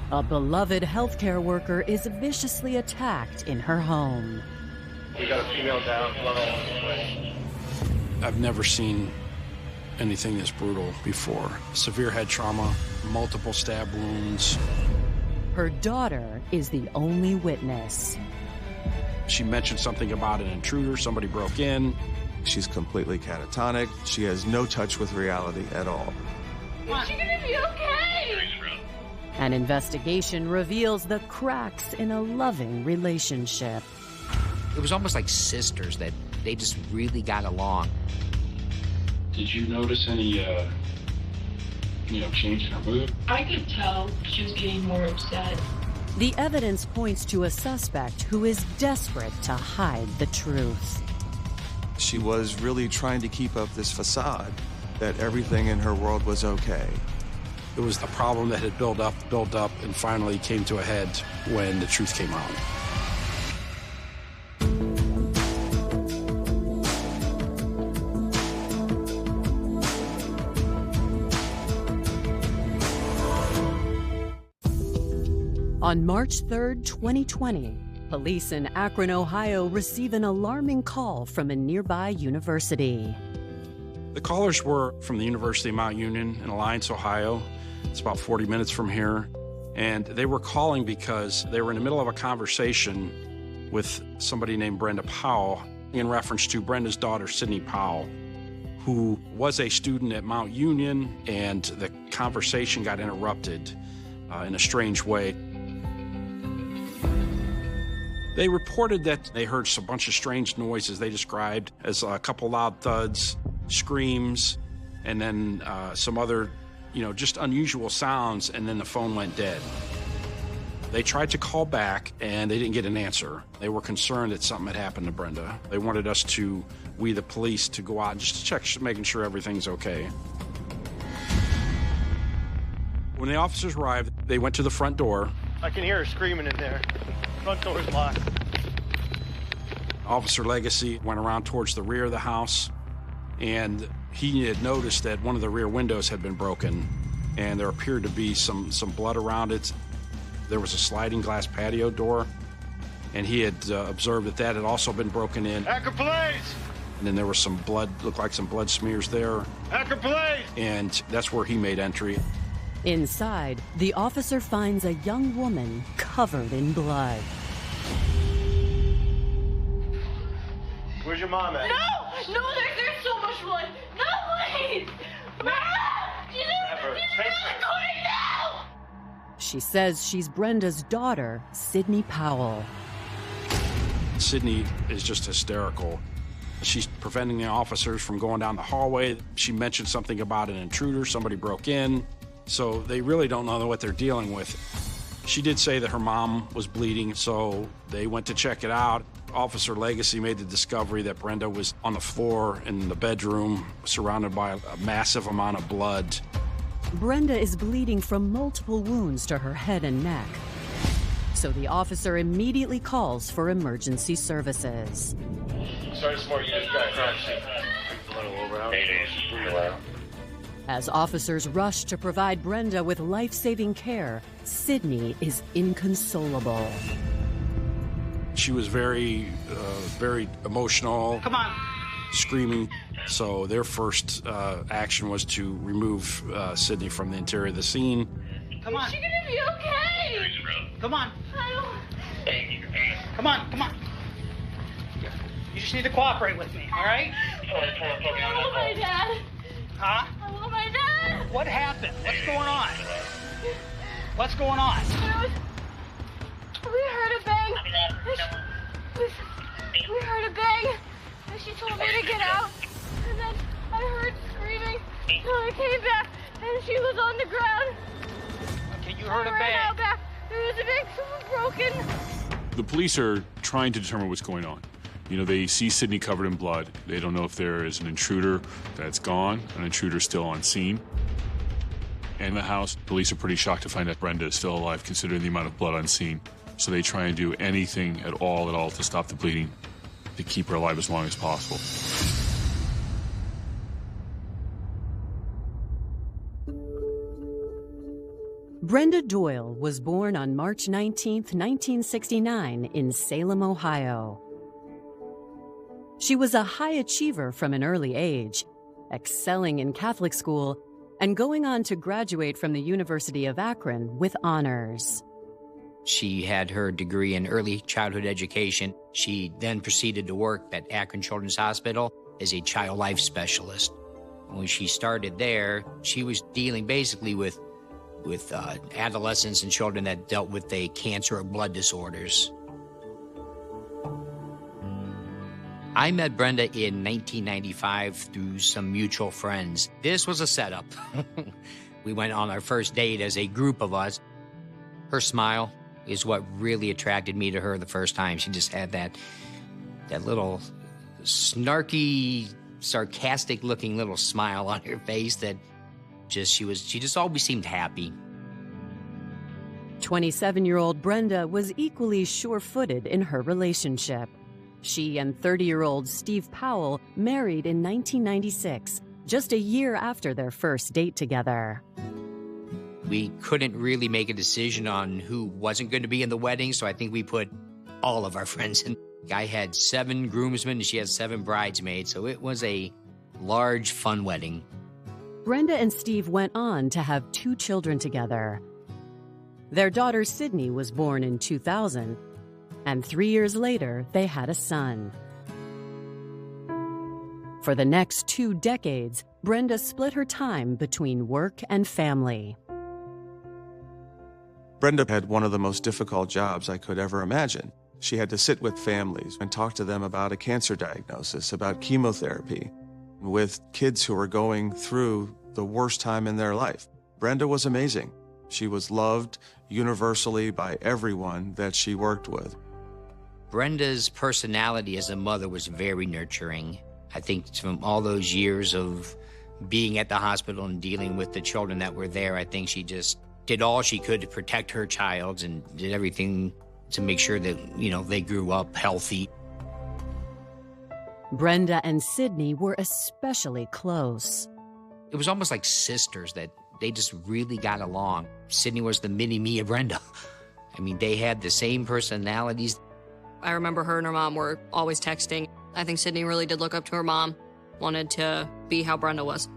A beloved healthcare worker is viciously attacked in her home. We got a female down, blood all over the place. I've never seen anything this brutal before. Severe head trauma, multiple stab wounds. Her daughter is the only witness. She mentioned something about an intruder, somebody broke in. She's completely catatonic. She has no touch with reality at all. Is she gonna be okay? An investigation reveals the cracks in a loving relationship. It was almost like sisters, that they just really got along. Did you notice any, change in her mood? I could tell she was getting more upset. The evidence points to a suspect who is desperate to hide the truth. She was really trying to keep up this facade that everything in her world was okay. It was the problem that had built up, and finally came to a head when the truth came out. On March 3rd, 2020, police in Akron, Ohio receive an alarming call from a nearby university. The callers were from the University of Mount Union in Alliance, Ohio. It's about 40 minutes from here. And they were calling because they were in the middle of a conversation with somebody named Brenda Powell in reference to Brenda's daughter, Sydney Powell, who was a student at Mount Union, and the conversation got interrupted in a strange way. They reported that they heard a bunch of strange noises they described as a couple loud thuds, screams, and then some other, just unusual sounds, and then the phone went dead. They tried to call back, and they didn't get an answer. They were concerned that something had happened to Brenda. They wanted us we the police, to go out and just to check, making sure everything's okay. When the officers arrived, they went to the front door. I can hear her screaming in there. Front door is locked. Officer Legacy went around towards the rear of the house, and he had noticed that one of the rear windows had been broken, and there appeared to be some blood around it. There was a sliding glass patio door, and he had observed that had also been broken in. Akron Police! And then there was some blood, looked like some blood smears there. Akron Police! And that's where he made entry. Inside, the officer finds a young woman covered in blood. Where's your mom at? No, there's so much blood. No, please! Mom! She's in the corner now! She says she's Brenda's daughter, Sydney Powell. Sydney is just hysterical. She's preventing the officers from going down the hallway. She mentioned something about an intruder, somebody broke in. So they really don't know what they're dealing with. She did say that her mom was bleeding, so they went to check it out. Officer Legacy made the discovery that Brenda was on the floor in the bedroom, surrounded by a massive amount of blood. Brenda is bleeding from multiple wounds to her head and neck. So the officer immediately calls for emergency services. Sorry, this more. You just got crime scene. A little over. As officers rush to provide Brenda with life-saving care, Sydney is inconsolable. She was very emotional. Come on. Screaming. So their first action was to remove Sydney from the interior of the scene. Come on. Is she gonna be okay? Come on. Come on. You just need to cooperate with me, all right? I want my dad. Huh? I want my dad. What happened? What's going on? What's going on? We heard a bang. We heard a bang. And she told me to get out. And then I heard screaming. So I came back and she was on the ground. Okay, you heard a bang. Out back. There was a bang. Someone broken. The police are trying to determine what's going on. They see Sydney covered in blood. They don't know if there is an intruder that's gone, an intruder still on scene. In the house, police are pretty shocked to find out Brenda is still alive, considering the amount of blood on scene. So they try and do anything at all to stop the bleeding, to keep her alive as long as possible. Brenda Doyle was born on March 19, 1969, in Salem, Ohio. She was a high achiever from an early age, excelling in Catholic school and going on to graduate from the University of Akron with honors. She had her degree in early childhood education. She then proceeded to work at Akron Children's Hospital as a child life specialist. When she started there, she was dealing basically with adolescents and children that dealt with a cancer or blood disorders. I met Brenda in 1995 through some mutual friends. This was a setup. We went on our first date as a group of us. Her smile is what really attracted me to her the first time. She just had that little snarky, sarcastic-looking little smile on her face that she just always seemed happy. 27-year-old Brenda was equally sure-footed in her relationship. She and 30-year-old Steve Powell married in 1996, just a year after their first date together. We couldn't really make a decision on who wasn't going to be in the wedding, so I think we put all of our friends in. I had 7 groomsmen and she had 7 bridesmaids, so it was a large, fun wedding. Brenda and Steve went on to have 2 children together. Their daughter Sydney was born in 2000, and 3 years later, they had a son. For the next 2 decades, Brenda split her time between work and family. Brenda had one of the most difficult jobs I could ever imagine. She had to sit with families and talk to them about a cancer diagnosis, about chemotherapy, with kids who were going through the worst time in their life. Brenda was amazing. She was loved universally by everyone that she worked with. Brenda's personality as a mother was very nurturing. I think from all those years of being at the hospital and dealing with the children that were there, I think she just did all she could to protect her child and did everything to make sure that, they grew up healthy. Brenda and Sydney were especially close. It was almost like sisters that they just really got along. Sydney was the mini-me of Brenda. I mean, they had the same personalities. I remember her and her mom were always texting. I think Sydney really did look up to her mom, wanted to be how Brenda was.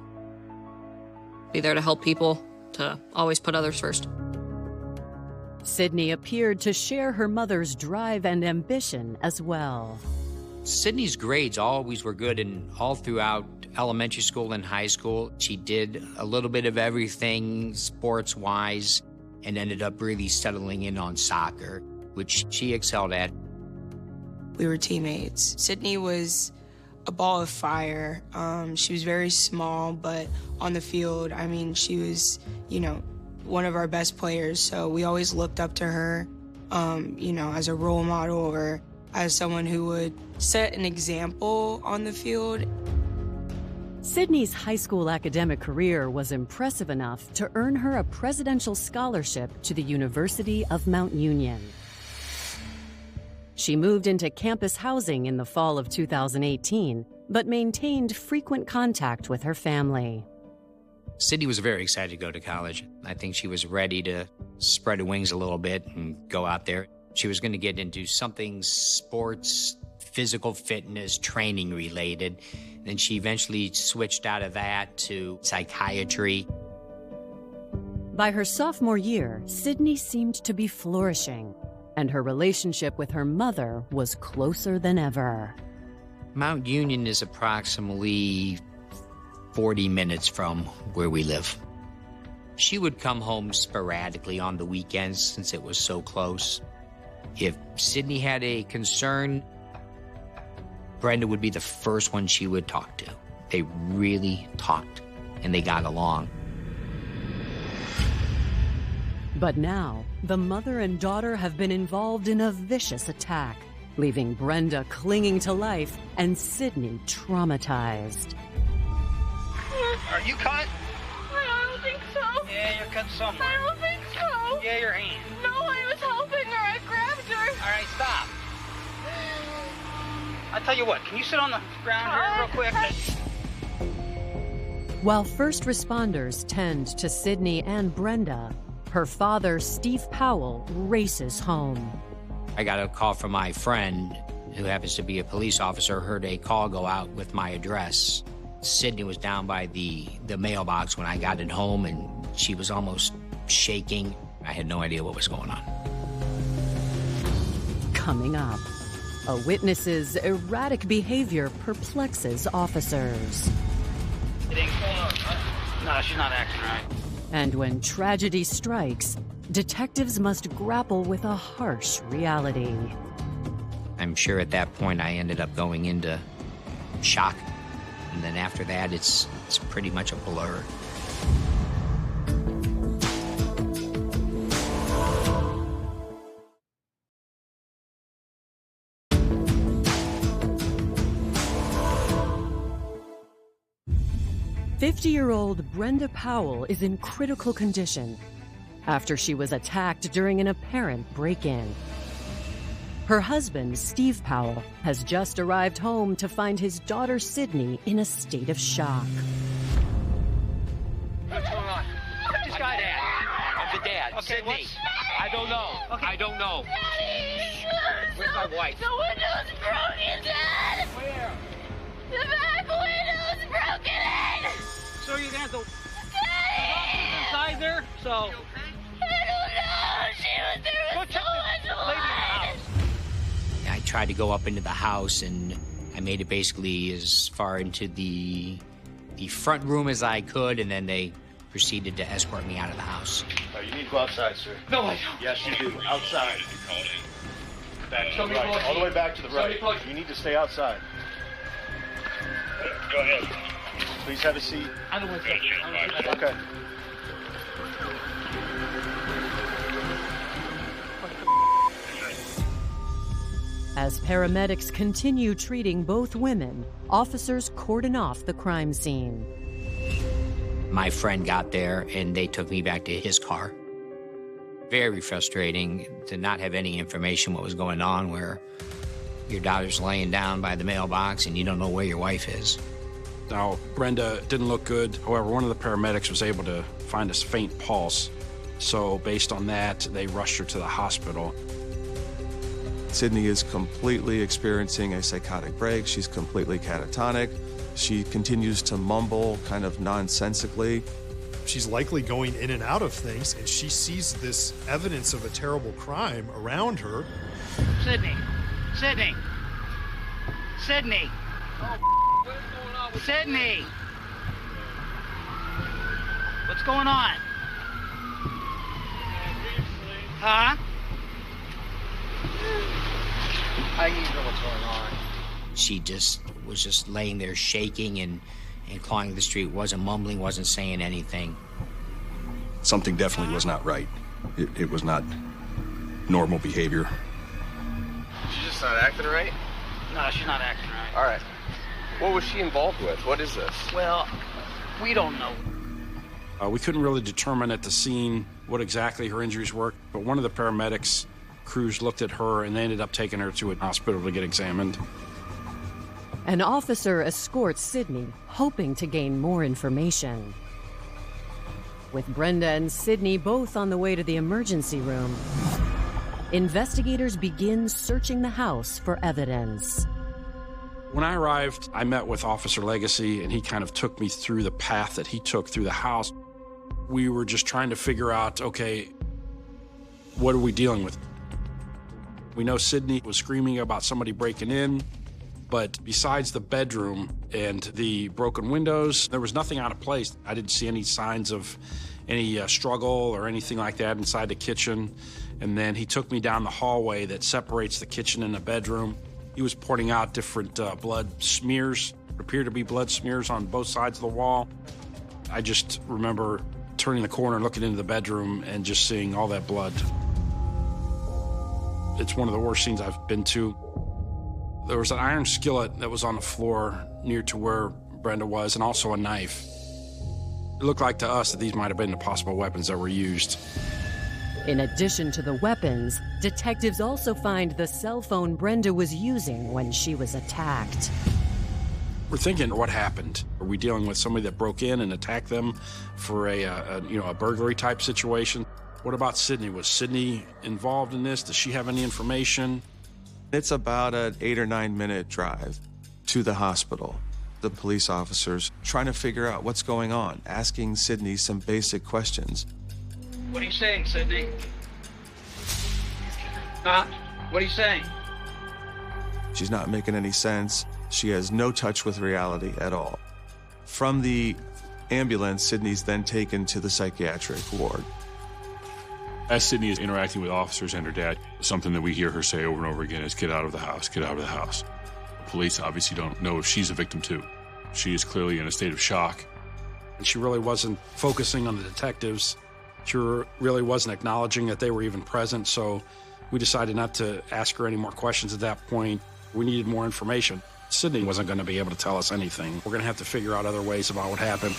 Be there to help people, to always put others first. Sydney appeared to share her mother's drive and ambition as well. Sydney's grades always were good, and all throughout elementary school and high school, she did a little bit of everything sports-wise and ended up really settling in on soccer, which she excelled at. We were teammates. Sydney was a ball of fire. She was very small, but on the field, she was, one of our best players. So we always looked up to her, as a role model or as someone who would set an example on the field. Sydney's high school academic career was impressive enough to earn her a presidential scholarship to the University of Mount Union. She moved into campus housing in the fall of 2018, but maintained frequent contact with her family. Sydney was very excited to go to college. I think she was ready to spread her wings a little bit and go out there. She was going to get into something sports, physical fitness, training related. Then she eventually switched out of that to psychiatry. By her sophomore year, Sydney seemed to be flourishing, and her relationship with her mother was closer than ever. Mount Union is approximately 40 minutes from where we live. She would come home sporadically on the weekends since it was so close. If Sydney had a concern, Brenda would be the first one she would talk to. They really talked, and they got along. But now, the mother and daughter have been involved in a vicious attack, leaving Brenda clinging to life and Sydney traumatized. Are you cut? I don't think so. Yeah, you're cut somewhere. I don't think so. Yeah, your hand. No, I was helping her. I grabbed her. All right, stop. I tell you what, can you sit on the ground here real quick? While first responders tend to Sydney and Brenda, Her father, Steve Powell, races home. I got a call from my friend, who happens to be a police officer, heard a call go out with my address. Sydney was down by the mailbox when I got it home, and she was almost shaking. I had no idea what was going on. Coming up, a witness's erratic behavior perplexes officers. No, she's not acting right. And when tragedy strikes, detectives must grapple with a harsh reality. I'm sure at that point I ended up going into shock. And then after that, it's pretty much a blur. "50-year-old Brenda Powell is in critical condition after she was attacked during an apparent break-in. Her husband, Steve Powell, has just arrived home to find his daughter, Sydney, in a state of shock. What's going on? What's this guy dad? I'm the dad. Okay, Sydney. I don't know. Okay. I don't know. Daddy! Where's my wife? The window's broken, Dad! Where? The back window's broken in! So you got the Daddy! inside there? So. I don't know! There was so much blood! I tried to go up into the house, and I made it basically as far into the front room as I could, and then they proceeded to escort me out of the house. You need to go outside, sir. No, I don't. Yes, you do. Outside. Back to the Somebody right. close All the me. way back to the right. Somebody close me. You need to stay outside. Go ahead. Please have a seat. I don't want to. Okay. As paramedics continue treating both women, officers cordon off the crime scene. My friend got there, and they took me back to his car. Very frustrating to not have any information what was going on, where your daughter's laying down by the mailbox and you don't know where your wife is. Now, Brenda didn't look good. However, one of the paramedics was able to find a faint pulse. So based on that, they rushed her to the hospital. Sydney is completely experiencing a psychotic break. She's completely catatonic. She continues to mumble kind of nonsensically. She's likely going in and out of things, and she sees this evidence of a terrible crime around her. Sydney. Sydney. Sydney. Sydney. What's going on? Huh? I need to know what's going on. She was just laying there shaking and clawing the street, wasn't mumbling, wasn't saying anything. Something definitely was not right. It was not normal behavior. She's just not acting right? No, she's not acting right. All right. What was she involved with? What is this? Well, we don't know. We couldn't really determine at the scene what exactly her injuries were, but one of the paramedics crews looked at her and they ended up taking her to a hospital to get examined. An officer escorts Sydney, hoping to gain more information. With Brenda and Sydney both on the way to the emergency room, investigators begin searching the house for evidence. When I arrived, I met with Officer Legacy, and he kind of took me through the path that he took through the house. We were just trying to figure out, okay, what are we dealing with? We know Sydney was screaming about somebody breaking in, but besides the bedroom and the broken windows, there was nothing out of place. I didn't see any signs of any struggle or anything like that inside the kitchen. And then he took me down the hallway that separates the kitchen and the bedroom. He was pointing out different blood smears, appear to be blood smears on both sides of the wall. I just remember turning the corner and looking into the bedroom and just seeing all that blood. It's one of the worst scenes I've been to. There was an iron skillet that was on the floor near to where Brenda was, and also a knife. It looked like to us that these might have been the possible weapons that were used. In addition to the weapons, detectives also find the cell phone Brenda was using when she was attacked. We're thinking, what happened? Are we dealing with somebody that broke in and attacked them for a burglary type situation? What about Sydney? Was Sydney involved in this? Does she have any information? It's about an 8 or 9 minute drive to the hospital. The police officers trying to figure out what's going on, asking Sydney some basic questions. What are you saying, Sydney? Huh? What are you saying? She's not making any sense. She has no touch with reality at all. From the ambulance, Sydney's then taken to the psychiatric ward. As Sydney is interacting with officers and her dad, something that we hear her say over and over again is, get out of the house, get out of the house. The police obviously don't know if she's a victim too. She is clearly in a state of shock. And she really wasn't focusing on the detectives. She really wasn't acknowledging that they were even present, so we decided not to ask her any more questions at that point. We needed more information. Sydney wasn't going to be able to tell us anything. We're going to have to figure out other ways about what happened.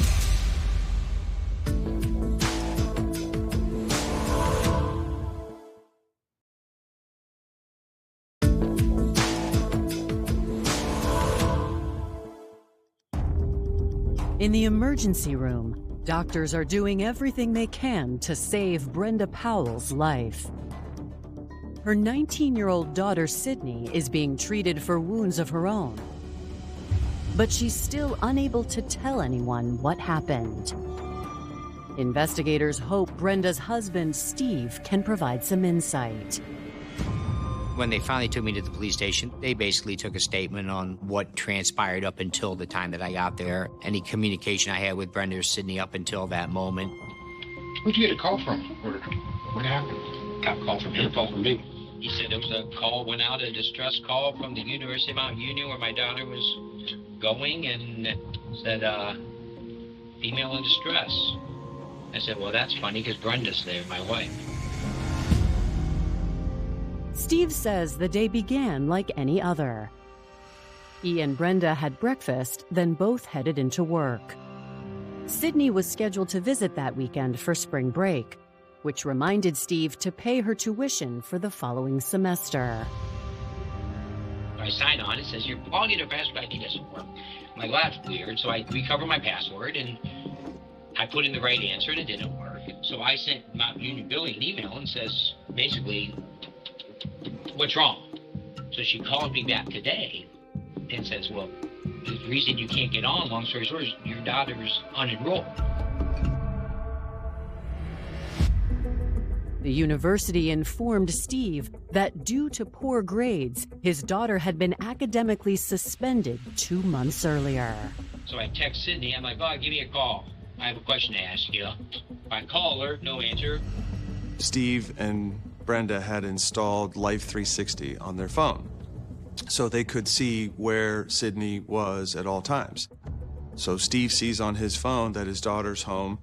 In the emergency room, doctors are doing everything they can to save Brenda Powell's life. Her 19-year-old daughter, Sydney, is being treated for wounds of her own. But she's still unable to tell anyone what happened. Investigators hope Brenda's husband, Steve, can provide some insight. When they finally took me to the police station, they basically took a statement on what transpired up until the time that I got there. Any communication I had with Brenda or Sydney up until that moment. Where'd you get a call from? What happened? Got a call from him. A call from me. He said there was a call, went out, a distress call from the University of Mount Union where my daughter was going, and said, female in distress. I said, well, that's funny because Brenda's there, my wife. Steve says the day began like any other. He and Brenda had breakfast, then both headed into work. Sydney was scheduled to visit that weekend for spring break, which reminded Steve to pay her tuition for the following semester. I sign on, it says, your login or password ID doesn't work. I'm like, well, that's weird. So I recover my password, and I put in the right answer, and it didn't work. So I sent Mount Union Billing an email and says, basically, what's wrong? So she called me back today and says, well, the reason you can't get on, long story short, is your daughter's unenrolled. The university informed Steve that due to poor grades, his daughter had been academically suspended 2 months earlier. So I text Sydney, I'm like, oh, give me a call. I have a question to ask you. I call her, no answer. Steve and Brenda had installed Life 360 on their phone, so they could see where Sydney was at all times. So Steve sees on his phone that his daughter's home.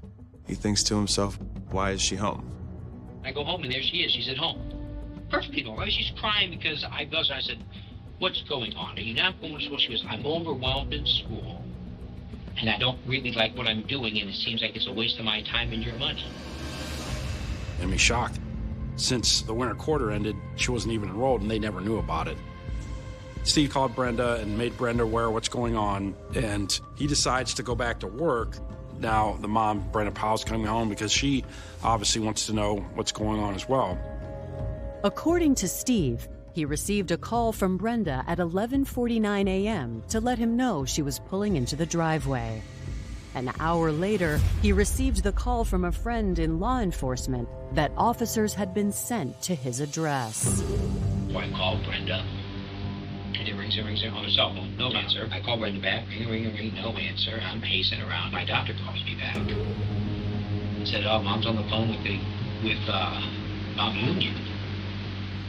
He thinks to himself, why is she home? I go home, and there she is. She's at home. Perfectly normal. She's crying because I said, what's going on? Are you not going to school? She was, I'm overwhelmed in school, and I don't really like what I'm doing, and it seems like it's a waste of my time and your money. And me shocked. Since the winter quarter ended, she wasn't even enrolled, and they never knew about it. Steve called Brenda and made Brenda aware of what's going on, and he decides to go back to work. Now, the mom, Brenda Powell's coming home because she obviously wants to know what's going on as well. According to Steve, he received a call from Brenda at 11:49 a.m. to let him know she was pulling into the driveway. An hour later, he received the call from a friend in law enforcement that officers had been sent to his address. So I called Brenda. It rings on her cell phone. No answer. I call Brenda back. Ring. No answer. I'm pacing around. My doctor calls me back. Said, oh, Mom's on the phone with Mount Union.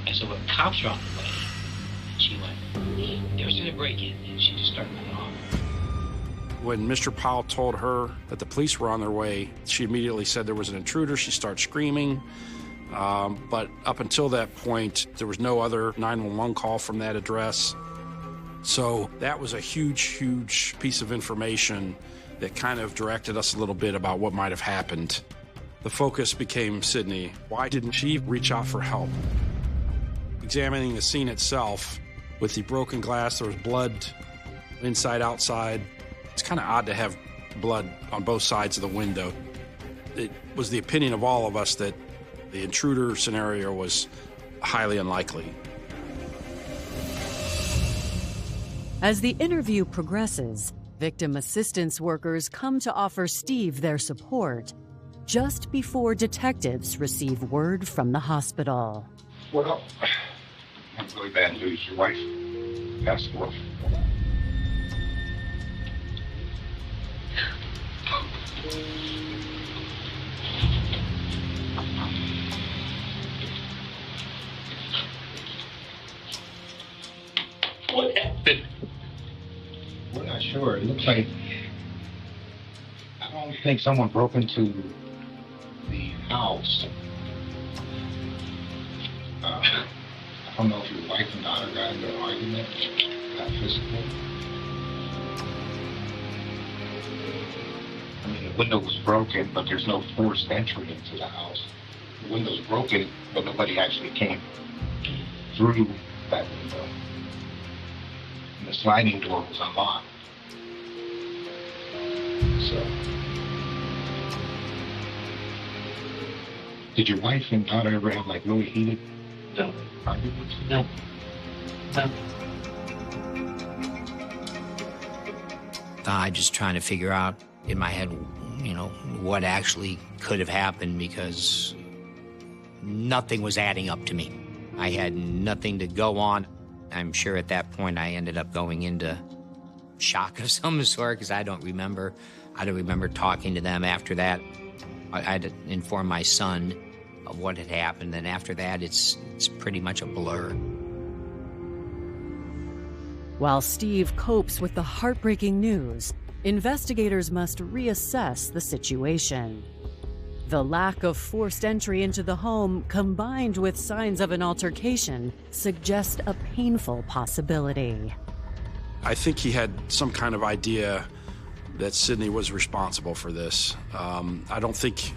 I said, well, cops are on the way. And she went, there was a break-in, and she just started going off. When Mr. Powell told her that the police were on their way, she immediately said there was an intruder. She started screaming. But up until that point, there was no other 911 call from that address. So that was a huge piece of information that kind of directed us a little bit about what might have happened. The focus became Sydney. Why didn't she reach out for help? Examining the scene itself, with the broken glass, there was blood inside, outside. It's kind of odd to have blood on both sides of the window. It was the opinion of all of us that The intruder scenario was highly unlikely. As the interview progresses, victim assistance workers come to offer Steve their support just before detectives receive word from the hospital. Well, that's really bad news. Your wife passed away. What happened? We're not sure. It looks like, I don't think someone broke into the house. I don't know if your wife and daughter got into an argument, got physical. I mean, the window was broken, but there's no forced entry into the house. The window's broken, but nobody actually came through that window. And the sliding door was unlocked. So, did your wife and daughter ever have like really heated arguments? No. I'm just trying to figure out in my head, you know, what actually could have happened, because nothing was adding up to me. I had nothing to go on. I'm sure at that point I ended up going into shock of some sort, because I don't remember talking to them after that. I had to inform my son of what had happened, and after that it's pretty much a blur. While Steve copes with the heartbreaking news, investigators must reassess the situation. The lack of forced entry into the home, combined with signs of an altercation, suggest a painful possibility. I think he had some kind of idea that Sydney was responsible for this. I don't think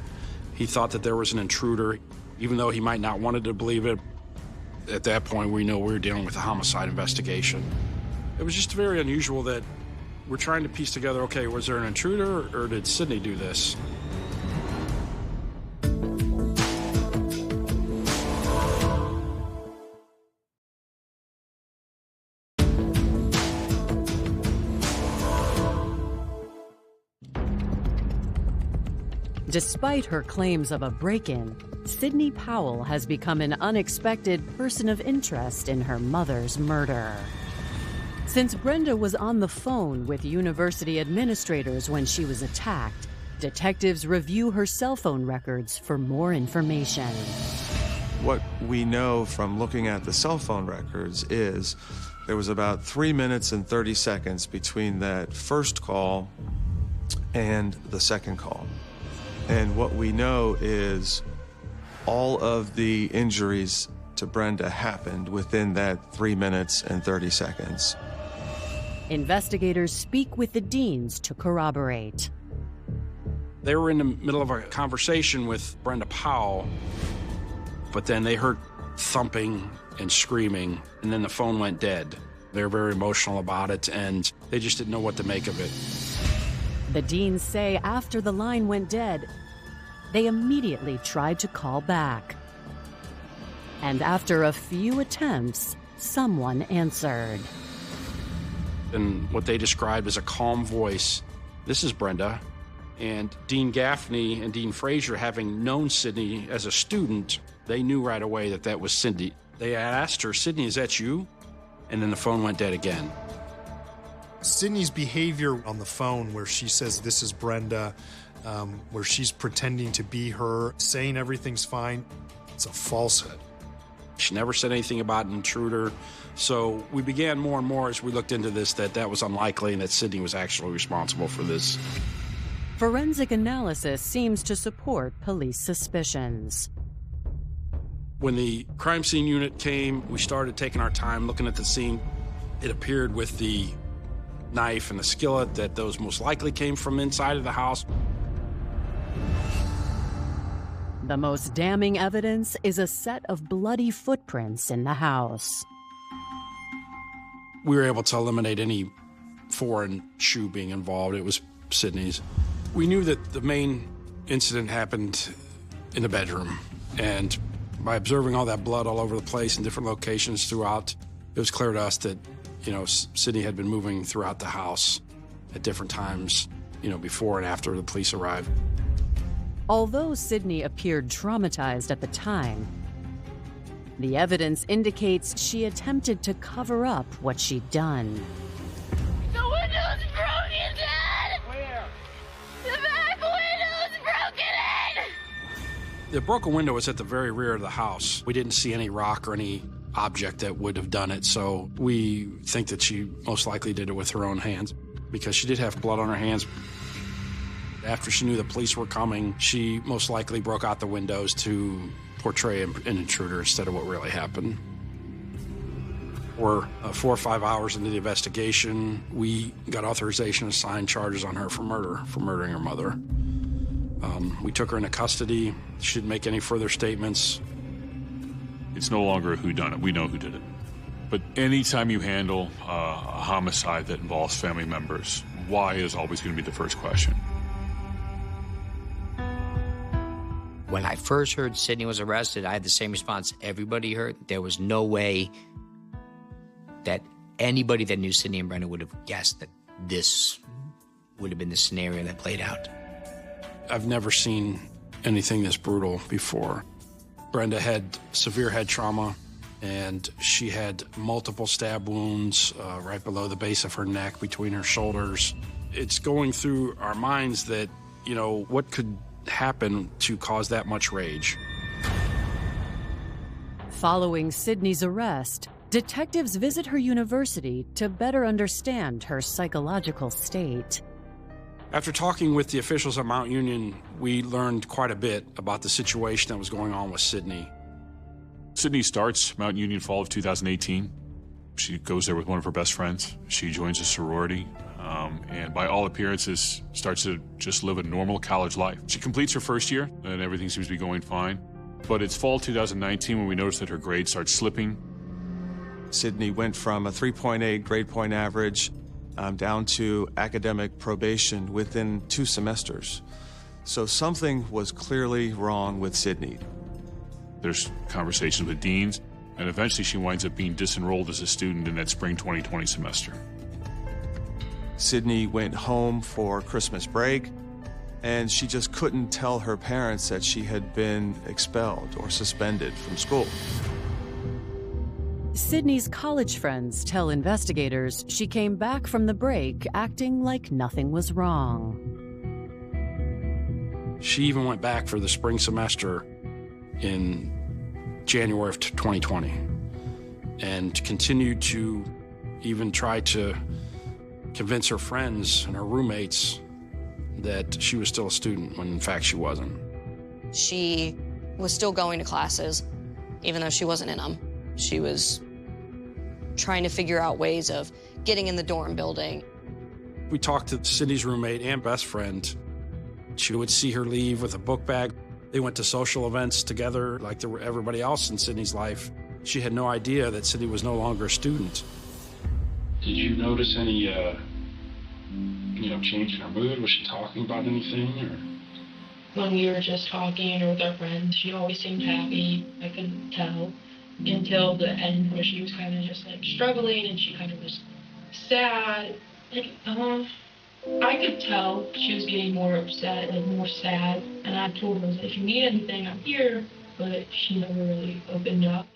he thought that there was an intruder, even though he might not wanted to believe it. At that point, we know we were dealing with a homicide investigation. It was just very unusual that we're trying to piece together, okay, was there an intruder or did Sydney do this? Despite her claims of a break-in, Sydney Powell has become an unexpected person of interest in her mother's murder. Since Brenda was on the phone with university administrators when she was attacked, detectives review her cell phone records for more information. What we know from looking at the cell phone records is there was about 3 minutes and 30 seconds between that first call and the second call. And what we know is all of the injuries to Brenda happened within that 3 minutes and 30 seconds. Investigators speak with the Deans to corroborate. They were in the middle of a conversation with Brenda Powell, but then they heard thumping and screaming, and then the phone went dead. They were very emotional about it, and they just didn't know what to make of it. The Deans say after the line went dead, they immediately tried to call back. And after a few attempts, someone answered. And what they described as a calm voice, "This is Brenda." And Dean Gaffney and Dean Frazier, having known Sydney as a student, they knew right away that that was Sydney. They asked her, "Sydney, is that you?" And then the phone went dead again. Sydney's behavior on the phone, where she says, "This is Brenda," where she's pretending to be her, saying everything's fine, it's a falsehood. She never said anything about an intruder. So we began more and more as we looked into this that was unlikely and that Sydney was actually responsible for this. Forensic analysis seems to support police suspicions. When the crime scene unit came, we started taking our time looking at the scene. It appeared with the knife and the skillet that those most likely came from inside of the house. The most damning evidence is a set of bloody footprints in the house. We were able to eliminate any foreign shoe being involved. It was Sydney's. We knew that the main incident happened in the bedroom. And by observing all that blood all over the place in different locations throughout, it was clear to us that, Sydney had been moving throughout the house at different times, before and after the police arrived. Although Sydney appeared traumatized at the time, the evidence indicates she attempted to cover up what she'd done. The window's broken, Dad! Where? The back window's broken in! The broken window was at the very rear of the house. We didn't see any rock or any object that would have done it, so we think that she most likely did it with her own hands because she did have blood on her hands. After she knew the police were coming, she most likely broke out the windows to portray an intruder instead of what really happened. We're 4 or 5 hours into the investigation. We got authorization to sign charges on her for murder, for murdering her mother. We took her into custody. She didn't make any further statements. It's no longer a whodunit. We know who did it. But anytime you handle a homicide that involves family members, why is always going to be the first question. When I first heard Sydney was arrested, I had the same response everybody heard. There was no way that anybody that knew Sydney and Brenda would have guessed that this would have been the scenario that played out. I've never seen anything this brutal before. Brenda had severe head trauma, and she had multiple stab wounds right below the base of her neck, between her shoulders. It's going through our minds that, what could happen to cause that much rage. Following Sydney's arrest, detectives visit her university to better understand her psychological state. After talking with the officials at Mount Union, we learned quite a bit about the situation that was going on with Sydney. Sydney starts Mount Union fall of 2018. She goes there with one of her best friends. She joins a sorority. And by all appearances, starts to just live a normal college life. She completes her first year, and everything seems to be going fine. But it's fall 2019 when we notice that her grades start slipping. Sydney went from a 3.8 grade point average down to academic probation within 2 semesters. So something was clearly wrong with Sydney. There's conversations with deans, and eventually she winds up being disenrolled as a student in that spring 2020 semester. Sydney went home for Christmas break, and she just couldn't tell her parents that she had been expelled or suspended from school. Sydney's college friends tell investigators she came back from the break acting like nothing was wrong. She even went back for the spring semester in January of 2020 and continued to even try to convince her friends and her roommates that she was still a student when in fact she wasn't. She was still going to classes, even though she wasn't in them. She was trying to figure out ways of getting in the dorm building. We talked to Sydney's roommate and best friend. She would see her leave with a book bag. They went to social events together like everybody else in Sydney's life. She had no idea that Sydney was no longer a student. Did you notice any, change in her mood? Was she talking about anything, or? When we were just talking or with our friends, she always seemed happy. I couldn't tell until the end where she was kind of just like struggling and she kind of was sad. I could tell she was getting more upset, like more sad. And I told her, if you need anything, I'm here. But she never really opened up.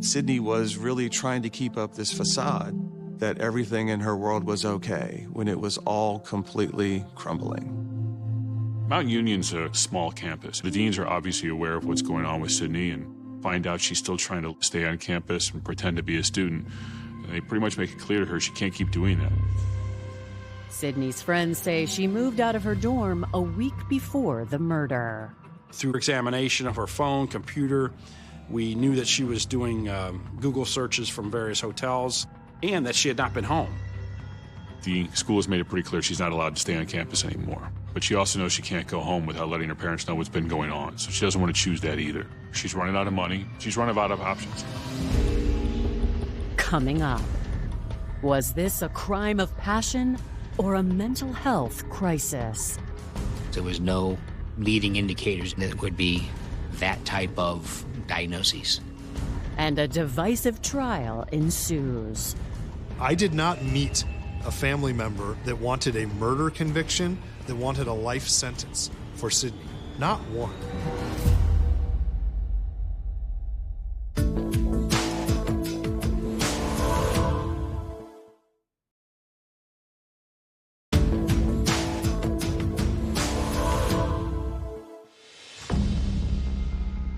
Sydney was really trying to keep up this facade that everything in her world was okay when it was all completely crumbling. Mount Union's a small campus. The deans are obviously aware of what's going on with Sydney and find out she's still trying to stay on campus and pretend to be a student. And they pretty much make it clear to her she can't keep doing that. Sydney's friends say she moved out of her dorm a week before the murder. Through examination of her phone, computer, we knew that she was doing Google searches from various hotels and that she had not been home. The school has made it pretty clear she's not allowed to stay on campus anymore. But she also knows she can't go home without letting her parents know what's been going on. So she doesn't want to choose that either. She's running out of money. She's running out of options. Coming up, was this a crime of passion or a mental health crisis? There was no leading indicators that would be that type of diagnosis. And a divisive trial ensues. I did not meet a family member that wanted a murder conviction, that wanted a life sentence for Sydney. Not one.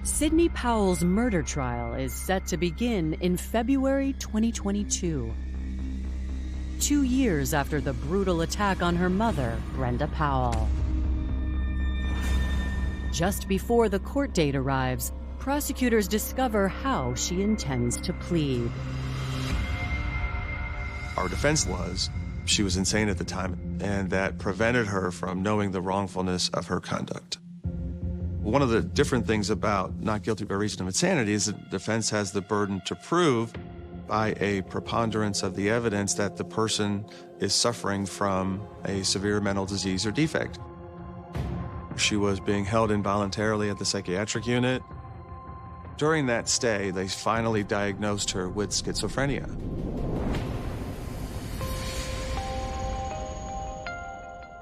Sidney Powell's murder trial is set to begin in February 2022. 2 years after the brutal attack on her mother, Brenda Powell. Just before the court date arrives, prosecutors discover how she intends to plead. Our defense was she was insane at the time, and that prevented her from knowing the wrongfulness of her conduct. One of the different things about not guilty by reason of insanity is that the defense has the burden to prove by a preponderance of the evidence that the person is suffering from a severe mental disease or defect. She was being held involuntarily at the psychiatric unit. During that stay, they finally diagnosed her with schizophrenia.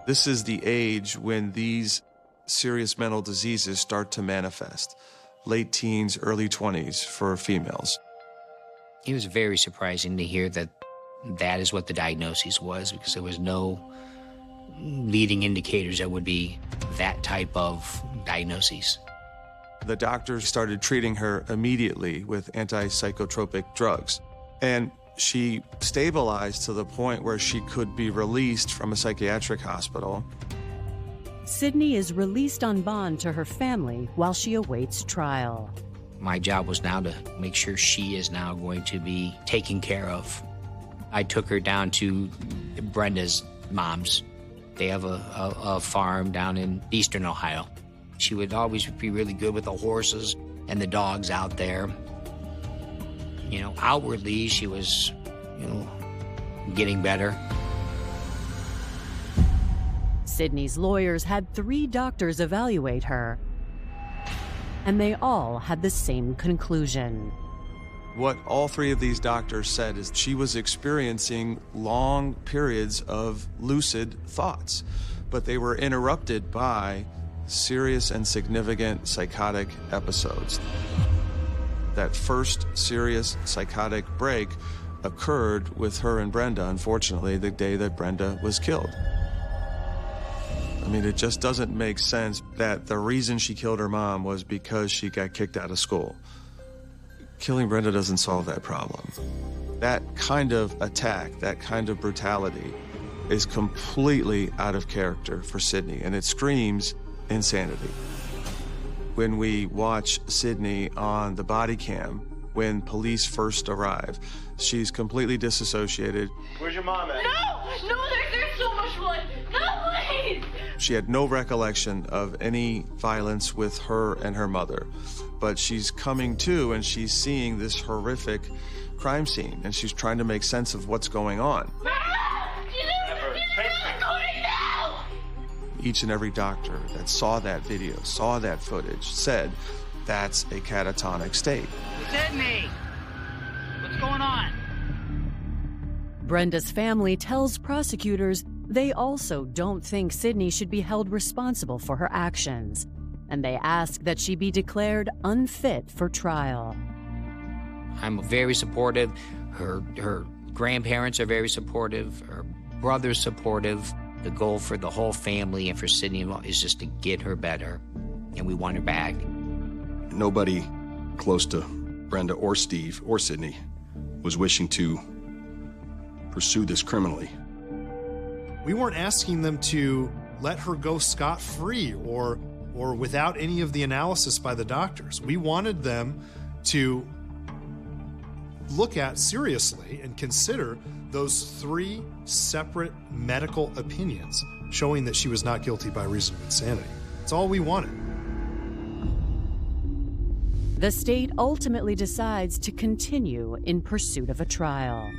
This is the age when these serious mental diseases start to manifest, late teens, early 20s for females. It was very surprising to hear that that is what the diagnosis was, because there was no leading indicators that would be that type of diagnosis. The doctors started treating her immediately with antipsychotropic drugs, and she stabilized to the point where she could be released from a psychiatric hospital. Sydney is released on bond to her family while she awaits trial. My job was now to make sure she is now going to be taken care of. I took her down to Brenda's mom's. They have a farm down in eastern Ohio. She would always be really good with the horses and the dogs out there. You know, outwardly she was, getting better. Sydney's lawyers had 3 doctors evaluate her, and they all had the same conclusion. What all 3 of these doctors said is she was experiencing long periods of lucid thoughts, but they were interrupted by serious and significant psychotic episodes. That first serious psychotic break occurred with her and Brenda, unfortunately, the day that Brenda was killed. I mean, it just doesn't make sense that the reason she killed her mom was because she got kicked out of school. Killing Brenda doesn't solve that problem. That kind of attack, that kind of brutality is completely out of character for Sydney, and it screams insanity. When we watch Sydney on the body cam, when police first arrive, she's completely disassociated. Where's your mom at? No, there's so much blood. No, please. She had no recollection of any violence with her and her mother, but she's coming to and she's seeing this horrific crime scene, and she's trying to make sense of what's going on. Each and every doctor that saw that video, saw that footage, said that's a catatonic state. Sydney! What's going on? Brenda's family tells prosecutors they also don't think Sydney should be held responsible for her actions, and they ask that she be declared unfit for trial. I'm very supportive. Her grandparents are very supportive. Her brother's supportive. The goal for the whole family and for Sydney is just to get her better, and we want her back. Nobody close to Brenda or Steve or Sydney was wishing to pursue this criminally. We weren't asking them to let her go scot-free or without any of the analysis by the doctors. We wanted them to look at seriously and consider those 3 separate medical opinions showing that she was not guilty by reason of insanity. That's all we wanted. The state ultimately decides to continue in pursuit of a trial.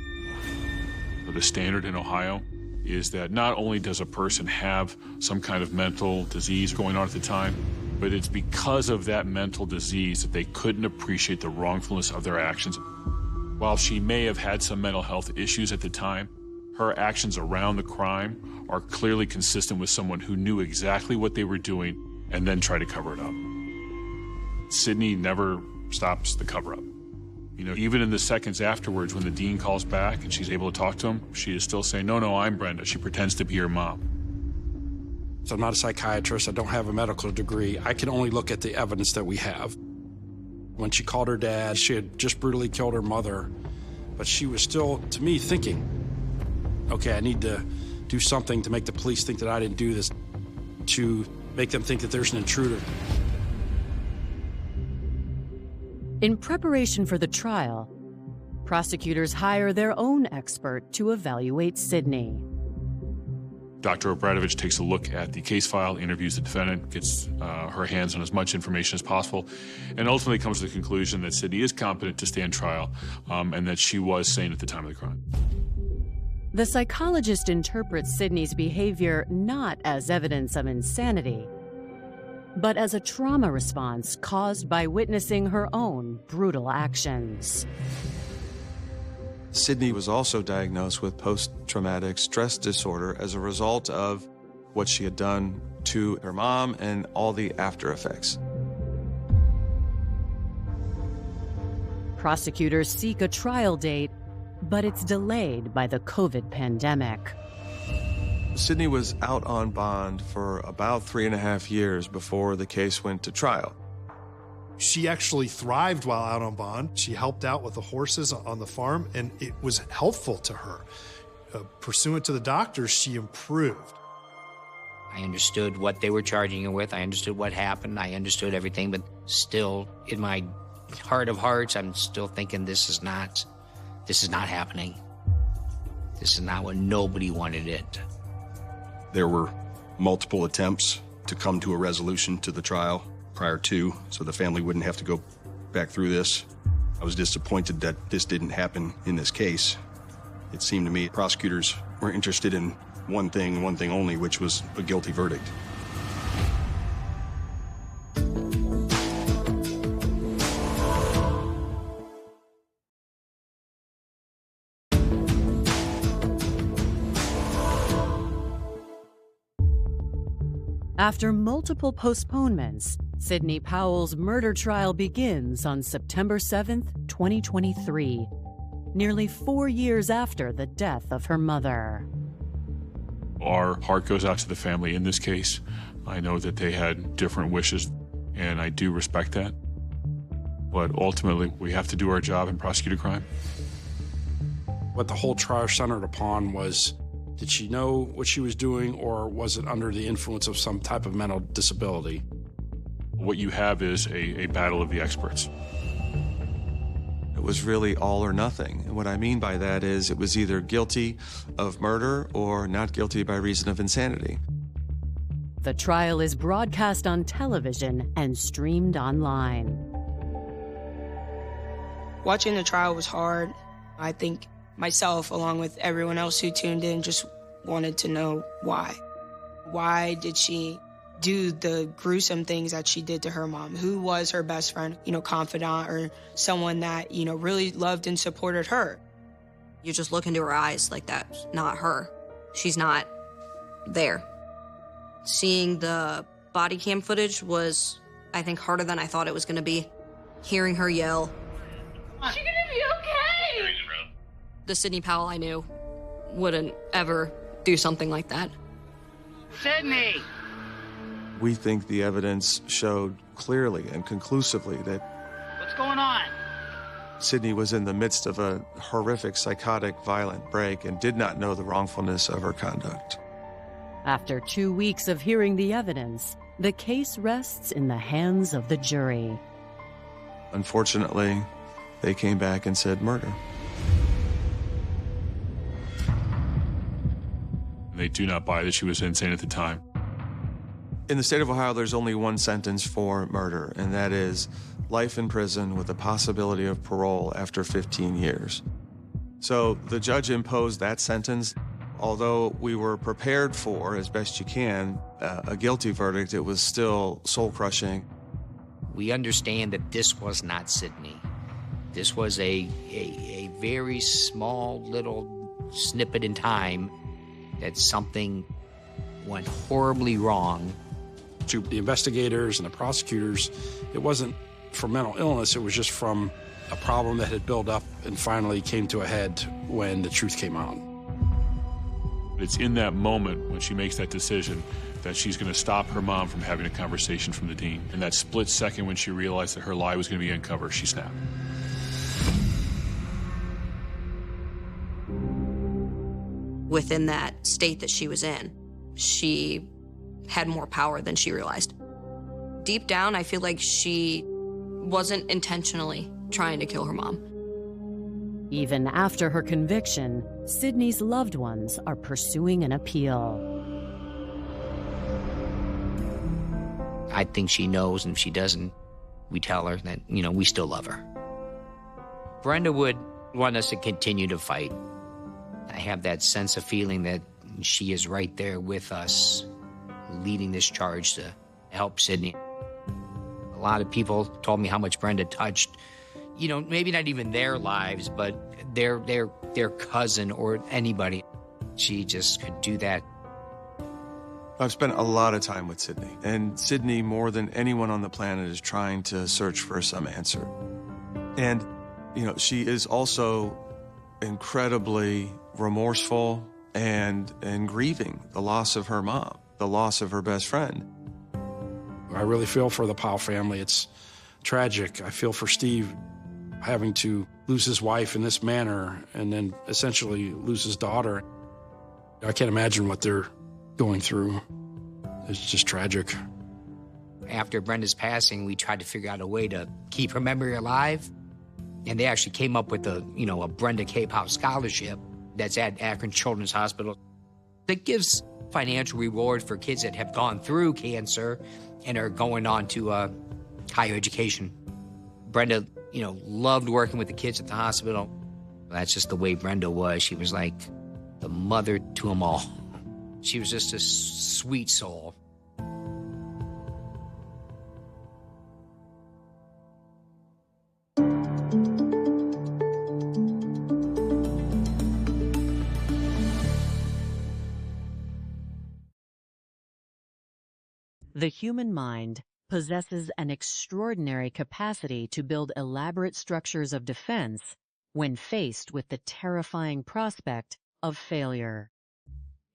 The standard in Ohio is that not only does a person have some kind of mental disease going on at the time, But it's because of that mental disease that they couldn't appreciate the wrongfulness of their actions. While she may have had some mental health issues at the time, her actions around the crime are clearly consistent with someone who knew exactly what they were doing and then tried to cover it up. Sydney never stops the cover-up. You know, even in the seconds afterwards when the dean calls back and she's able to talk to him, she is still saying, no, I'm Brenda. She pretends to be her mom. So I'm not a psychiatrist. I don't have a medical degree. I can only look at the evidence that we have. When she called her dad, she had just brutally killed her mother, but she was still, to me, thinking, okay, I need to do something to make the police think that I didn't do this, to make them think that there's an intruder. In preparation for the trial, prosecutors hire their own expert to evaluate Sydney. Dr. Obradovich takes a look at the case file, interviews the defendant, gets her hands on as much information as possible, and ultimately comes to the conclusion that Sydney is competent to stand trial and that she was sane at the time of the crime. The psychologist interprets Sydney's behavior not as evidence of insanity, but as a trauma response caused by witnessing her own brutal actions. Sydney was also diagnosed with post-traumatic stress disorder as a result of what she had done to her mom and all the after effects. Prosecutors seek a trial date, but it's delayed by the COVID pandemic. Sydney was out on bond for about 3.5 years before the case went to trial. She actually thrived while out on bond. She helped out with the horses on the farm, and it was helpful to her. Pursuant to the doctors, she improved. I understood what they were charging her with. I understood what happened. I understood everything, but still, in my heart of hearts, I'm still thinking this is not happening. This is not what nobody wanted it. There were multiple attempts to come to a resolution to the trial prior to, so the family wouldn't have to go back through this. I was disappointed that this didn't happen in this case. It seemed to me prosecutors were interested in one thing only, which was a guilty verdict. After multiple postponements, Sydney Powell's murder trial begins on September 7th, 2023, nearly 4 years after the death of her mother. Our heart goes out to the family in this case. I know that they had different wishes, and I do respect that. But ultimately, we have to do our job and prosecute a crime. What the whole trial centered upon was, did she know what she was doing, or was it under the influence of some type of mental disability? What you have is a battle of the experts. It was really all or nothing. And what I mean by that is it was either guilty of murder or not guilty by reason of insanity. The trial is broadcast on television and streamed online. Watching the trial was hard. I think myself, along with everyone else who tuned in, just wanted to know why. Why did she do the gruesome things that she did to her mom? Who was her best friend, confidant, or someone that, really loved and supported her? You just look into her eyes like that's not her. She's not there. Seeing the body cam footage was, I think, harder than I thought it was going to be. Hearing her yell. Is she gonna be okay? The Sydney Powell I knew wouldn't ever do something like that. Sydney! We think the evidence showed clearly and conclusively that What's going on? Sydney was in the midst of a horrific, psychotic, violent break and did not know the wrongfulness of her conduct. After 2 weeks of hearing the evidence, the case rests in the hands of the jury. Unfortunately, they came back and said murder. They do not buy that she was insane at the time. In the state of Ohio, there's only one sentence for murder, and that is life in prison with the possibility of parole after 15 years. So the judge imposed that sentence. Although we were prepared for, as best you can, a guilty verdict, it was still soul-crushing. We understand that this was not Sydney. This was a very small little snippet in time that something went horribly wrong. To the investigators and the prosecutors, it wasn't from mental illness, it was just from a problem that had built up and finally came to a head when the truth came out. It's in that moment when she makes that decision that she's going to stop her mom from having a conversation from the dean. In that split second when she realized that her lie was going to be uncovered, she snapped. Within that state that she was in, she had more power than she realized. Deep down, I feel like she wasn't intentionally trying to kill her mom. Even after her conviction, Sydney's loved ones are pursuing an appeal. I think she knows, and if she doesn't, we tell her that, we still love her. Brenda would want us to continue to fight. I have that sense of feeling that she is right there with us, leading this charge to help Sydney. A lot of people told me how much Brenda touched, maybe not even their lives, but their cousin or anybody. She just could do that. I've spent a lot of time with Sydney, and Sydney, more than anyone on the planet, is trying to search for some answer. And, she is also incredibly remorseful and grieving the loss of her mom, the loss of her best friend. I really feel for the Powell family. It's tragic. I feel for Steve having to lose his wife in this manner and then essentially lose his daughter. I can't imagine what they're going through. It's just tragic. After Brenda's passing, we tried to figure out a way to keep her memory alive. And they actually came up with a Brenda K. Powell scholarship that's at Akron Children's Hospital that gives financial reward for kids that have gone through cancer and are going on to higher education. Brenda, loved working with the kids at the hospital. That's just the way Brenda was. She was like the mother to them all. She was just a sweet soul. The human mind possesses an extraordinary capacity to build elaborate structures of defense when faced with the terrifying prospect of failure.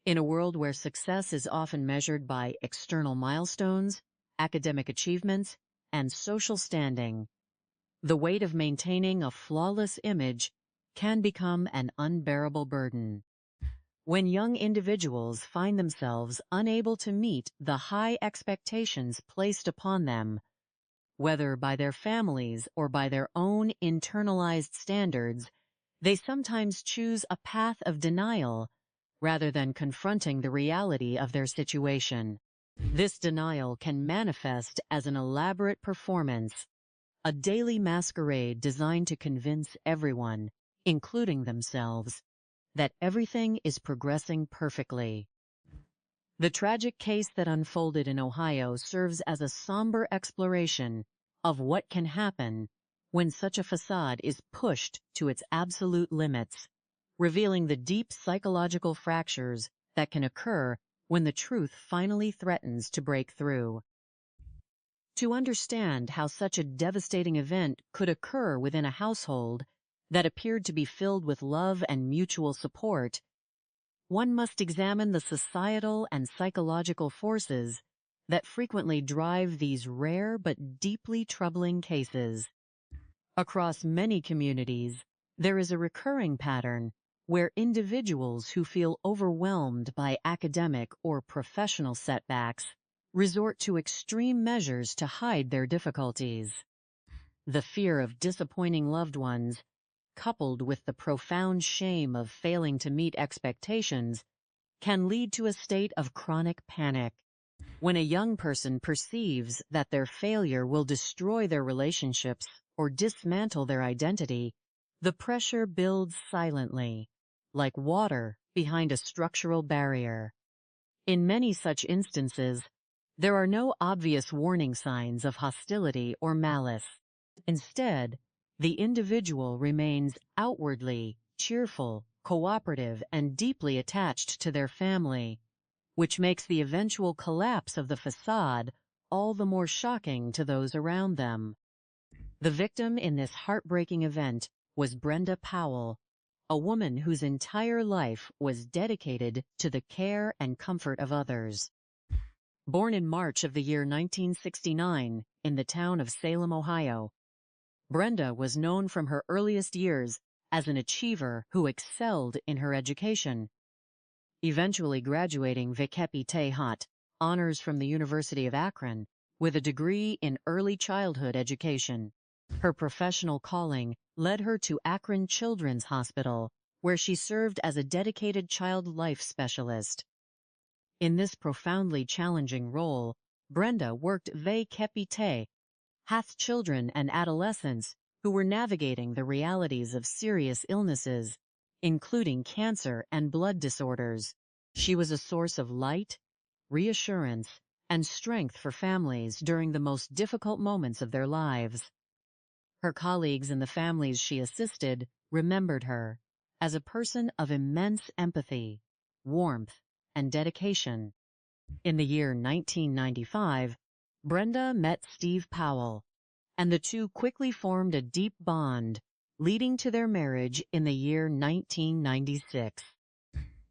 In a world where success is often measured by external milestones, academic achievements, and social standing, the weight of maintaining a flawless image can become an unbearable burden. When young individuals find themselves unable to meet the high expectations placed upon them, whether by their families or by their own internalized standards, they sometimes choose a path of denial rather than confronting the reality of their situation. This denial can manifest as an elaborate performance, a daily masquerade designed to convince everyone, including themselves, that everything is progressing perfectly. The tragic case that unfolded in Ohio serves as a somber exploration of what can happen when such a facade is pushed to its absolute limits, revealing the deep psychological fractures that can occur when the truth finally threatens to break through. To understand how such a devastating event could occur within a household that appeared to be filled with love and mutual support, one must examine the societal and psychological forces that frequently drive these rare but deeply troubling cases. Across many communities, there is a recurring pattern where individuals who feel overwhelmed by academic or professional setbacks resort to extreme measures to hide their difficulties. The fear of disappointing loved ones, coupled with the profound shame of failing to meet expectations, can lead to a state of chronic panic. When a young person perceives that their failure will destroy their relationships or dismantle their identity, the pressure builds silently, like water behind a structural barrier. In many such instances, there are no obvious warning signs of hostility or malice. Instead, the individual remains outwardly cheerful, cooperative, and deeply attached to their family, which makes the eventual collapse of the facade all the more shocking to those around them. The victim in this heartbreaking event was Brenda Powell, a woman whose entire life was dedicated to the care and comfort of others. Born in March of the year 1969 in the town of Salem, Ohio, Brenda was known from her earliest years as an achiever who excelled in her education, eventually graduating Vikepi Tehat, honors from the University of Akron, with a degree in early childhood education. Her professional calling led her to Akron Children's Hospital, where she served as a dedicated child life specialist. In this profoundly challenging role, Brenda worked Vikepi Te, hath children and adolescents who were navigating the realities of serious illnesses, including cancer and blood disorders. She was a source of light, reassurance, and strength for families during the most difficult moments of their lives. Her colleagues and the families she assisted remembered her as a person of immense empathy, warmth, and dedication. In the year 1995, Brenda met Steve Powell, and the two quickly formed a deep bond, leading to their marriage in the year 1996.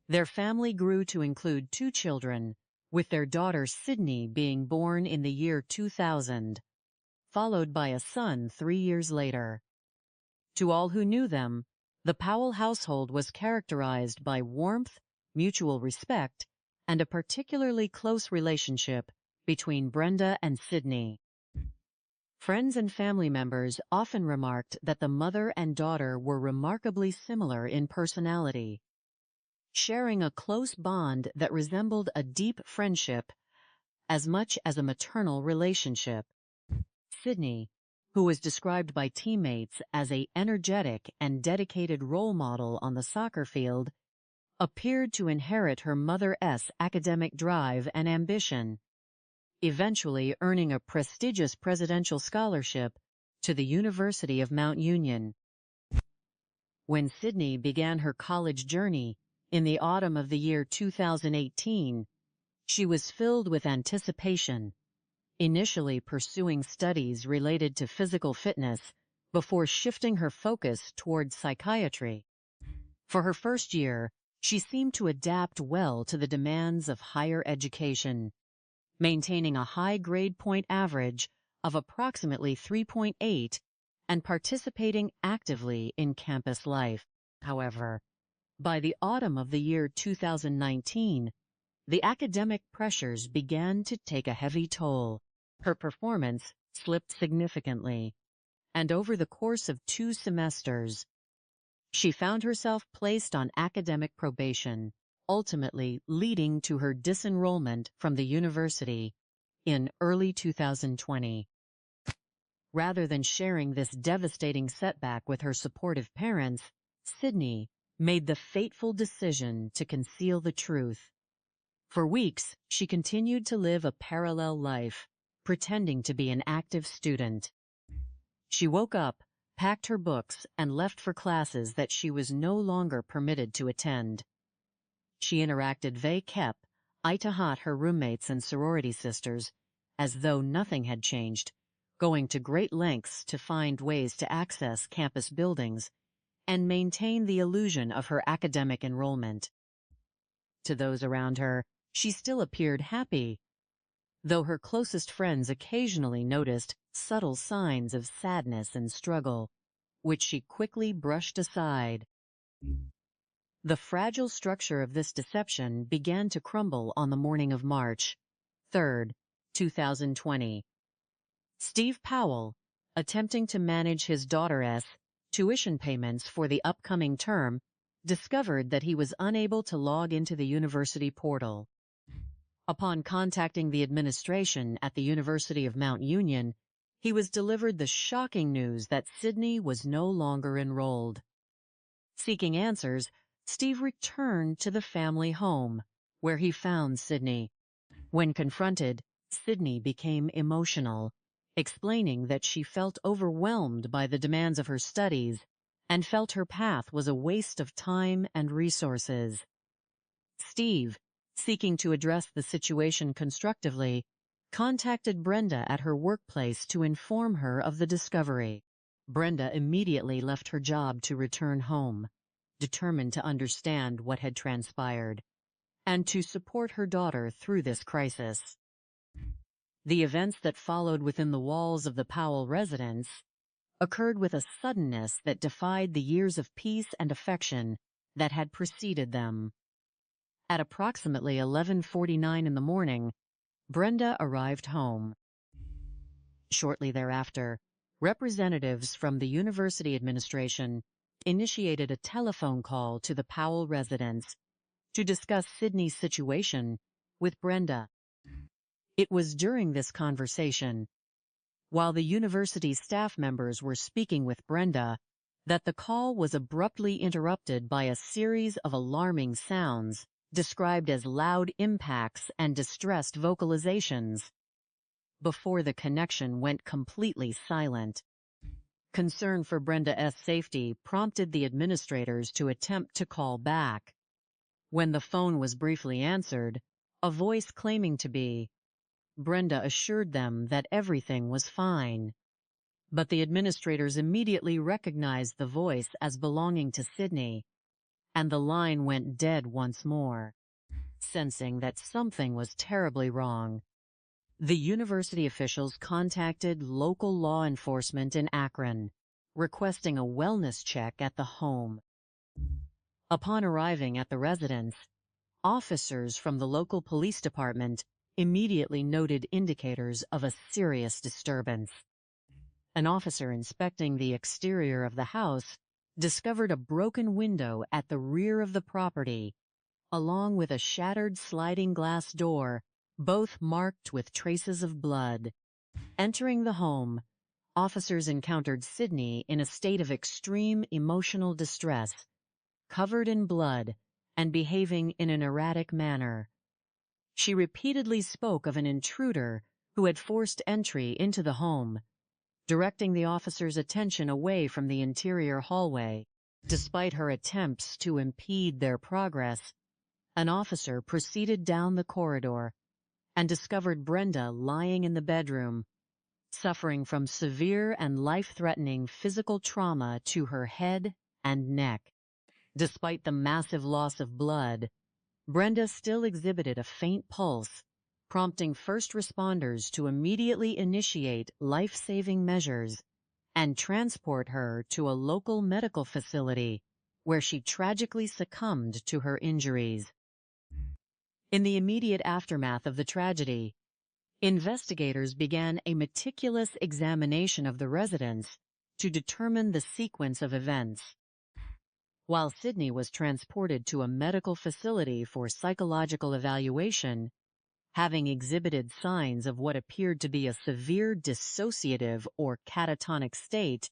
Their family grew to include 2 children, with their daughter Sydney being born in the year 2000, followed by a son 3 years later. To all who knew them, the Powell household was characterized by warmth, mutual respect, and a particularly close relationship between Brenda and Sydney. Friends and family members often remarked that the mother and daughter were remarkably similar in personality, sharing a close bond that resembled a deep friendship as much as a maternal relationship. Sydney, who was described by teammates as an energetic and dedicated role model on the soccer field, appeared to inherit her mother's academic drive and ambition, eventually earning a prestigious presidential scholarship to the University of Mount Union. When Sydney began her college journey in the autumn of the year 2018, she was filled with anticipation, initially pursuing studies related to physical fitness before shifting her focus toward psychiatry. For her first year, she seemed to adapt well to the demands of higher education, maintaining a high grade point average of approximately 3.8 and participating actively in campus life. However, by the autumn of the year 2019, the academic pressures began to take a heavy toll. Her performance slipped significantly, and over the course of 2 semesters, she found herself placed on academic probation, ultimately leading to her disenrollment from the university in early 2020. Rather than sharing this devastating setback with her supportive parents, Sydney made the fateful decision to conceal the truth. For weeks, she continued to live a parallel life, pretending to be an active student. She woke up, packed her books, and left for classes that she was no longer permitted to attend. She interacted Vikepi Tehat, her roommates and sorority sisters, as though nothing had changed, going to great lengths to find ways to access campus buildings and maintain the illusion of her academic enrollment. To those around her, she still appeared happy, though her closest friends occasionally noticed subtle signs of sadness and struggle, which she quickly brushed aside. The fragile structure of this deception began to crumble on the morning of March 3, 2020. Steve Powell, attempting to manage his daughter's tuition payments for the upcoming term, discovered that he was unable to log into the university portal. Upon contacting the administration at the University of Mount Union, he was delivered the shocking news that Sydney was no longer enrolled. Seeking answers, Steve returned to the family home, where he found Sydney. When confronted, Sydney became emotional, explaining that she felt overwhelmed by the demands of her studies and felt her path was a waste of time and resources. Steve, seeking to address the situation constructively, contacted Brenda at her workplace to inform her of the discovery. Brenda immediately left her job to return home, determined to understand what had transpired and to support her daughter through this crisis. The events that followed within the walls of the Powell residence occurred with a suddenness that defied the years of peace and affection that had preceded them. At approximately 11:49 in the morning, Brenda arrived home. Shortly thereafter, representatives from the university administration initiated a telephone call to the Powell residence to discuss Sydney's situation with Brenda. It was during this conversation, while the university staff members were speaking with Brenda, that the call was abruptly interrupted by a series of alarming sounds described as loud impacts and distressed vocalizations, before the connection went completely silent. Concern for Brenda's safety prompted the administrators to attempt to call back. When the phone was briefly answered, a voice claiming to be Brenda assured them that everything was fine. But the administrators immediately recognized the voice as belonging to Sydney, and the line went dead once more. Sensing that something was terribly wrong, the university officials contacted local law enforcement in Akron, requesting a wellness check at the home. Upon arriving at the residence, officers from the local police department immediately noted indicators of a serious disturbance. An officer inspecting the exterior of the house discovered a broken window at the rear of the property, along with a shattered sliding glass door, both marked with traces of blood. Entering the home, officers encountered Sydney in a state of extreme emotional distress, covered in blood and behaving in an erratic manner. She repeatedly spoke of an intruder who had forced entry into the home, directing the officers' attention away from the interior hallway. Despite her attempts to impede their progress, an officer proceeded down the corridor and discovered Brenda lying in the bedroom, suffering from severe and life-threatening physical trauma to her head and neck. Despite the massive loss of blood, Brenda still exhibited a faint pulse, prompting first responders to immediately initiate life-saving measures and transport her to a local medical facility where she tragically succumbed to her injuries. In the immediate aftermath of the tragedy, investigators began a meticulous examination of the residence to determine the sequence of events. While Sydney was transported to a medical facility for psychological evaluation, having exhibited signs of what appeared to be a severe dissociative or catatonic state,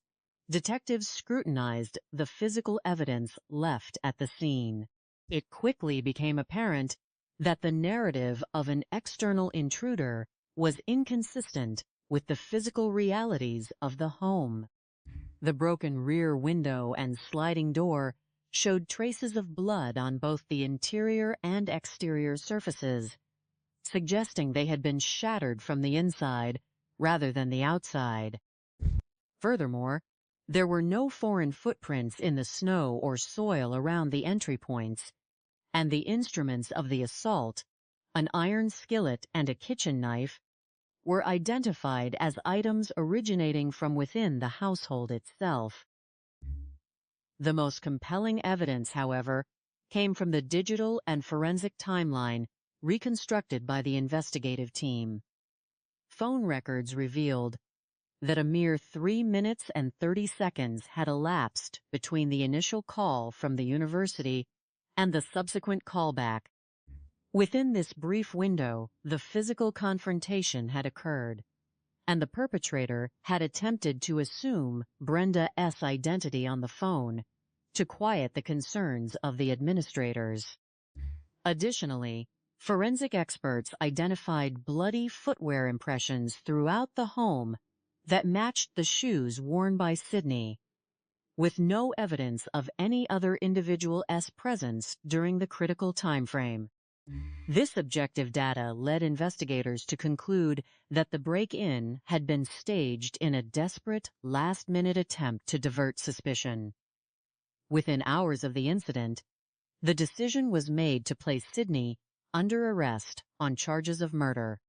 detectives scrutinized the physical evidence left at the scene. It quickly became apparent that the narrative of an external intruder was inconsistent with the physical realities of the home. The broken rear window and sliding door showed traces of blood on both the interior and exterior surfaces, suggesting they had been shattered from the inside rather than the outside. Furthermore, there were no foreign footprints in the snow or soil around the entry points, and the instruments of the assault, an iron skillet and a kitchen knife, were identified as items originating from within the household itself. The most compelling evidence, however, came from the digital and forensic timeline reconstructed by the investigative team. Phone records revealed that a mere 3 minutes and 30 seconds had elapsed between the initial call from the university and the subsequent callback. Within this brief window, the physical confrontation had occurred, and the perpetrator had attempted to assume Brenda's identity on the phone, to quiet the concerns of the administrators. Additionally, forensic experts identified bloody footwear impressions throughout the home that matched the shoes worn by Sydney, with no evidence of any other individual's presence during the critical time frame. This objective data led investigators to conclude that the break-in had been staged in a desperate, last-minute attempt to divert suspicion. Within hours of the incident, the decision was made to place Sydney under arrest on charges of murder.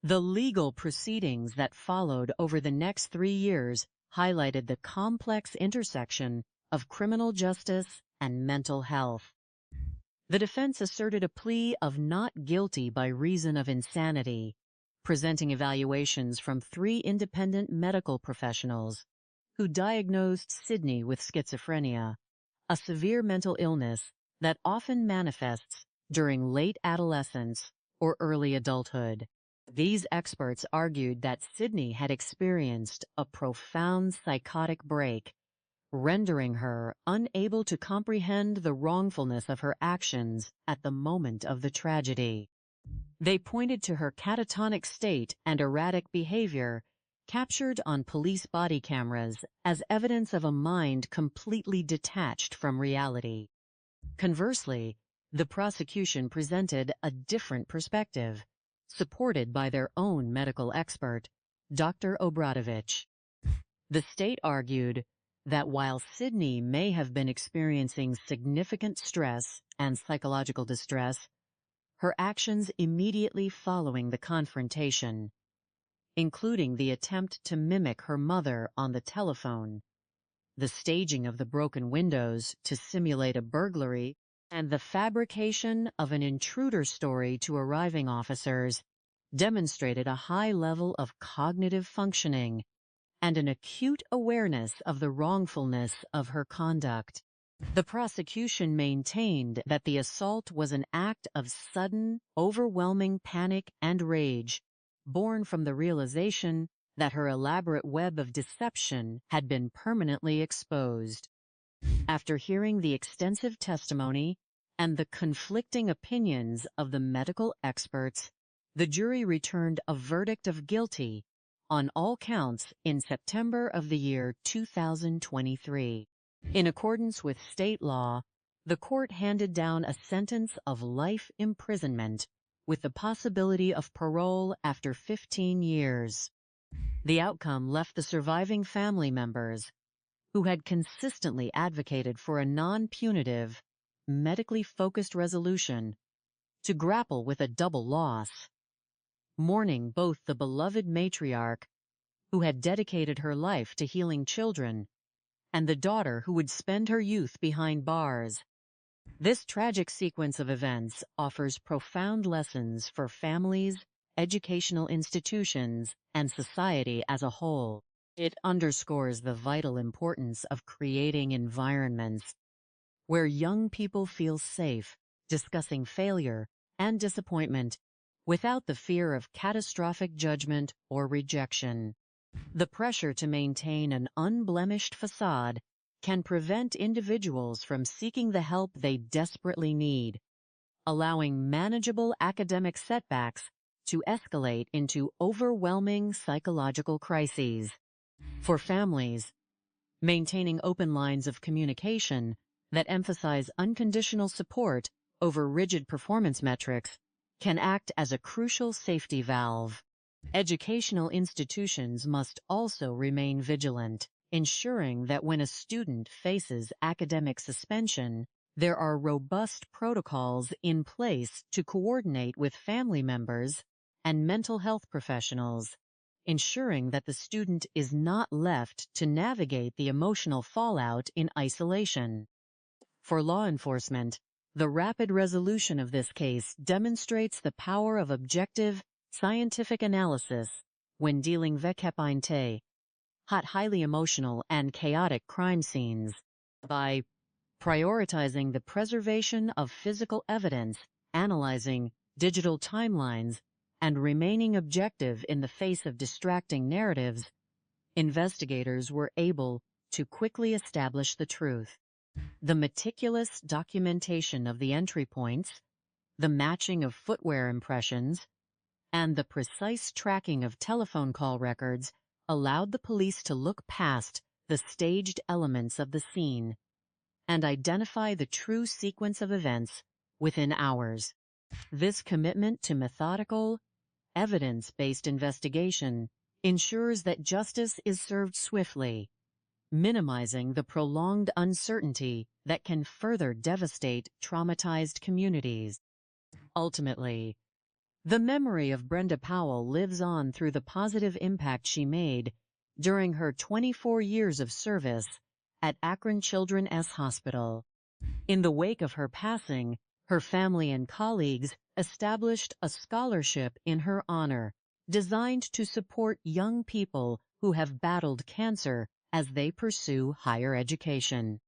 The legal proceedings that followed over the next 3 years highlighted the complex intersection of criminal justice and mental health. The defense asserted a plea of not guilty by reason of insanity, presenting evaluations from 3 independent medical professionals who diagnosed Sydney with schizophrenia, a severe mental illness that often manifests during late adolescence or early adulthood. These experts argued that Sydney had experienced a profound psychotic break, rendering her unable to comprehend the wrongfulness of her actions at the moment of the tragedy. They pointed to her catatonic state and erratic behavior captured on police body cameras as evidence of a mind completely detached from reality. Conversely, the prosecution presented a different perspective, supported by their own medical expert, Dr. Obradovich. The state argued that while Sydney may have been experiencing significant stress and psychological distress, her actions immediately following the confrontation, including the attempt to mimic her mother on the telephone, the staging of the broken windows to simulate a burglary, and the fabrication of an intruder story to arriving officers, demonstrated a high level of cognitive functioning and an acute awareness of the wrongfulness of her conduct. The prosecution maintained that the assault was an act of sudden, overwhelming panic and rage, born from the realization that her elaborate web of deception had been permanently exposed. After hearing the extensive testimony and the conflicting opinions of the medical experts, the jury returned a verdict of guilty on all counts in September of the year 2023. In accordance with state law, the court handed down a sentence of life imprisonment with the possibility of parole after 15 years. The outcome left the surviving family members, who had consistently advocated for a non-punitive, medically focused resolution, to grapple with a double loss, mourning both the beloved matriarch, who had dedicated her life to healing children, and the daughter who would spend her youth behind bars. This tragic sequence of events offers profound lessons for families, educational institutions, and society as a whole. It underscores the vital importance of creating environments where young people feel safe discussing failure and disappointment without the fear of catastrophic judgment or rejection. The pressure to maintain an unblemished facade can prevent individuals from seeking the help they desperately need, allowing manageable academic setbacks to escalate into overwhelming psychological crises. For families, maintaining open lines of communication that emphasize unconditional support over rigid performance metrics can act as a crucial safety valve. Educational institutions must also remain vigilant, ensuring that when a student faces academic suspension, there are robust protocols in place to coordinate with family members and mental health professionals, ensuring that the student is not left to navigate the emotional fallout in isolation. For law enforcement, the rapid resolution of this case demonstrates the power of objective, scientific analysis when dealing with highly emotional and chaotic crime scenes. By prioritizing the preservation of physical evidence, analyzing digital timelines, and remaining objective in the face of distracting narratives, investigators were able to quickly establish the truth. The meticulous documentation of the entry points, the matching of footwear impressions, and the precise tracking of telephone call records allowed the police to look past the staged elements of the scene and identify the true sequence of events within hours. This commitment to methodical, evidence-based investigation ensures that justice is served swiftly, minimizing the prolonged uncertainty that can further devastate traumatized communities. Ultimately, the memory of Brenda Powell lives on through the positive impact she made during her 24 years of service at Akron Children's Hospital. In the wake of her passing, her family and colleagues established a scholarship in her honor, designed to support young people who have battled cancer as they pursue higher education.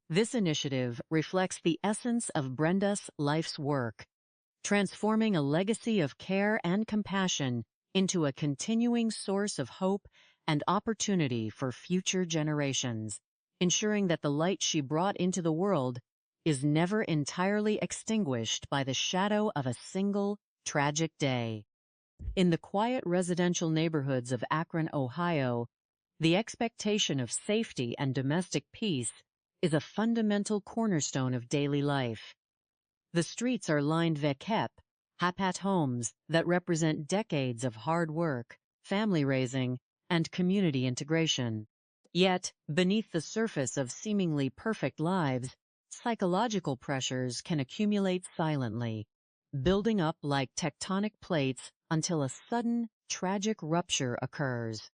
This initiative reflects the essence of Brenda's life's work, transforming a legacy of care and compassion into a continuing source of hope and opportunity for future generations, ensuring that the light she brought into the world is never entirely extinguished by the shadow of a single tragic day. In the quiet residential neighborhoods of Akron, Ohio, the expectation of safety and domestic peace is a fundamental cornerstone of daily life. The streets are lined with hapat homes that represent decades of hard work, family raising, and community integration. Yet, beneath the surface of seemingly perfect lives, psychological pressures can accumulate silently, building up like tectonic plates until a sudden, tragic rupture occurs.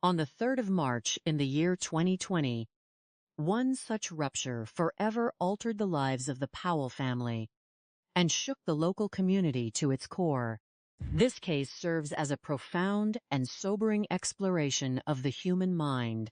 On the 3rd of March in the year 2020, one such rupture forever altered the lives of the Powell family and shook the local community to its core. This case serves as a profound and sobering exploration of the human mind,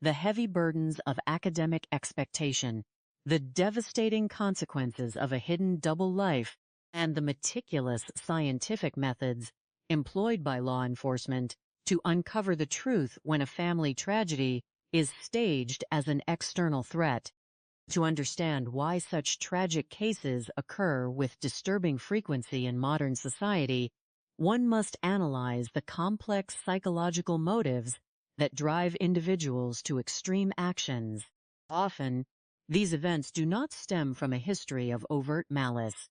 the heavy burdens of academic expectation, the devastating consequences of a hidden double life, and the meticulous scientific methods employed by law enforcement to uncover the truth when a family tragedy is staged as an external threat. To understand why such tragic cases occur with disturbing frequency in modern society, one must analyze the complex psychological motives that drive individuals to extreme actions. Often, these events do not stem from a history of overt malice,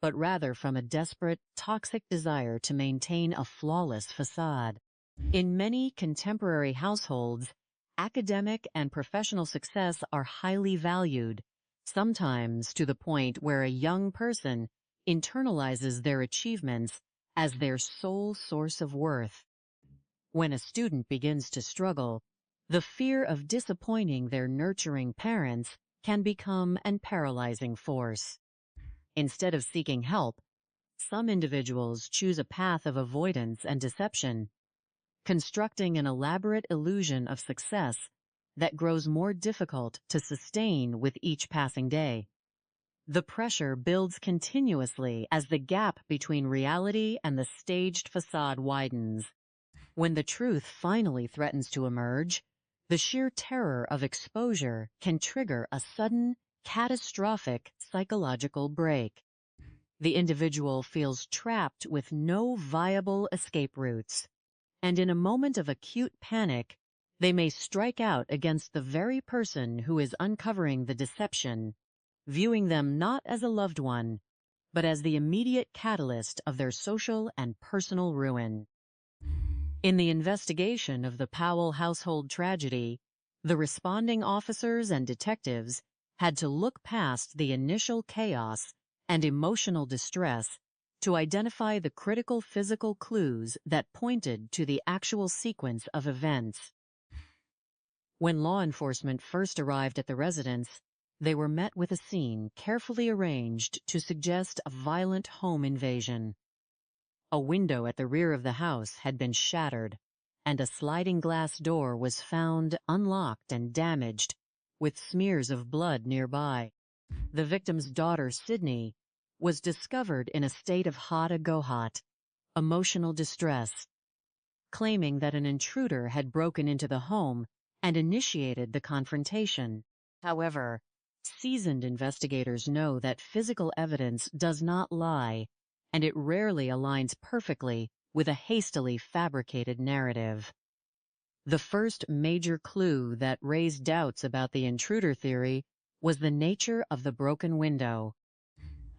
but rather from a desperate, toxic desire to maintain a flawless facade. In many contemporary households, academic and professional success are highly valued, sometimes to the point where a young person internalizes their achievements as their sole source of worth. When a student begins to struggle, the fear of disappointing their nurturing parents can become an paralyzing force. Instead of seeking help, some individuals choose a path of avoidance and deception, constructing an elaborate illusion of success that grows more difficult to sustain with each passing day. The pressure builds continuously as the gap between reality and the staged facade widens. When the truth finally threatens to emerge, the sheer terror of exposure can trigger a sudden, catastrophic psychological break. The individual feels trapped with no viable escape routes, and in a moment of acute panic, they may strike out against the very person who is uncovering the deception, viewing them not as a loved one, but as the immediate catalyst of their social and personal ruin. In the investigation of the Powell household tragedy, the responding officers and detectives had to look past the initial chaos and emotional distress to identify the critical physical clues that pointed to the actual sequence of events. When law enforcement first arrived at the residence, they were met with a scene carefully arranged to suggest a violent home invasion. A window at the rear of the house had been shattered, and a sliding glass door was found unlocked and damaged, with smears of blood nearby. The victim's daughter, Sydney, was discovered in a state of hot, emotional distress, claiming that an intruder had broken into the home and initiated the confrontation. However, seasoned investigators know that physical evidence does not lie, and it rarely aligns perfectly with a hastily fabricated narrative. The first major clue that raised doubts about the intruder theory was the nature of the broken window.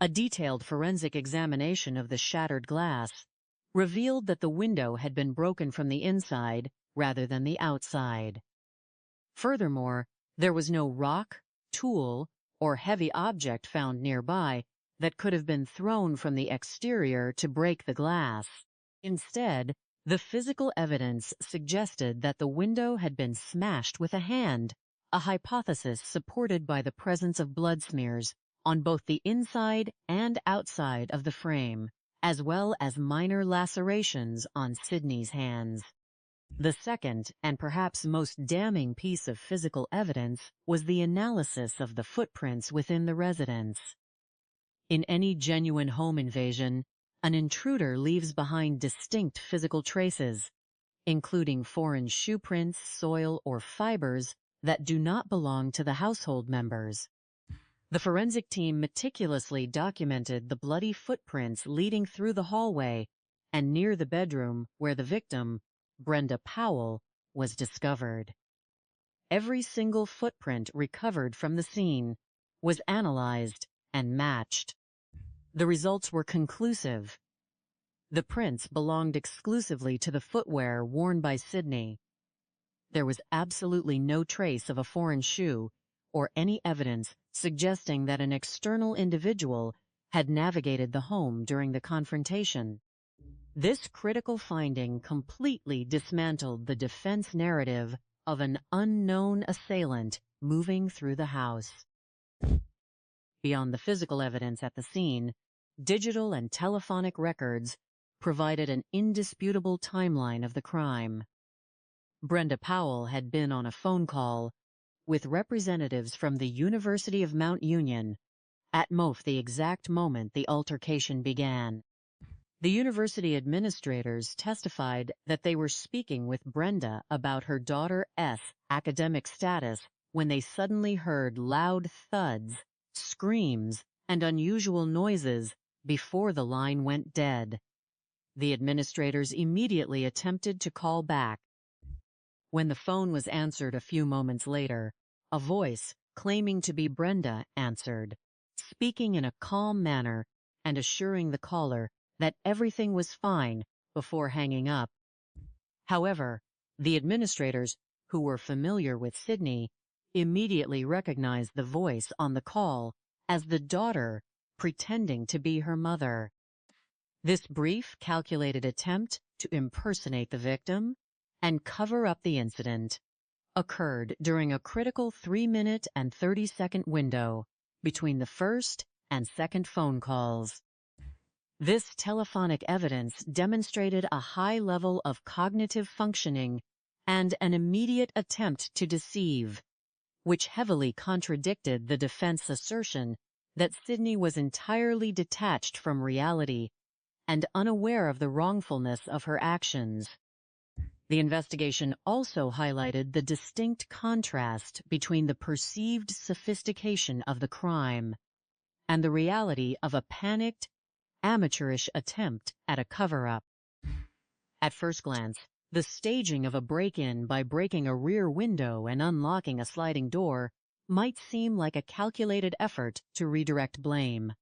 A detailed forensic examination of the shattered glass revealed that the window had been broken from the inside rather than the outside. Furthermore, there was no rock, tool, or heavy object found nearby that could have been thrown from the exterior to break the glass. Instead, the physical evidence suggested that the window had been smashed with a hand, a hypothesis supported by the presence of blood smears on both the inside and outside of the frame, as well as minor lacerations on Sydney's hands. The second, and perhaps most damning piece of physical evidence, was the analysis of the footprints within the residence. In any genuine home invasion, an intruder leaves behind distinct physical traces, including foreign shoe prints, soil, or fibers that do not belong to the household members. The forensic team meticulously documented the bloody footprints leading through the hallway and near the bedroom where the victim, Brenda Powell, was discovered. Every single footprint recovered from the scene was analyzed and matched. The results were conclusive. The prints belonged exclusively to the footwear worn by Sydney. There was absolutely no trace of a foreign shoe or any evidence suggesting that an external individual had navigated the home during the confrontation. This critical finding completely dismantled the defense narrative of an unknown assailant moving through the house. Beyond the physical evidence at the scene, digital and telephonic records provided an indisputable timeline of the crime. Brenda Powell had been on a phone call with representatives from the University of Mount Union at MOF the exact moment the altercation began. The university administrators testified that they were speaking with Brenda about her daughter's academic status when they suddenly heard loud thuds, screams, and unusual noises before the line went dead. The administrators immediately attempted to call back. When the phone was answered a few moments later, a voice claiming to be Brenda answered, speaking in a calm manner and assuring the caller that everything was fine before hanging up. However, the administrators, who were familiar with Sydney, immediately recognized the voice on the call as the daughter pretending to be her mother. This brief, calculated attempt to impersonate the victim and cover up the incident occurred during a critical 3-minute and 30-second window between the first and second phone calls. This telephonic evidence demonstrated a high level of cognitive functioning and an immediate attempt to deceive, which heavily contradicted the defense assertion that Sydney was entirely detached from reality and unaware of the wrongfulness of her actions. The investigation also highlighted the distinct contrast between the perceived sophistication of the crime and the reality of a panicked, amateurish attempt at a cover-up. At first glance, the staging of a break-in by breaking a rear window and unlocking a sliding door might seem like a calculated effort to redirect blame.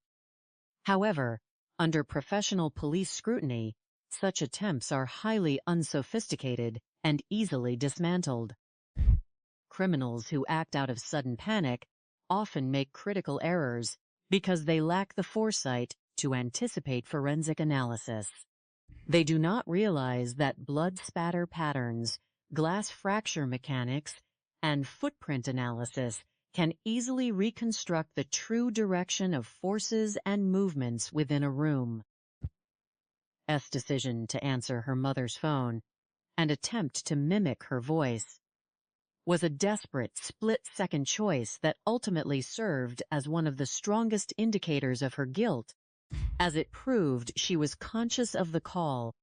However, under professional police scrutiny, such attempts are highly unsophisticated and easily dismantled. Criminals who act out of sudden panic often make critical errors because they lack the foresight to anticipate forensic analysis. They do not realize that blood spatter patterns, glass fracture mechanics, and footprint analysis can easily reconstruct the true direction of forces and movements within a room. S. decision to answer her mother's phone and attempt to mimic her voice was a desperate split-second choice that ultimately served as one of the strongest indicators of her guilt, as it proved she was conscious of the call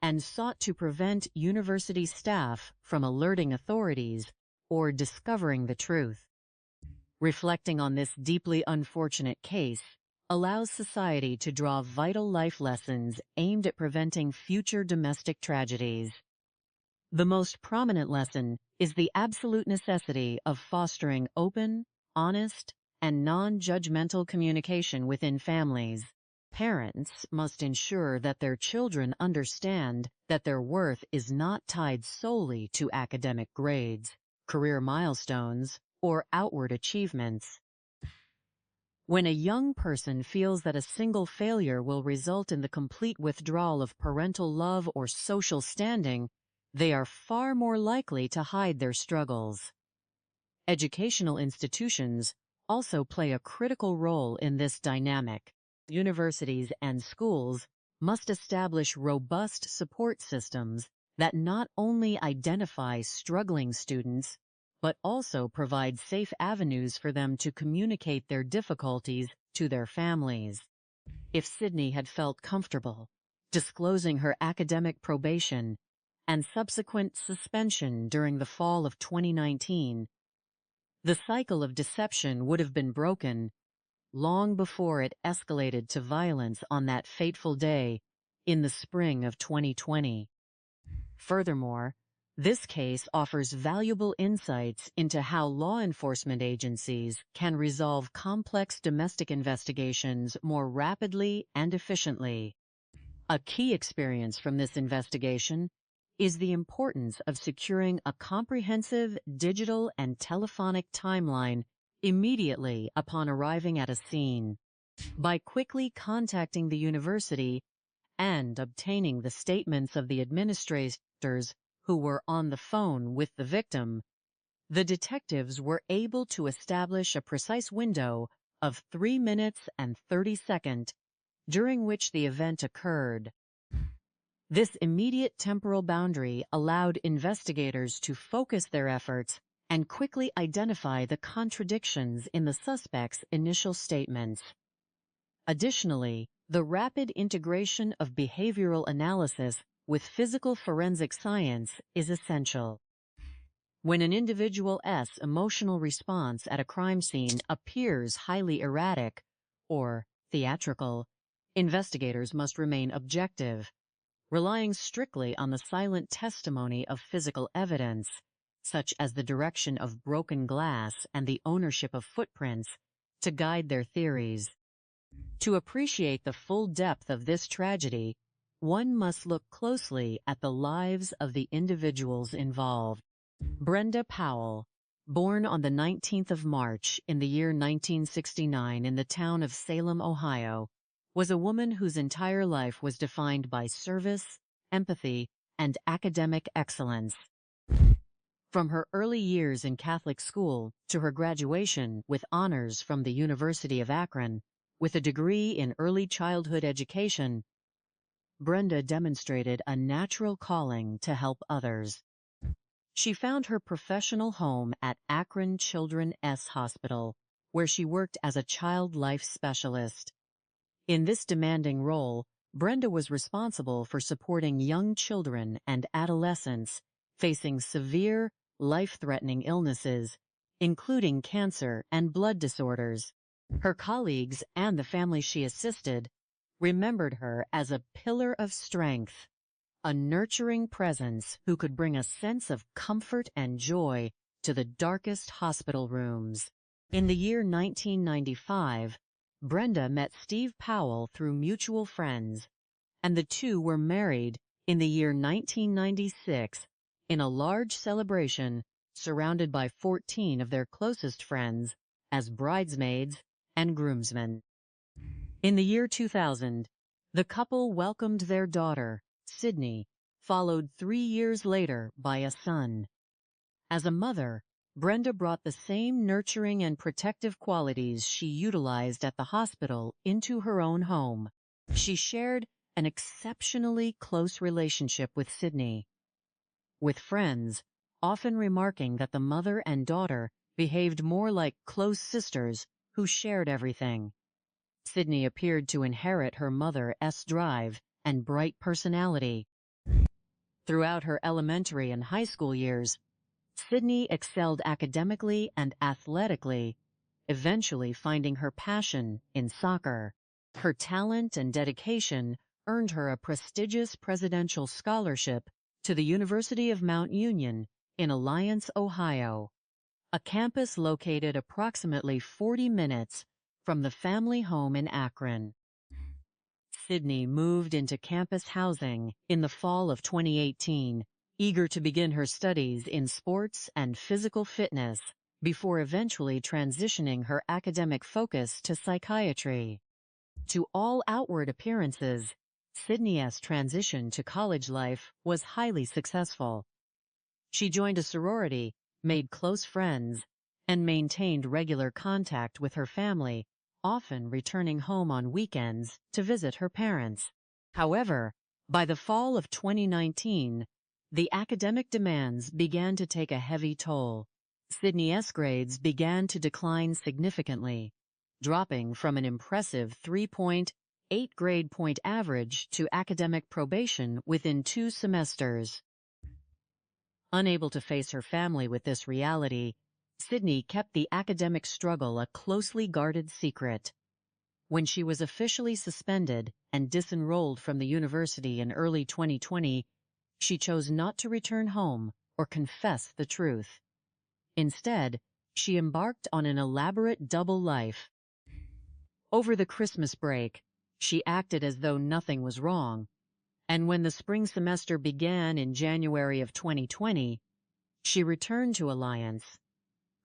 and sought to prevent university staff from alerting authorities or discovering the truth. Reflecting on this deeply unfortunate case allows society to draw vital life lessons aimed at preventing future domestic tragedies. The most prominent lesson is the absolute necessity of fostering open, honest, and non-judgmental communication within families. Parents must ensure that their children understand that their worth is not tied solely to academic grades, career milestones, or outward achievements. When a young person feels that a single failure will result in the complete withdrawal of parental love or social standing, they are far more likely to hide their struggles. Educational institutions also play a critical role in this dynamic. Universities and schools must establish robust support systems that not only identify struggling students, but also provide safe avenues for them to communicate their difficulties to their families. If Sydney had felt comfortable disclosing her academic probation and subsequent suspension during the fall of 2019, the cycle of deception would have been broken long before it escalated to violence on that fateful day in the spring of 2020. Furthermore, this case offers valuable insights into how law enforcement agencies can resolve complex domestic investigations more rapidly and efficiently. A key experience from this investigation is the importance of securing a comprehensive digital and telephonic timeline immediately upon arriving at a scene. By quickly contacting the university and obtaining the statements of the administrators who were on the phone with the victim, the detectives were able to establish a precise window of 3 minutes and 30 seconds during which the event occurred. This immediate temporal boundary allowed investigators to focus their efforts and quickly identify the contradictions in the suspect's initial statements. Additionally, the rapid integration of behavioral analysis with physical forensic science is essential. When an individual's emotional response at a crime scene appears highly erratic or theatrical, investigators must remain objective, relying strictly on the silent testimony of physical evidence, such as the direction of broken glass and the ownership of footprints, to guide their theories. To appreciate the full depth of this tragedy, one must look closely at the lives of the individuals involved. Brenda Powell, born on the 19th of March in the year 1969 in the town of Salem, Ohio, was a woman whose entire life was defined by service, empathy, and academic excellence. From her early years in Catholic school to her graduation with honors from the University of Akron, with a degree in early childhood education, Brenda demonstrated a natural calling to help others. She found her professional home at Akron Children's Hospital, where she worked as a child life specialist. In this demanding role, Brenda was responsible for supporting young children and adolescents facing severe, life-threatening illnesses, including cancer and blood disorders. Her colleagues and the family she assisted remembered her as a pillar of strength, a nurturing presence who could bring a sense of comfort and joy to the darkest hospital rooms. In the year 1995, Brenda met Steve Powell through mutual friends, and the two were married in the year 1996 in a large celebration surrounded by 14 of their closest friends as bridesmaids and groomsmen. In the year 2000, the couple welcomed their daughter, Sydney, followed 3 years later by a son. As a mother, Brenda brought the same nurturing and protective qualities she utilized at the hospital into her own home. She shared an exceptionally close relationship with Sydney, with friends often remarking that the mother and daughter behaved more like close sisters who shared everything. Sydney appeared to inherit her mother's drive and bright personality. Throughout her elementary and high school years, Sydney excelled academically and athletically, eventually finding her passion in soccer. Her talent and dedication earned her a prestigious presidential scholarship to the University of Mount Union in Alliance, Ohio, a campus located approximately 40 minutes from the family home in Akron. Sydney moved into campus housing in the fall of 2018, eager to begin her studies in sports and physical fitness before eventually transitioning her academic focus to psychiatry. To all outward appearances, Sydney's transition to college life was highly successful. She joined a sorority, made close friends, and maintained regular contact with her family, often returning home on weekends to visit her parents. However, by the fall of 2019, the academic demands began to take a heavy toll. Sydney's grades began to decline significantly, dropping from an impressive 3.8 grade point average to academic probation within 2 semesters. Unable to face her family with this reality, Sydney kept the academic struggle a closely guarded secret. When she was officially suspended and disenrolled from the university in early 2020, she chose not to return home or confess the truth. Instead, she embarked on an elaborate double life. Over the Christmas break, she acted as though nothing was wrong, and when the spring semester began in January of 2020, she returned to Alliance,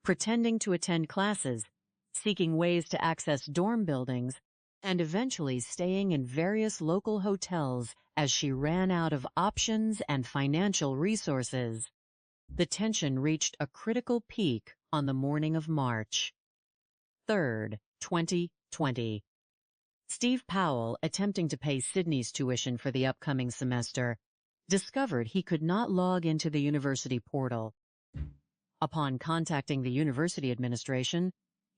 pretending to attend classes, seeking ways to access dorm buildings, and eventually staying in various local hotels as she ran out of options and financial resources. The tension reached a critical peak on the morning of March 3rd, 2020. Steve Powell, attempting to pay Sydney's tuition for the upcoming semester, discovered he could not log into the university portal. Upon contacting the university administration,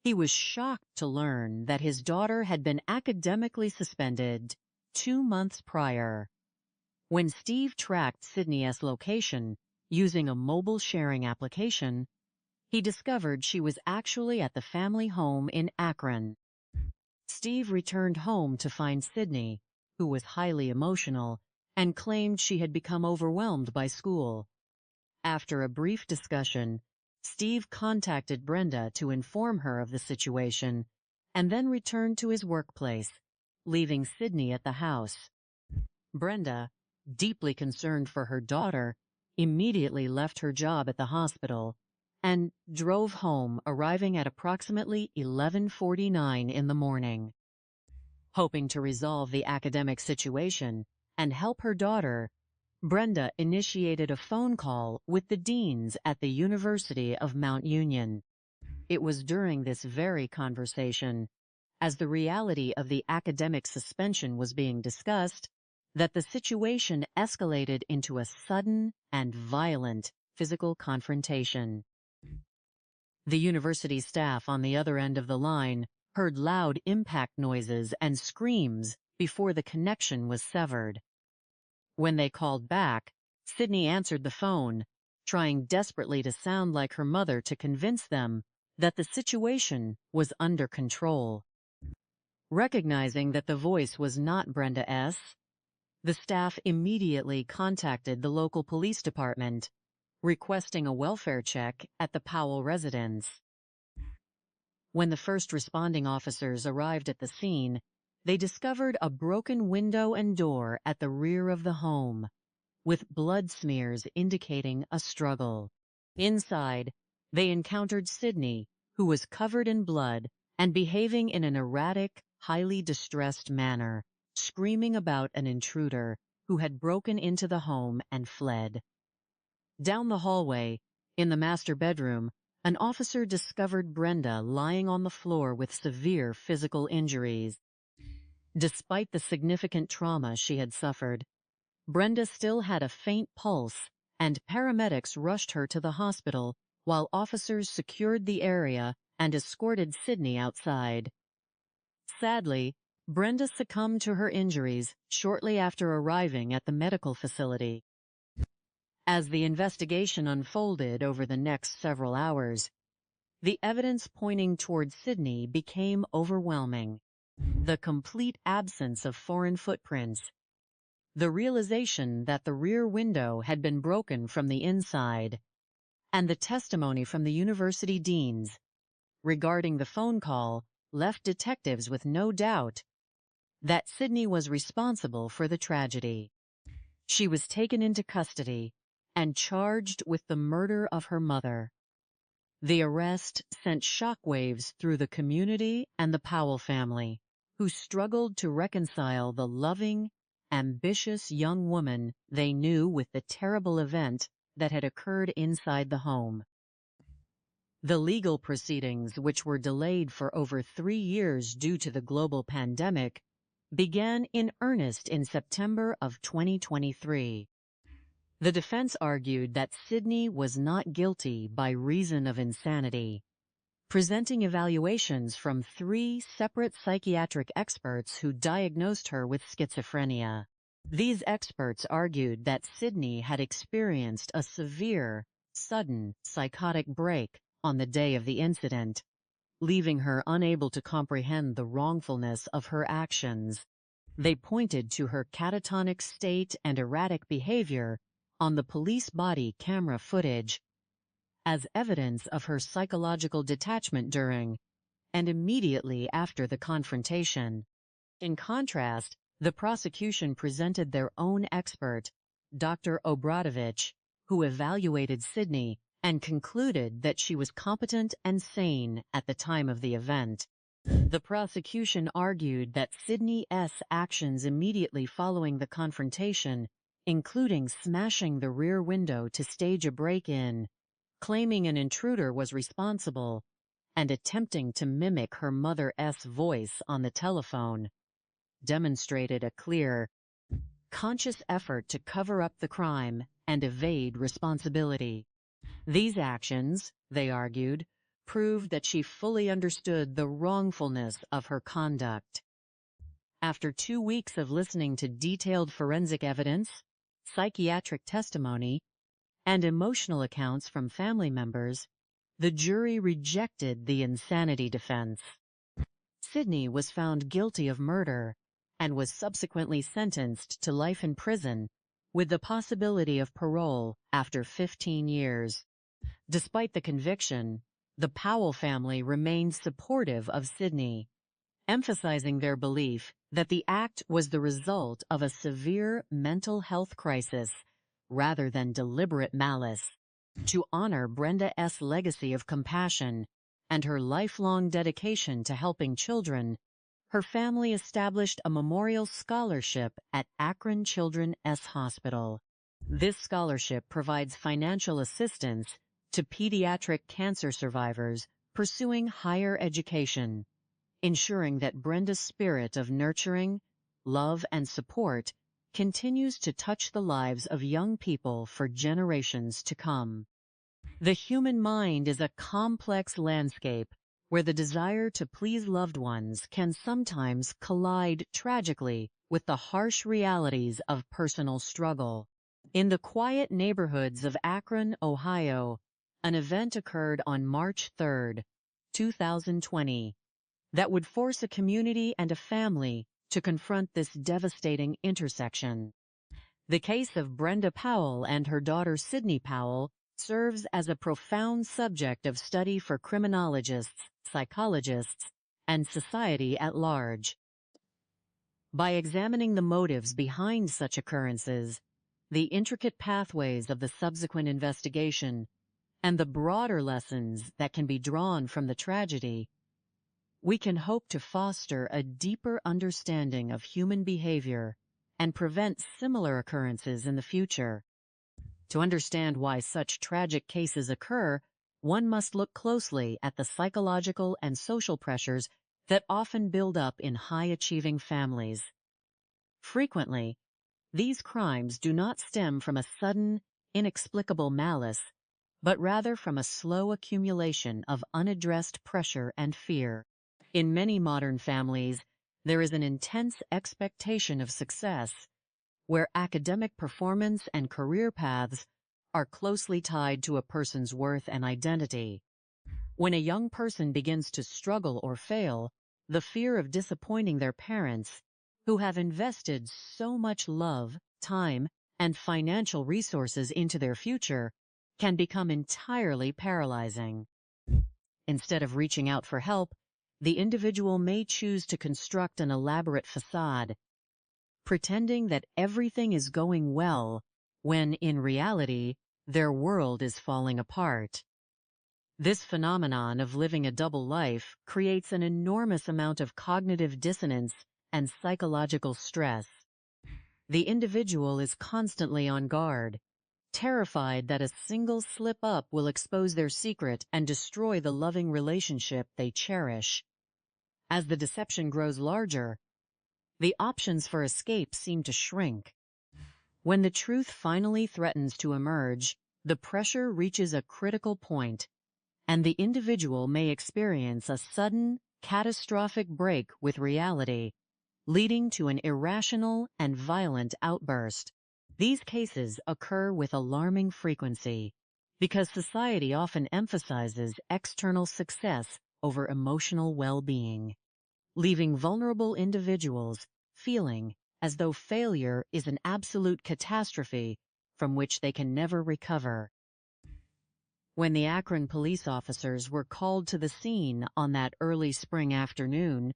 he was shocked to learn that his daughter had been academically suspended 2 months prior. When Steve tracked Sydney's location using a mobile sharing application, he discovered she was actually at the family home in Akron. Steve returned home to find Sydney, who was highly emotional, and claimed she had become overwhelmed by school. After a brief discussion, Steve contacted Brenda to inform her of the situation, and then returned to his workplace, leaving Sydney at the house. Brenda, deeply concerned for her daughter, immediately left her job at the hospital and drove home, arriving at approximately 11:49 in the morning. Hoping to resolve the academic situation and help her daughter, Brenda initiated a phone call with the deans at the University of Mount Union. It was during this very conversation, as the reality of the academic suspension was being discussed, that the situation escalated into a sudden and violent physical confrontation. The university staff on the other end of the line heard loud impact noises and screams before the connection was severed. When they called back, Sydney answered the phone, trying desperately to sound like her mother to convince them that the situation was under control. Recognizing that the voice was not Brenda S., the staff immediately contacted the local police department, requesting a welfare check at the Powell residence. When the first responding officers arrived at the scene, they discovered a broken window and door at the rear of the home, with blood smears indicating a struggle. Inside, they encountered Sydney, who was covered in blood and behaving in an erratic, highly distressed manner, screaming about an intruder who had broken into the home and fled. Down the hallway, in the master bedroom, an officer discovered Brenda lying on the floor with severe physical injuries. Despite the significant trauma she had suffered, Brenda still had a faint pulse, and paramedics rushed her to the hospital while officers secured the area and escorted Sydney outside. Sadly, Brenda succumbed to her injuries shortly after arriving at the medical facility. As the investigation unfolded over the next several hours, the evidence pointing toward Sydney became overwhelming. The complete absence of foreign footprints, the realization that the rear window had been broken from the inside, and the testimony from the university deans regarding the phone call left detectives with no doubt that Sydney was responsible for the tragedy. She was taken into custody and charged with the murder of her mother. The arrest sent shockwaves through the community and the Powell family, who struggled to reconcile the loving, ambitious young woman they knew with the terrible event that had occurred inside the home. The legal proceedings, which were delayed for over 3 years due to the global pandemic, began in earnest in September of 2023. The defense argued that Sydney was not guilty by reason of insanity, presenting evaluations from 3 separate psychiatric experts who diagnosed her with schizophrenia. These experts argued that Sydney had experienced a severe, sudden psychotic break on the day of the incident, leaving her unable to comprehend the wrongfulness of her actions. They pointed to her catatonic state and erratic behavior on the police body camera footage as evidence of her psychological detachment during and immediately after the confrontation. In contrast, the prosecution presented their own expert, Dr. Obradovich, who evaluated Sydney and concluded that she was competent and sane at the time of the event. The prosecution argued that Sydney's actions immediately following the confrontation, including smashing the rear window to stage a break-in, claiming an intruder was responsible, and attempting to mimic her mother's voice on the telephone, demonstrated a clear, conscious effort to cover up the crime and evade responsibility. These actions, they argued, proved that she fully understood the wrongfulness of her conduct. After 2 weeks of listening to detailed forensic evidence, psychiatric testimony, and emotional accounts from family members, the jury rejected the insanity defense. Sydney was found guilty of murder and was subsequently sentenced to life in prison with the possibility of parole after 15 years. Despite the conviction, the Powell family remained supportive of Sydney, emphasizing their belief that the act was the result of a severe mental health crisis rather than deliberate malice. To honor Brenda's legacy of compassion and her lifelong dedication to helping children, her family established a memorial scholarship at Akron Children's Hospital. This scholarship provides financial assistance to pediatric cancer survivors pursuing higher education, ensuring that Brenda's spirit of nurturing, love, and support continues to touch the lives of young people for generations to come. The human mind is a complex landscape where the desire to please loved ones can sometimes collide tragically with the harsh realities of personal struggle. In the quiet neighborhoods of Akron, Ohio, an event occurred on March 3, 2020, that would force a community and a family to confront this devastating intersection. The case of Brenda Powell and her daughter Sydney Powell serves as a profound subject of study for criminologists, psychologists, and society at large. By examining the motives behind such occurrences, the intricate pathways of the subsequent investigation, and the broader lessons that can be drawn from the tragedy, we can hope to foster a deeper understanding of human behavior and prevent similar occurrences in the future. To understand why such tragic cases occur, one must look closely at the psychological and social pressures that often build up in high-achieving families. Frequently, these crimes do not stem from a sudden, inexplicable malice, but rather from a slow accumulation of unaddressed pressure and fear. In many modern families, there is an intense expectation of success, where academic performance and career paths are closely tied to a person's worth and identity. When a young person begins to struggle or fail, the fear of disappointing their parents, who have invested so much love, time, and financial resources into their future, can become entirely paralyzing. Instead of reaching out for help, the individual may choose to construct an elaborate facade, pretending that everything is going well when, in reality, their world is falling apart. This phenomenon of living a double life creates an enormous amount of cognitive dissonance and psychological stress. The individual is constantly on guard, terrified that a single slip-up will expose their secret and destroy the loving relationship they cherish. As the deception grows larger, the options for escape seem to shrink. When the truth finally threatens to emerge, the pressure reaches a critical point, and the individual may experience a sudden, catastrophic break with reality, leading to an irrational and violent outburst. These cases occur with alarming frequency because society often emphasizes external success over emotional well-being, leaving vulnerable individuals feeling as though failure is an absolute catastrophe from which they can never recover. When the Akron police officers were called to the scene on that early spring afternoon,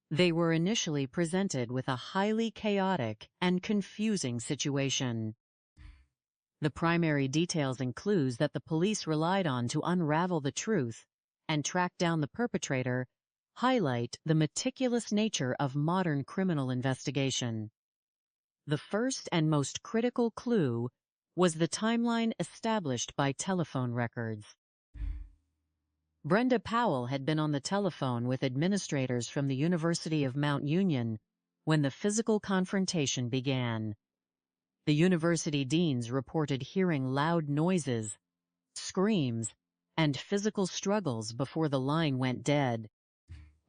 they were initially presented with a highly chaotic and confusing situation. The primary details and clues that the police relied on to unravel the truth and track down the perpetrator highlight the meticulous nature of modern criminal investigation. The first and most critical clue was the timeline established by telephone records. Brenda Powell had been on the telephone with administrators from the University of Mount Union when the physical confrontation began. The university deans reported hearing loud noises, screams, and physical struggles before the line went dead.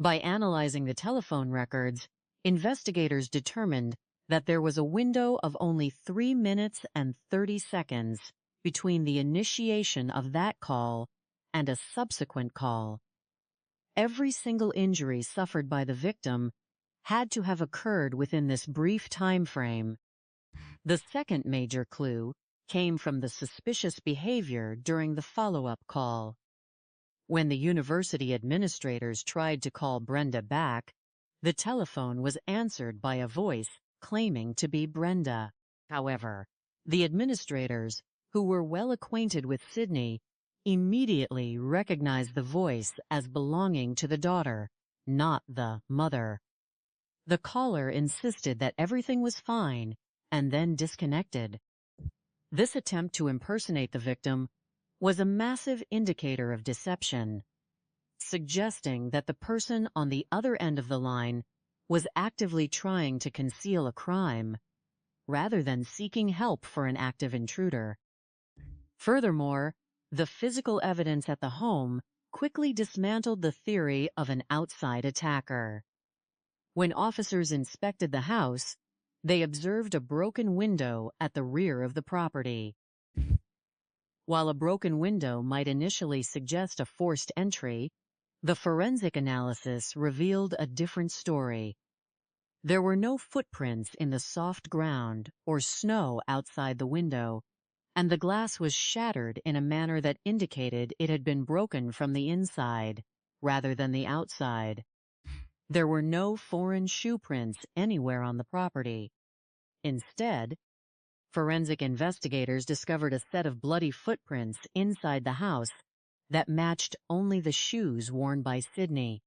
By analyzing the telephone records, investigators determined that there was a window of only 3 minutes and 30 seconds between the initiation of that call and a subsequent call. Every single injury suffered by the victim had to have occurred within this brief time frame. The second major clue came from the suspicious behavior during the follow-up call. When the university administrators tried to call Brenda back, the telephone was answered by a voice claiming to be Brenda. However, the administrators, who were well acquainted with Sydney, immediately recognized the voice as belonging to the daughter, not the mother. The caller insisted that everything was fine and then disconnected. This attempt to impersonate the victim was a massive indicator of deception, suggesting that the person on the other end of the line was actively trying to conceal a crime, rather than seeking help for an active intruder. Furthermore, the physical evidence at the home quickly dismantled the theory of an outside attacker. When officers inspected the house, they observed a broken window at the rear of the property. While a broken window might initially suggest a forced entry, the forensic analysis revealed a different story. There were no footprints in the soft ground or snow outside the window, and the glass was shattered in a manner that indicated it had been broken from the inside, rather than the outside. There were no foreign shoe prints anywhere on the property. Instead, forensic investigators discovered a set of bloody footprints inside the house that matched only the shoes worn by Sydney.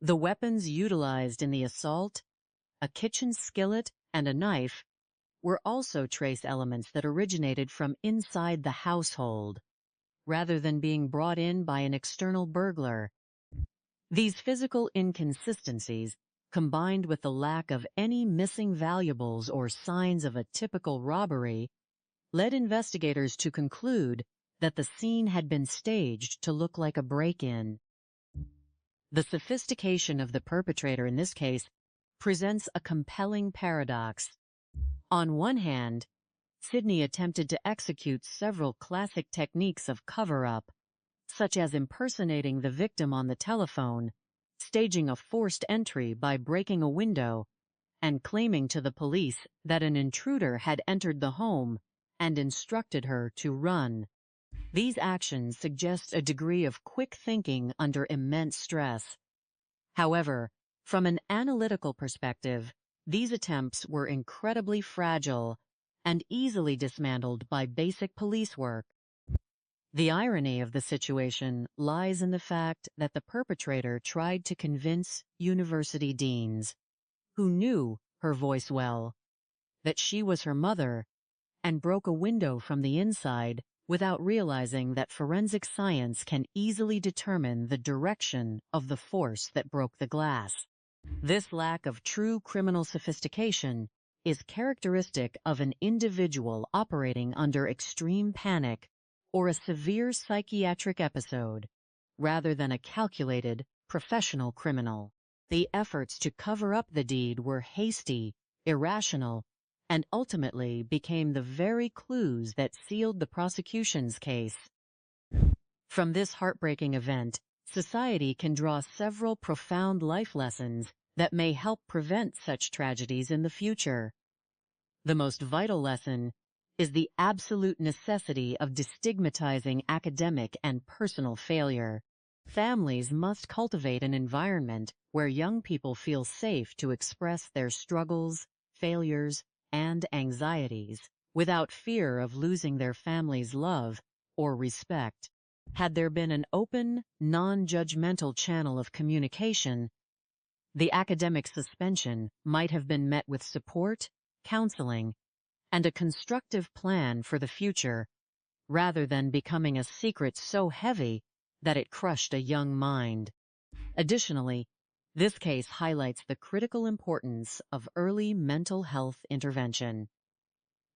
The weapons utilized in the assault, a kitchen skillet and a knife, were also trace elements that originated from inside the household, rather than being brought in by an external burglar. These physical inconsistencies, combined with the lack of any missing valuables or signs of a typical robbery, led investigators to conclude that the scene had been staged to look like a break-in. The sophistication of the perpetrator in this case presents a compelling paradox. On one hand, Sydney attempted to execute several classic techniques of cover-up, such as impersonating the victim on the telephone, staging a forced entry by breaking a window, and claiming to the police that an intruder had entered the home and instructed her to run. These actions suggest a degree of quick thinking under immense stress. However, from an analytical perspective, these attempts were incredibly fragile and easily dismantled by basic police work. The irony of the situation lies in the fact that the perpetrator tried to convince university deans, who knew her voice well, that she was her mother, and broke a window from the inside without realizing that forensic science can easily determine the direction of the force that broke the glass. This lack of true criminal sophistication is characteristic of an individual operating under extreme panic or a severe psychiatric episode, rather than a calculated, professional criminal. The efforts to cover up the deed were hasty, irrational, and ultimately became the very clues that sealed the prosecution's case. From this heartbreaking event, society can draw several profound life lessons that may help prevent such tragedies in the future. The most vital lesson is the absolute necessity of destigmatizing academic and personal failure. Families must cultivate an environment where young people feel safe to express their struggles, failures, and anxieties without fear of losing their family's love or respect. Had there been an open, non-judgmental channel of communication, the academic suspension might have been met with support, counseling, and a constructive plan for the future, rather than becoming a secret so heavy that it crushed a young mind. Additionally, this case highlights the critical importance of early mental health intervention.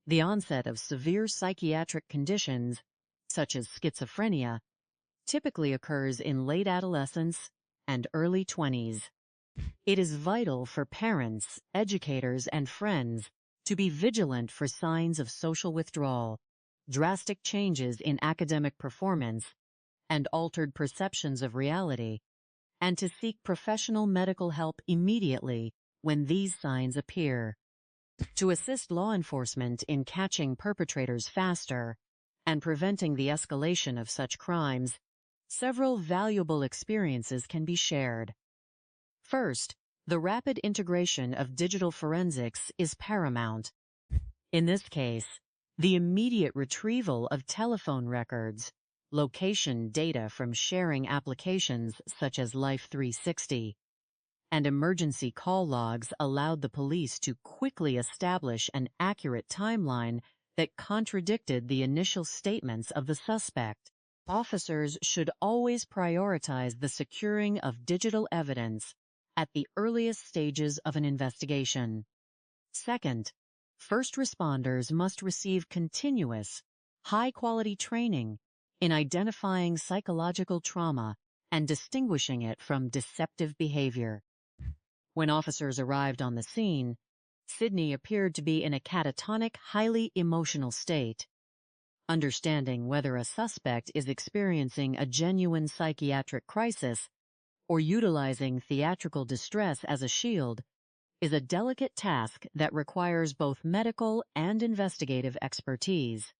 The onset of severe psychiatric conditions, such as schizophrenia, typically occurs in late adolescence and early 20s. It is vital for parents, educators, and friends to be vigilant for signs of social withdrawal, drastic changes in academic performance, and altered perceptions of reality, and to seek professional medical help immediately when these signs appear. To assist law enforcement in catching perpetrators faster and preventing the escalation of such crimes, several valuable experiences can be shared. First, the rapid integration of digital forensics is paramount. In this case, the immediate retrieval of telephone records, location data from sharing applications such as Life 360, and emergency call logs allowed the police to quickly establish an accurate timeline that contradicted the initial statements of the suspect. Officers should always prioritize the securing of digital evidence at the earliest stages of an investigation. Second, first responders must receive continuous, high-quality training in identifying psychological trauma and distinguishing it from deceptive behavior. When officers arrived on the scene, Sydney appeared to be in a catatonic, highly emotional state. Understanding whether a suspect is experiencing a genuine psychiatric crisis or utilizing theatrical distress as a shield is a delicate task that requires both medical and investigative expertise.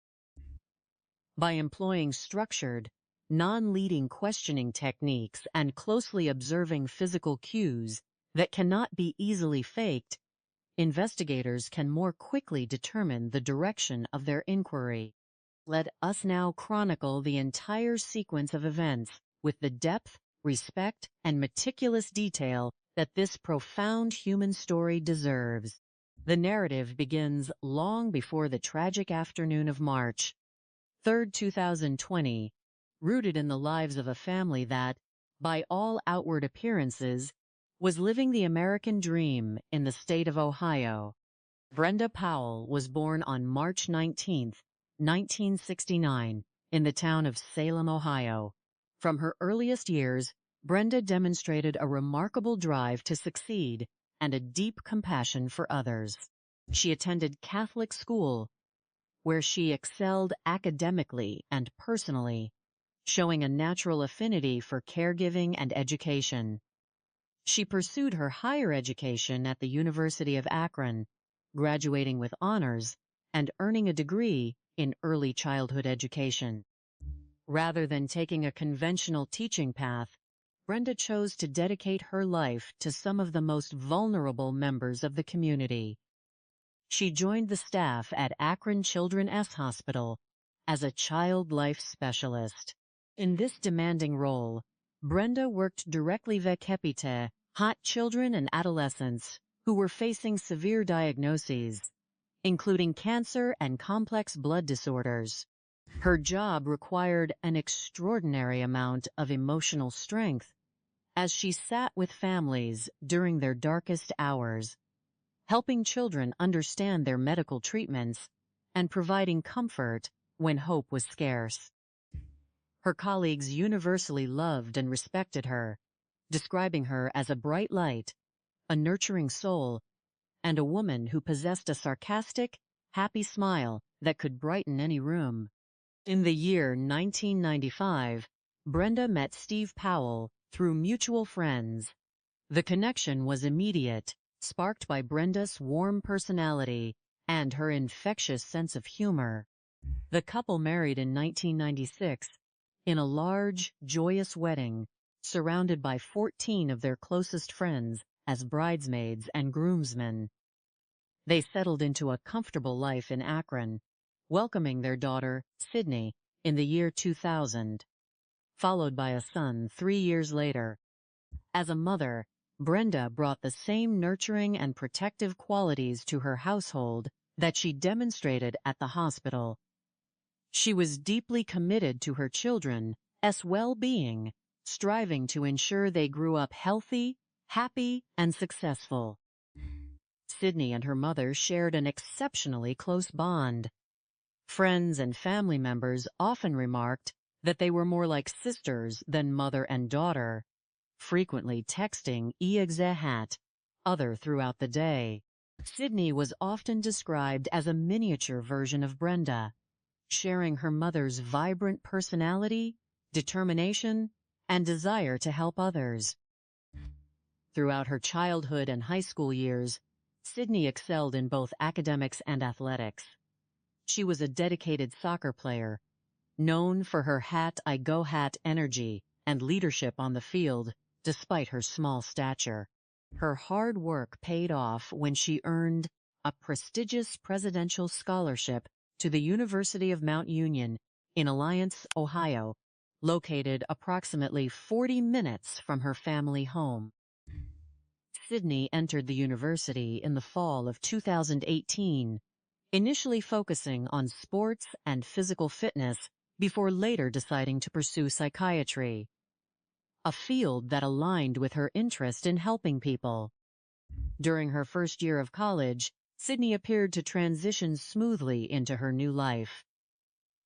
By employing structured, non-leading questioning techniques and closely observing physical cues that cannot be easily faked, investigators can more quickly determine the direction of their inquiry. Let us now chronicle the entire sequence of events with the depth, respect, and meticulous detail that this profound human story deserves. The narrative begins long before the tragic afternoon of March 3, 2020, rooted in the lives of a family that, by all outward appearances, was living the American dream in the state of Ohio. Brenda Powell was born on March 19, 1969, in the town of Salem, Ohio. From her earliest years, Brenda demonstrated a remarkable drive to succeed and a deep compassion for others. She attended Catholic school, where she excelled academically and personally, showing a natural affinity for caregiving and education. She pursued her higher education at the University of Akron, graduating with honors and earning a degree in early childhood education. Rather than taking a conventional teaching path, Brenda chose to dedicate her life to some of the most vulnerable members of the community. She joined the staff at Akron Children's Hospital as a child life specialist. In this demanding role, Brenda worked directly with hot children and adolescents who were facing severe diagnoses, including cancer and complex blood disorders. Her job required an extraordinary amount of emotional strength as she sat with families during their darkest hours, helping children understand their medical treatments and providing comfort when hope was scarce. Her colleagues universally loved and respected her, describing her as a bright light, a nurturing soul, and a woman who possessed a sarcastic, happy smile that could brighten any room. In the year 1995, Brenda met Steve Powell through mutual friends. The connection was immediate, sparked by Brenda's warm personality and her infectious sense of humor. The couple married in 1996 in a large, joyous wedding, surrounded by 14 of their closest friends as bridesmaids and groomsmen. They settled into a comfortable life in Akron, welcoming their daughter, Sydney, in the year 2000, followed by a son 3 years later. As a mother, Brenda brought the same nurturing and protective qualities to her household that she demonstrated at the hospital. She was deeply committed to her children's well-being, striving to ensure they grew up healthy, happy, and successful. Sydney and her mother shared an exceptionally close bond. Friends and family members often remarked that they were more like sisters than mother and daughter, frequently texting other throughout the day. Sydney was often described as a miniature version of Brenda, sharing her mother's vibrant personality, determination, and desire to help others. Throughout her childhood and high school years, Sydney excelled in both academics and athletics. She was a dedicated soccer player, known for her aiko energy and leadership on the field, despite her small stature. Her hard work paid off when she earned a prestigious presidential scholarship to the University of Mount Union in Alliance, Ohio, located approximately 40 minutes from her family home. Sydney entered the university in the fall of 2018, initially focusing on sports and physical fitness before later deciding to pursue psychiatry, a field that aligned with her interest in helping people. During her first year of college, Sydney appeared to transition smoothly into her new life.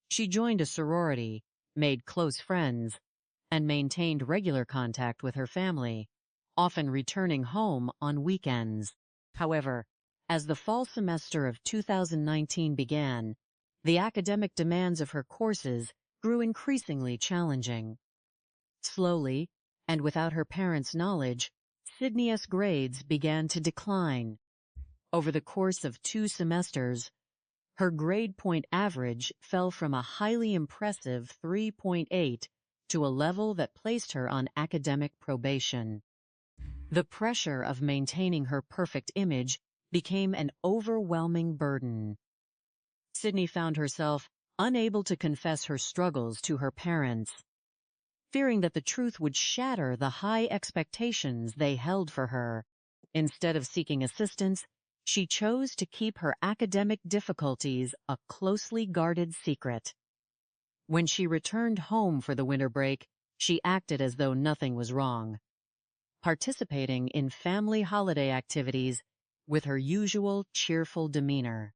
She joined a sorority, made close friends, and maintained regular contact with her family, often returning home on weekends. However, as the fall semester of 2019 began, the academic demands of her courses grew increasingly challenging. Slowly, and without her parents' knowledge, Sydney's grades began to decline. Over the course of 2 semesters, her grade point average fell from a highly impressive 3.8 to a level that placed her on academic probation. The pressure of maintaining her perfect image became an overwhelming burden. Sydney found herself unable to confess her struggles to her parents, fearing that the truth would shatter the high expectations they held for her. Instead of seeking assistance, she chose to keep her academic difficulties a closely guarded secret. When she returned home for the winter break, she acted as though nothing was wrong, participating in family holiday activities with her usual cheerful demeanor.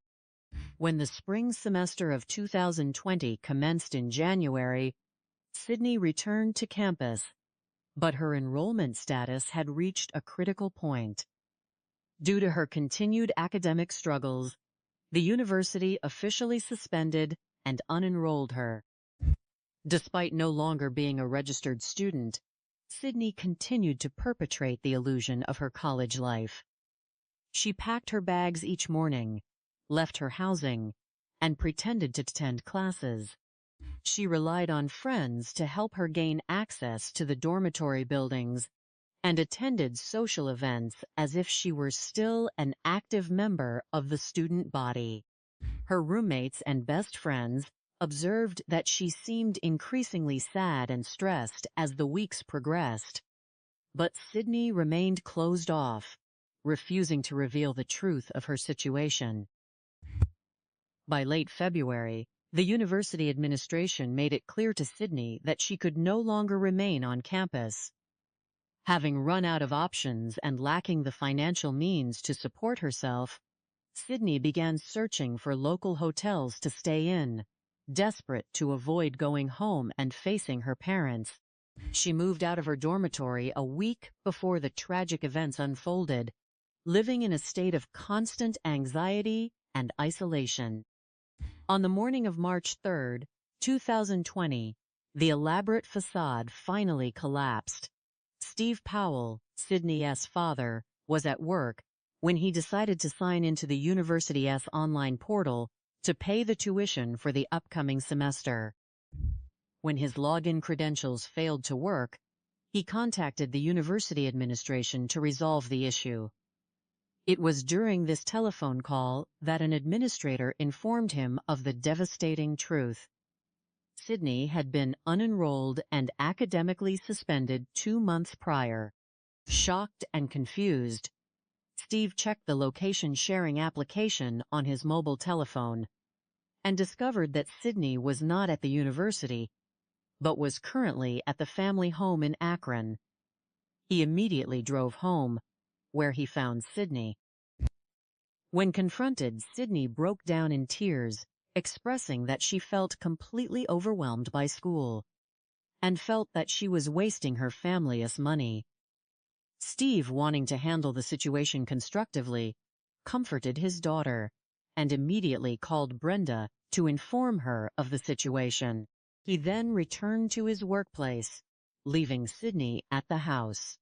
When the spring semester of 2020 commenced in January, Sydney returned to campus, but her enrollment status had reached a critical point. Due to her continued academic struggles, the university officially suspended and unenrolled her. Despite no longer being a registered student, Sydney continued to perpetrate the illusion of her college life. She packed her bags each morning, left her housing, and pretended to attend classes. She relied on friends to help her gain access to the dormitory buildings and attended social events as if she were still an active member of the student body. Her roommates and best friends observed that she seemed increasingly sad and stressed as the weeks progressed. But Sydney remained closed off, refusing to reveal the truth of her situation. By late February, the university administration made it clear to Sydney that she could no longer remain on campus. Having run out of options and lacking the financial means to support herself, Sydney began searching for local hotels to stay in, desperate to avoid going home and facing her parents. She moved out of her dormitory a week before the tragic events unfolded, living in a state of constant anxiety and isolation. On the morning of March 3, 2020, the elaborate facade finally collapsed. Steve Powell, Sydney's father, was at work when he decided to sign into the university's online portal to pay the tuition for the upcoming semester. When his login credentials failed to work, he contacted the university administration to resolve the issue. It was during this telephone call that an administrator informed him of the devastating truth. Sydney had been unenrolled and academically suspended 2 months prior. Shocked and confused, Steve checked the location-sharing application on his mobile telephone and discovered that Sydney was not at the university, but was currently at the family home in Akron. He immediately drove home, where he found Sydney. When confronted, Sydney broke down in tears, expressing that she felt completely overwhelmed by school and felt that she was wasting her family's money. Steve, wanting to handle the situation constructively, comforted his daughter and immediately called Brenda to inform her of the situation. He then returned to his workplace, leaving Sydney at the house.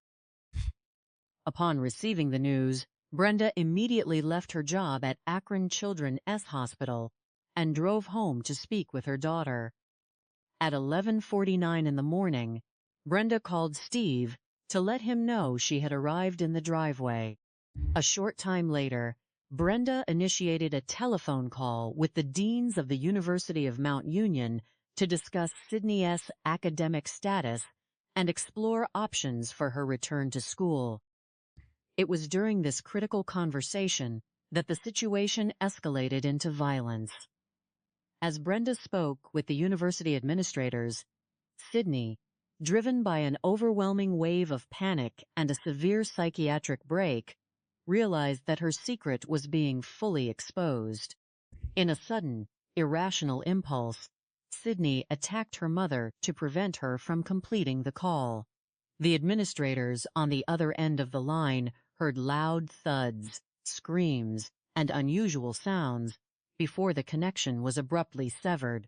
Upon receiving the news, Brenda immediately left her job at Akron Children's Hospital and drove home to speak with her daughter. At 11:49 in the morning, Brenda called Steve to let him know she had arrived in the driveway. A short time later, Brenda initiated a telephone call with the deans of the University of Mount Union to discuss Sydney's academic status and explore options for her return to school. It was during this critical conversation that the situation escalated into violence. As Brenda spoke with the university administrators, Sydney, driven by an overwhelming wave of panic and a severe psychiatric break, realized that her secret was being fully exposed. In a sudden, irrational impulse, Sydney attacked her mother to prevent her from completing the call. The administrators on the other end of the line heard loud thuds, screams, and unusual sounds before the connection was abruptly severed.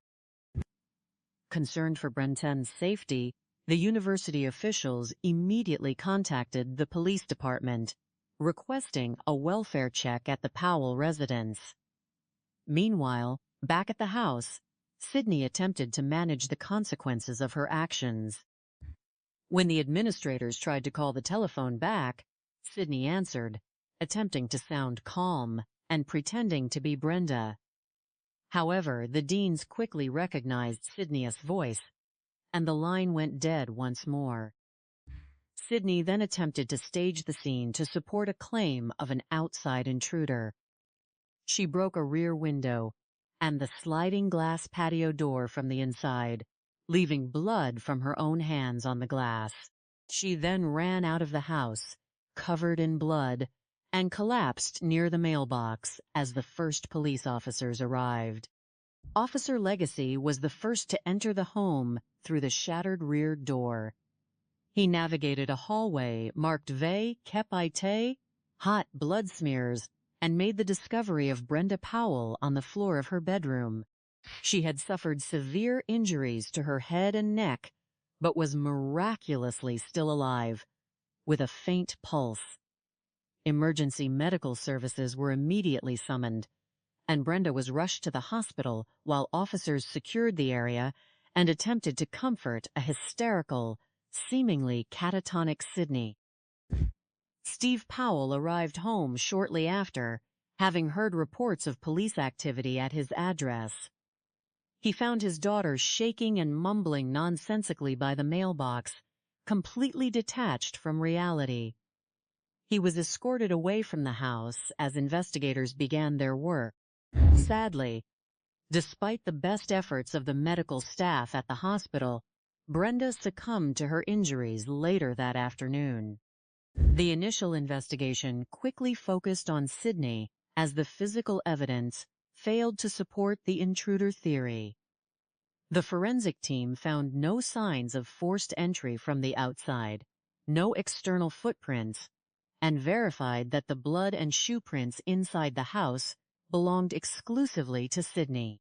Concerned for Brenton's safety, the university officials immediately contacted the police department, requesting a welfare check at the Powell residence. Meanwhile, back at the house, Sydney attempted to manage the consequences of her actions. When the administrators tried to call the telephone back, Sydney answered, attempting to sound calm and pretending to be Brenda. However, the deans quickly recognized Sydney's voice, and the line went dead once more. Sydney then attempted to stage the scene to support a claim of an outside intruder. She broke a rear window and the sliding glass patio door from the inside, leaving blood from her own hands on the glass. She then ran out of the house, covered in blood, and collapsed near the mailbox as the first police officers arrived. Officer Legacy was the first to enter the home through the shattered rear door. He navigated a hallway marked "Ve Kep Ite," hot blood smears, and made the discovery of Brenda Powell on the floor of her bedroom. She had suffered severe injuries to her head and neck, but was miraculously still alive, with a faint pulse. Emergency medical services were immediately summoned, and Brenda was rushed to the hospital while officers secured the area and attempted to comfort a hysterical, seemingly catatonic Sydney. Steve Powell arrived home shortly after, having heard reports of police activity at his address. He found his daughter shaking and mumbling nonsensically by the mailbox, completely detached from reality. He was escorted away from the house as investigators began their work. Sadly, despite the best efforts of the medical staff at the hospital, Brenda succumbed to her injuries later that afternoon. The initial investigation quickly focused on Sydney as the physical evidence failed to support the intruder theory. The forensic team found no signs of forced entry from the outside, no external footprints, and verified that the blood and shoe prints inside the house belonged exclusively to Sydney.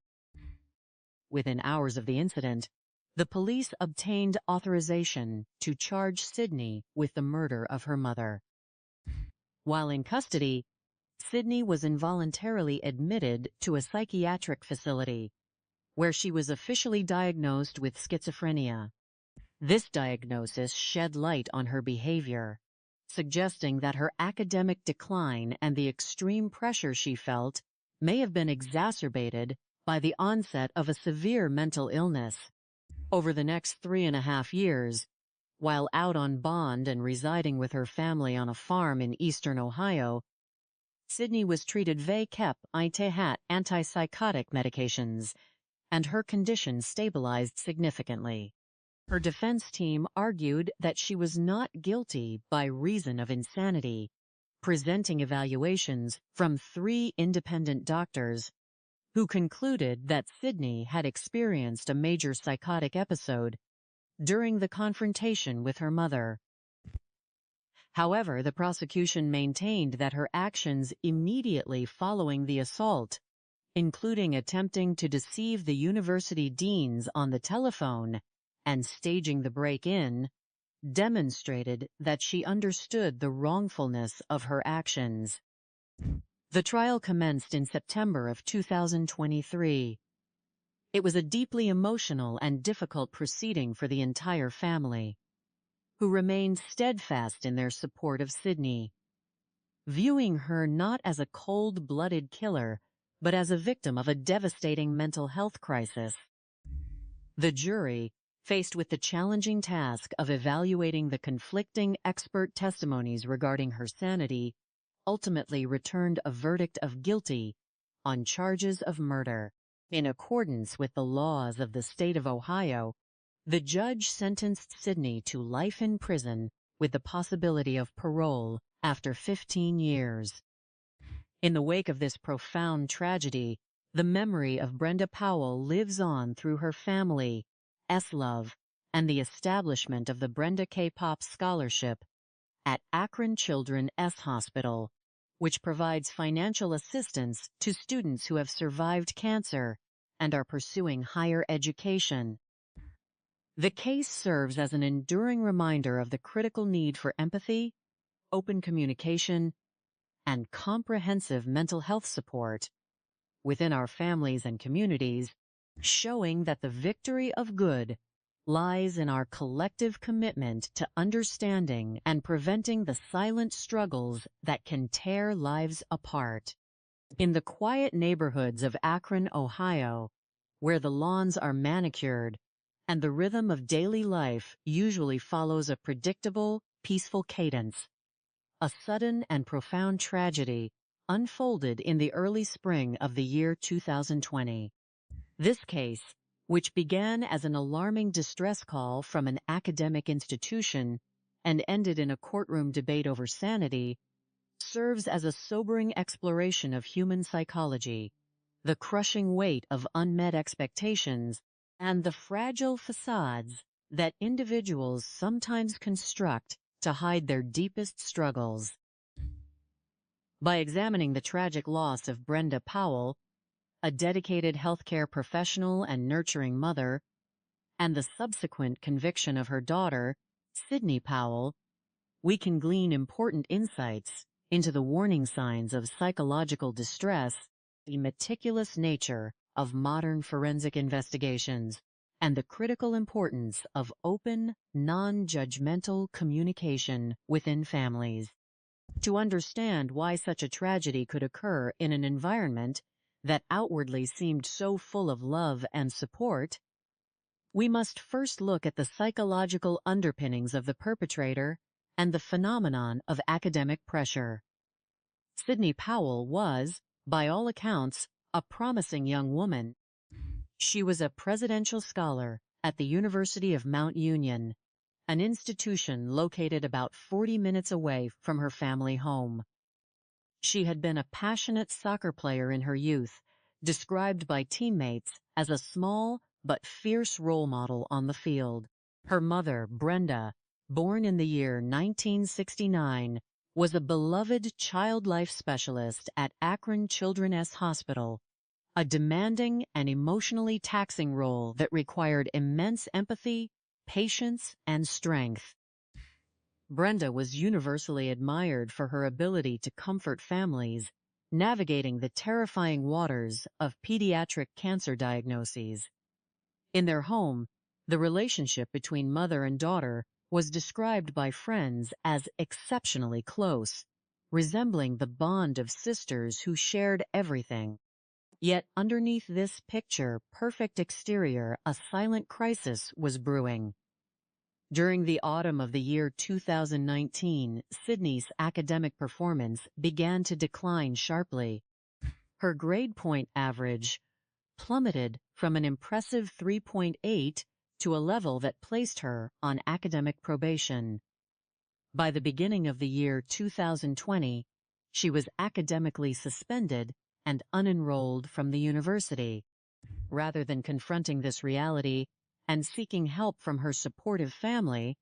Within hours of the incident, the police obtained authorization to charge Sydney with the murder of her mother. While in custody, Sydney was involuntarily admitted to a psychiatric facility, where she was officially diagnosed with schizophrenia. This diagnosis shed light on her behavior, suggesting that her academic decline and the extreme pressure she felt may have been exacerbated by the onset of a severe mental illness. Over the next 3.5 years, while out on bond and residing with her family on a farm in eastern Ohio, Sydney was treated antipsychotic medications, and her condition stabilized significantly. Her defense team argued that she was not guilty by reason of insanity, presenting evaluations from 3 independent doctors who concluded that Sydney had experienced a major psychotic episode during the confrontation with her mother. However, the prosecution maintained that her actions immediately following the assault, including attempting to deceive the university deans on the telephone and staging the break-in, demonstrated that she understood the wrongfulness of her actions. The trial commenced in September of 2023. It was a deeply emotional and difficult proceeding for the entire family, who remained steadfast in their support of Sydney, viewing her not as a cold-blooded killer, but as a victim of a devastating mental health crisis. The jury, faced with the challenging task of evaluating the conflicting expert testimonies regarding her sanity, ultimately returned a verdict of guilty on charges of murder. In accordance with the laws of the state of Ohio, the judge sentenced Sydney to life in prison with the possibility of parole after 15 years. In the wake of this profound tragedy, the memory of Brenda Powell lives on through her family, S-Love, and the establishment of the Brenda K. Pop Scholarship at Akron Children S Hospital, which provides financial assistance to students who have survived cancer and are pursuing higher education. The case serves as an enduring reminder of the critical need for empathy, open communication, and comprehensive mental health support within our families and communities, showing that the victory of good lies in our collective commitment to understanding and preventing the silent struggles that can tear lives apart. In the quiet neighborhoods of Akron, Ohio, where the lawns are manicured and the rhythm of daily life usually follows a predictable, peaceful cadence, a sudden and profound tragedy unfolded in the early spring of the year 2020. This case, which began as an alarming distress call from an academic institution and ended in a courtroom debate over sanity, serves as a sobering exploration of human psychology, the crushing weight of unmet expectations, and the fragile facades that individuals sometimes construct to hide their deepest struggles. By examining the tragic loss of Brenda Powell, a dedicated healthcare professional and nurturing mother, and the subsequent conviction of her daughter, Sydney Powell, we can glean important insights into the warning signs of psychological distress, the meticulous nature of modern forensic investigations, and the critical importance of open, non-judgmental communication within families. To understand why such a tragedy could occur in an environment that outwardly seemed so full of love and support, we must first look at the psychological underpinnings of the perpetrator and the phenomenon of academic pressure. Sydney Powell was, by all accounts, a promising young woman. She was a presidential scholar at the University of Mount Union, an institution located about 40 minutes away from her family home. She had been a passionate soccer player in her youth, described by teammates as a small but fierce role model on the field. Her mother, Brenda, born in the year 1969, was a beloved child life specialist at Akron Children's Hospital, a demanding and emotionally taxing role that required immense empathy, patience, and strength. Brenda was universally admired for her ability to comfort families, navigating the terrifying waters of pediatric cancer diagnoses. In their home, the relationship between mother and daughter was described by friends as exceptionally close, resembling the bond of sisters who shared everything. Yet underneath this picture-perfect exterior, a silent crisis was brewing. During the autumn of the year 2019, Sydney's academic performance began to decline sharply. Her grade point average plummeted from an impressive 3.8 to a level that placed her on academic probation. By the beginning of the year 2020, she was academically suspended and unenrolled from the university. Rather than confronting this reality and seeking help from her supportive family,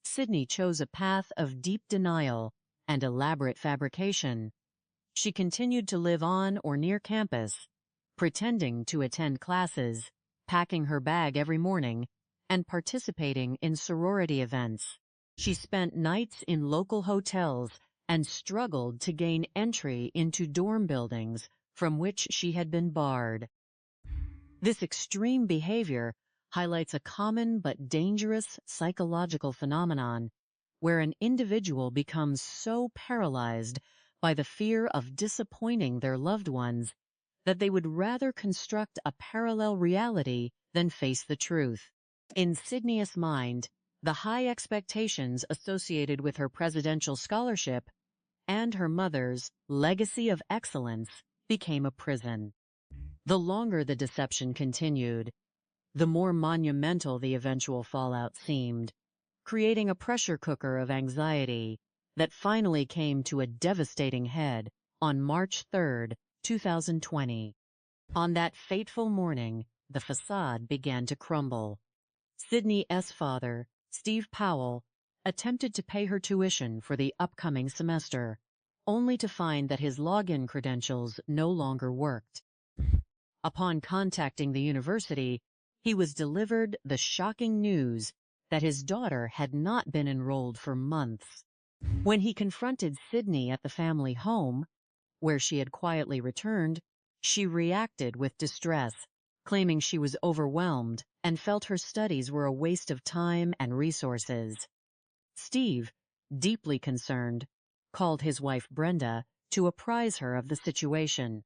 Sydney chose a path of deep denial and elaborate fabrication. She continued to live on or near campus, pretending to attend classes, packing her bag every morning, and participating in sorority events. She spent nights in local hotels and struggled to gain entry into dorm buildings from which she had been barred. This extreme behavior highlights a common but dangerous psychological phenomenon where an individual becomes so paralyzed by the fear of disappointing their loved ones that they would rather construct a parallel reality than face the truth. In Sydney's mind, the high expectations associated with her presidential scholarship and her mother's legacy of excellence became a prison. The longer the deception continued, the more monumental the eventual fallout seemed, creating a pressure cooker of anxiety that finally came to a devastating head on March 3, 2020. On that fateful morning, the facade began to crumble. Sydney's father, Steve Powell, attempted to pay her tuition for the upcoming semester, only to find that his login credentials no longer worked. Upon contacting the university, he was delivered the shocking news that his daughter had not been enrolled for months. When he confronted Sydney at the family home, where she had quietly returned, she reacted with distress, claiming she was overwhelmed and felt her studies were a waste of time and resources. Steve, deeply concerned, called his wife Brenda to apprise her of the situation.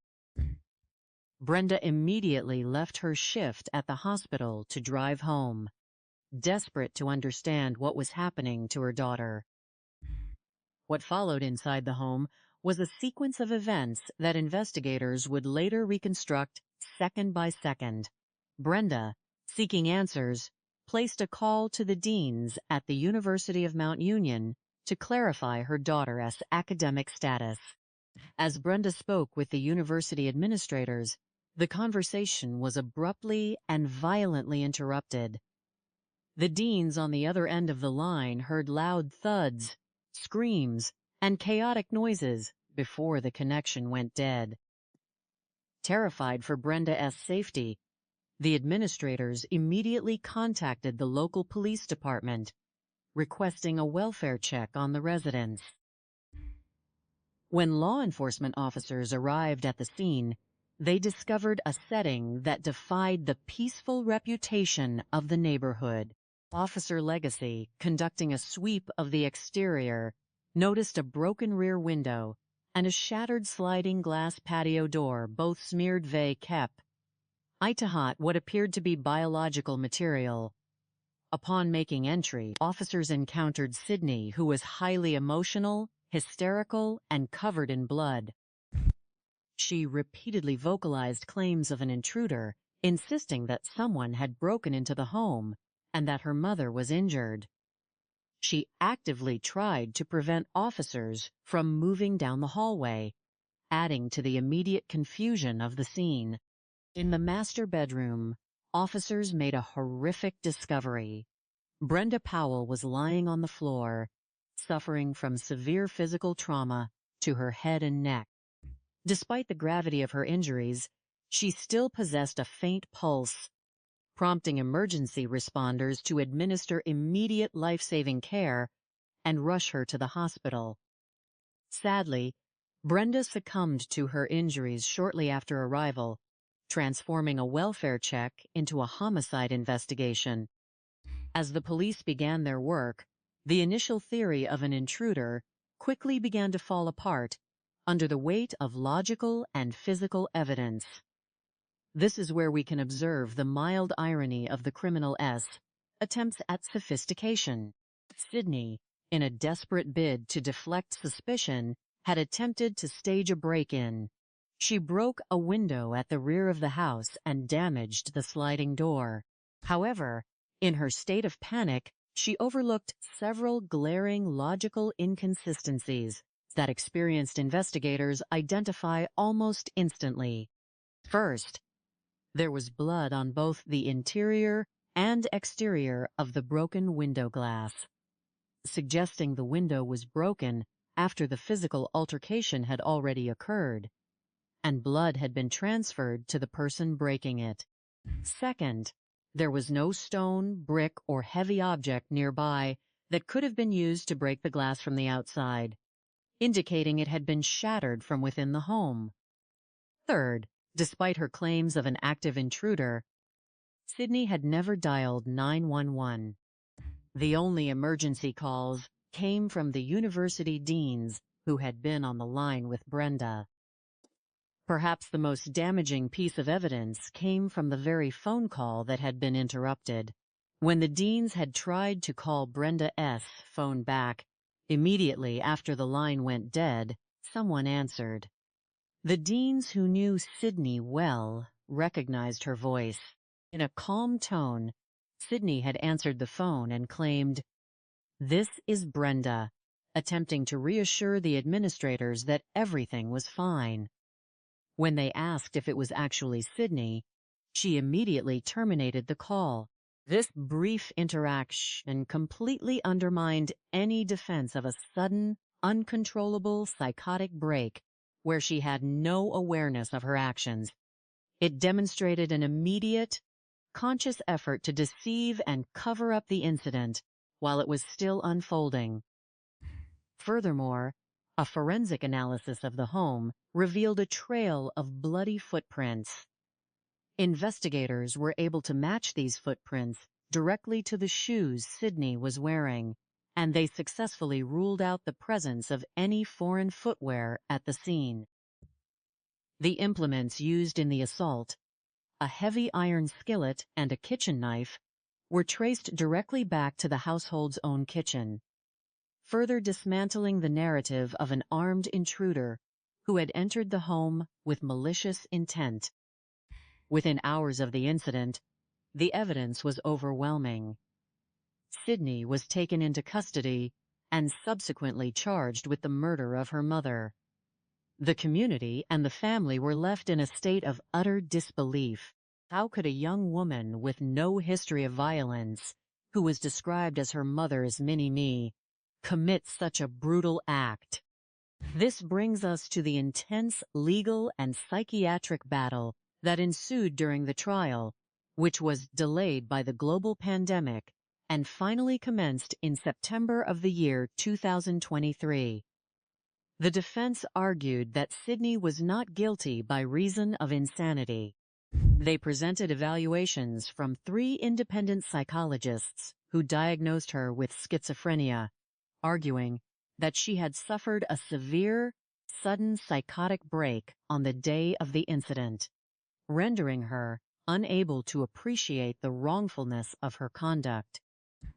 Brenda immediately left her shift at the hospital to drive home, desperate to understand what was happening to her daughter. What followed inside the home was a sequence of events that investigators would later reconstruct second by second. Brenda, seeking answers, placed a call to the deans at the University of Mount Union to clarify her daughter's academic status. As Brenda spoke with the university administrators, the conversation was abruptly and violently interrupted. The deans on the other end of the line heard loud thuds, screams, and chaotic noises before the connection went dead. Terrified for Brenda S.'s safety, the administrators immediately contacted the local police department, requesting a welfare check on the residents. When law enforcement officers arrived at the scene, they discovered a setting that defied the peaceful reputation of the neighborhood. Officer Legacy, conducting a sweep of the exterior, noticed a broken rear window and a shattered sliding glass patio door, both smeared kep. Itahat what appeared to be biological material. Upon making entry, officers encountered Sydney, who was highly emotional, hysterical, and covered in blood. She repeatedly vocalized claims of an intruder, insisting that someone had broken into the home and that her mother was injured. She actively tried to prevent officers from moving down the hallway, adding to the immediate confusion of the scene. In the master bedroom, officers made a horrific discovery. Brenda Powell was lying on the floor, suffering from severe physical trauma to her head and neck. Despite the gravity of her injuries, she still possessed a faint pulse, prompting emergency responders to administer immediate life-saving care and rush her to the hospital. Sadly, Brenda succumbed to her injuries shortly after arrival, transforming a welfare check into a homicide investigation. As the police began their work, the initial theory of an intruder quickly began to fall apart under the weight of logical and physical evidence. This is where we can observe the mild irony of the criminal attempts at sophistication. Sydney, in a desperate bid to deflect suspicion, had attempted to stage a break-in. She broke a window at the rear of the house and damaged the sliding door. However, in her state of panic, she overlooked several glaring logical inconsistencies that experienced investigators identify almost instantly. First, there was blood on both the interior and exterior of the broken window glass, suggesting the window was broken after the physical altercation had already occurred, and blood had been transferred to the person breaking it. Second, there was no stone, brick, or heavy object nearby that could have been used to break the glass from the outside, indicating it had been shattered from within the home. Third, despite her claims of an active intruder, Sydney had never dialed 911. The only emergency calls came from the university deans who had been on the line with Brenda. Perhaps the most damaging piece of evidence came from the very phone call that had been interrupted. When the deans had tried to call Brenda S.'s phone back, immediately after the line went dead, someone answered. The deans, who knew Sydney well, recognized her voice. In a calm tone, Sydney had answered the phone and claimed, "This is Brenda," attempting to reassure the administrators that everything was fine. When they asked if it was actually Sydney, she immediately terminated the call. This brief interaction completely undermined any defense of a sudden, uncontrollable psychotic break where she had no awareness of her actions. It demonstrated an immediate, conscious effort to deceive and cover up the incident while it was still unfolding. Furthermore, a forensic analysis of the home revealed a trail of bloody footprints. Investigators were able to match these footprints directly to the shoes Sydney was wearing, and they successfully ruled out the presence of any foreign footwear at the scene. The implements used in the assault, a heavy iron skillet and a kitchen knife, were traced directly back to the household's own kitchen, further dismantling the narrative of an armed intruder who had entered the home with malicious intent. Within hours of the incident, the evidence was overwhelming. Sydney was taken into custody and subsequently charged with the murder of her mother. The community and the family were left in a state of utter disbelief. How could a young woman with no history of violence, who was described as her mother's mini-me, commit such a brutal act? This brings us to the intense legal and psychiatric battle that ensued during the trial, which was delayed by the global pandemic and finally commenced in September of the year 2023. The defense argued that Sydney was not guilty by reason of insanity. They presented evaluations from 3 independent psychologists who diagnosed her with schizophrenia, arguing that she had suffered a severe, sudden psychotic break on the day of the incident, rendering her unable to appreciate the wrongfulness of her conduct.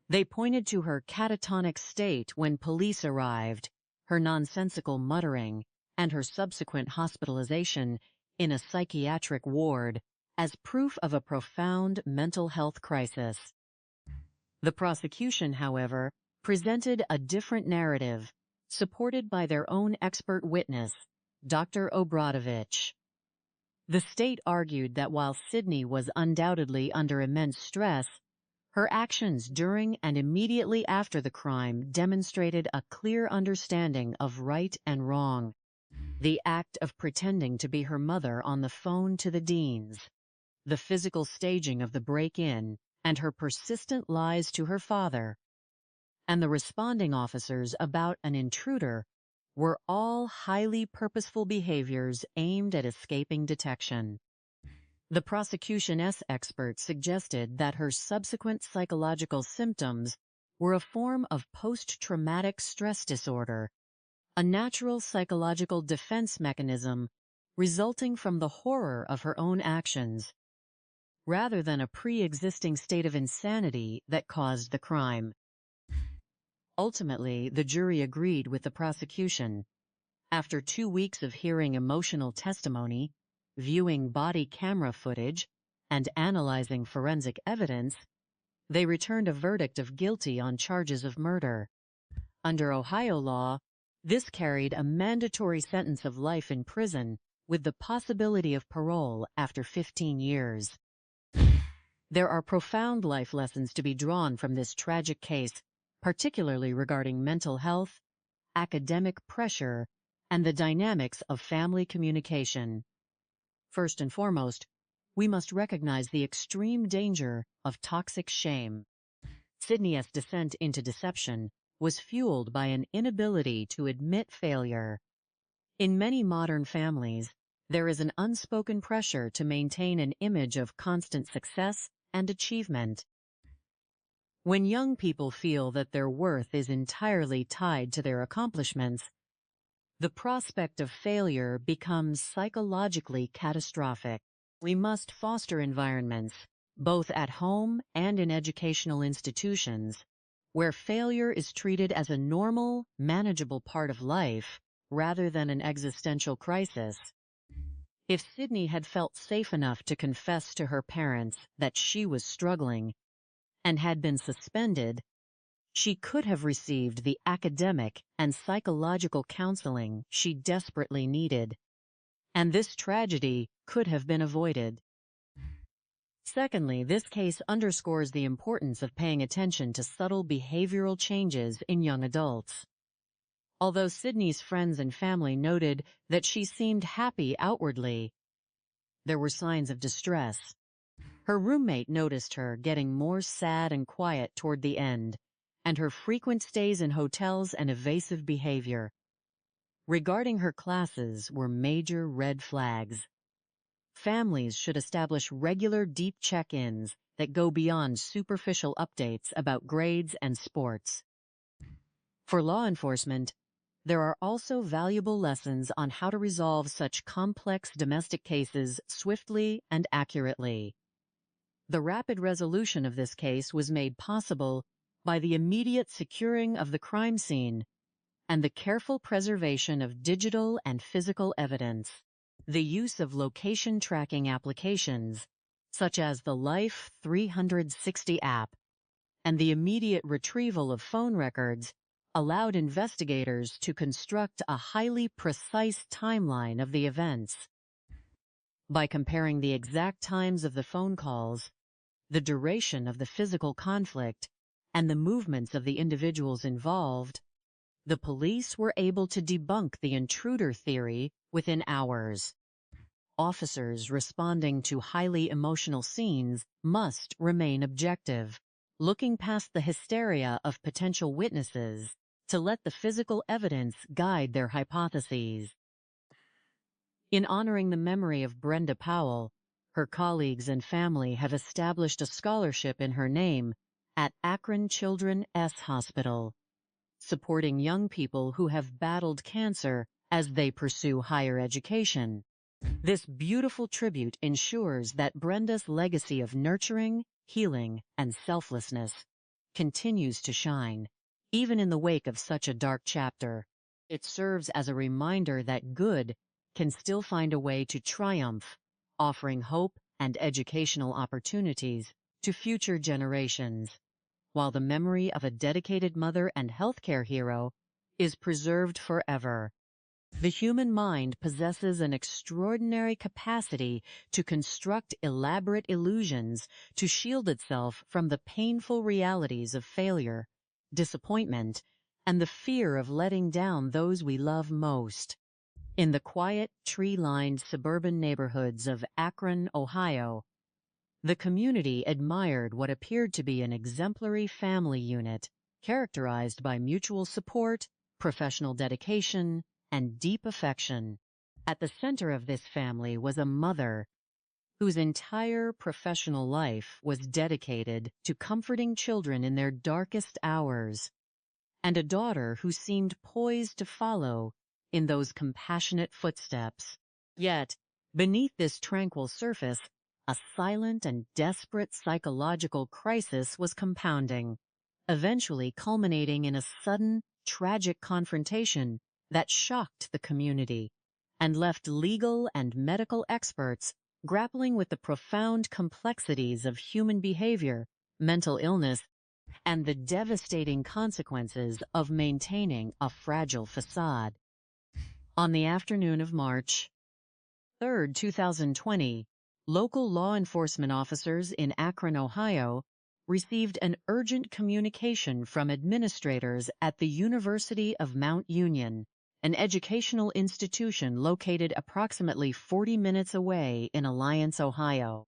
They pointed to her catatonic state when police arrived, her nonsensical muttering, and her subsequent hospitalization in a psychiatric ward as proof of a profound mental health crisis. The prosecution, however, presented a different narrative, supported by their own expert witness, Dr. Obradovich. The state argued that while Sydney was undoubtedly under immense stress, her actions during and immediately after the crime demonstrated a clear understanding of right and wrong. The act of pretending to be her mother on the phone to the Deans, the physical staging of the break-in, and her persistent lies to her father, and the responding officers about an intruder were all highly purposeful behaviors aimed at escaping detection. The prosecution's expert suggested that her subsequent psychological symptoms were a form of post-traumatic stress disorder, a natural psychological defense mechanism resulting from the horror of her own actions, rather than a pre-existing state of insanity that caused the crime. Ultimately, the jury agreed with the prosecution. After 2 weeks of hearing emotional testimony, viewing body camera footage, and analyzing forensic evidence, they returned a verdict of guilty on charges of murder. Under Ohio law, this carried a mandatory sentence of life in prison with the possibility of parole after 15 years. There are profound life lessons to be drawn from this tragic case, particularly regarding mental health, academic pressure, and the dynamics of family communication. First and foremost, we must recognize the extreme danger of toxic shame. Sydney's descent into deception was fueled by an inability to admit failure. In many modern families, there is an unspoken pressure to maintain an image of constant success and achievement. When young people feel that their worth is entirely tied to their accomplishments, the prospect of failure becomes psychologically catastrophic. We must foster environments, both at home and in educational institutions, where failure is treated as a normal, manageable part of life rather than an existential crisis. If Sydney had felt safe enough to confess to her parents that she was struggling and had been suspended, she could have received the academic and psychological counseling she desperately needed, and this tragedy could have been avoided. Secondly, this case underscores the importance of paying attention to subtle behavioral changes in young adults. Although Sydney's friends and family noted that she seemed happy outwardly, there were signs of distress. Her roommate noticed her getting more sad and quiet toward the end, and her frequent stays in hotels and evasive behavior regarding her classes were major red flags. Families should establish regular deep check-ins that go beyond superficial updates about grades and sports. For law enforcement, there are also valuable lessons on how to resolve such complex domestic cases swiftly and accurately. The rapid resolution of this case was made possible by the immediate securing of the crime scene and the careful preservation of digital and physical evidence. The use of location tracking applications, such as the Life 360 app, and the immediate retrieval of phone records allowed investigators to construct a highly precise timeline of the events. By comparing the exact times of the phone calls, the duration of the physical conflict, and the movements of the individuals involved, the police were able to debunk the intruder theory within hours. Officers responding to highly emotional scenes must remain objective, looking past the hysteria of potential witnesses to let the physical evidence guide their hypotheses. In honoring the memory of Brenda Powell, her colleagues and family have established a scholarship in her name at Akron Children's Hospital, supporting young people who have battled cancer as they pursue higher education. This beautiful tribute ensures that Brenda's legacy of nurturing, healing, and selflessness continues to shine, even in the wake of such a dark chapter. It serves as a reminder that good can still find a way to triumph, offering hope and educational opportunities to future generations, while the memory of a dedicated mother and healthcare hero is preserved forever. The human mind possesses an extraordinary capacity to construct elaborate illusions to shield itself from the painful realities of failure, disappointment, and the fear of letting down those we love most. In the quiet, tree-lined suburban neighborhoods of Akron, Ohio, the community admired what appeared to be an exemplary family unit, characterized by mutual support, professional dedication, and deep affection. At the center of this family was a mother whose entire professional life was dedicated to comforting children in their darkest hours, and a daughter who seemed poised to follow in those compassionate footsteps. Yet, beneath this tranquil surface, a silent and desperate psychological crisis was compounding, eventually culminating in a sudden, tragic confrontation that shocked the community and left legal and medical experts grappling with the profound complexities of human behavior, mental illness, and the devastating consequences of maintaining a fragile facade. On the afternoon of March 3, 2020, local law enforcement officers in Akron, Ohio, received an urgent communication from administrators at the University of Mount Union, an educational institution located approximately 40 minutes away in Alliance, Ohio.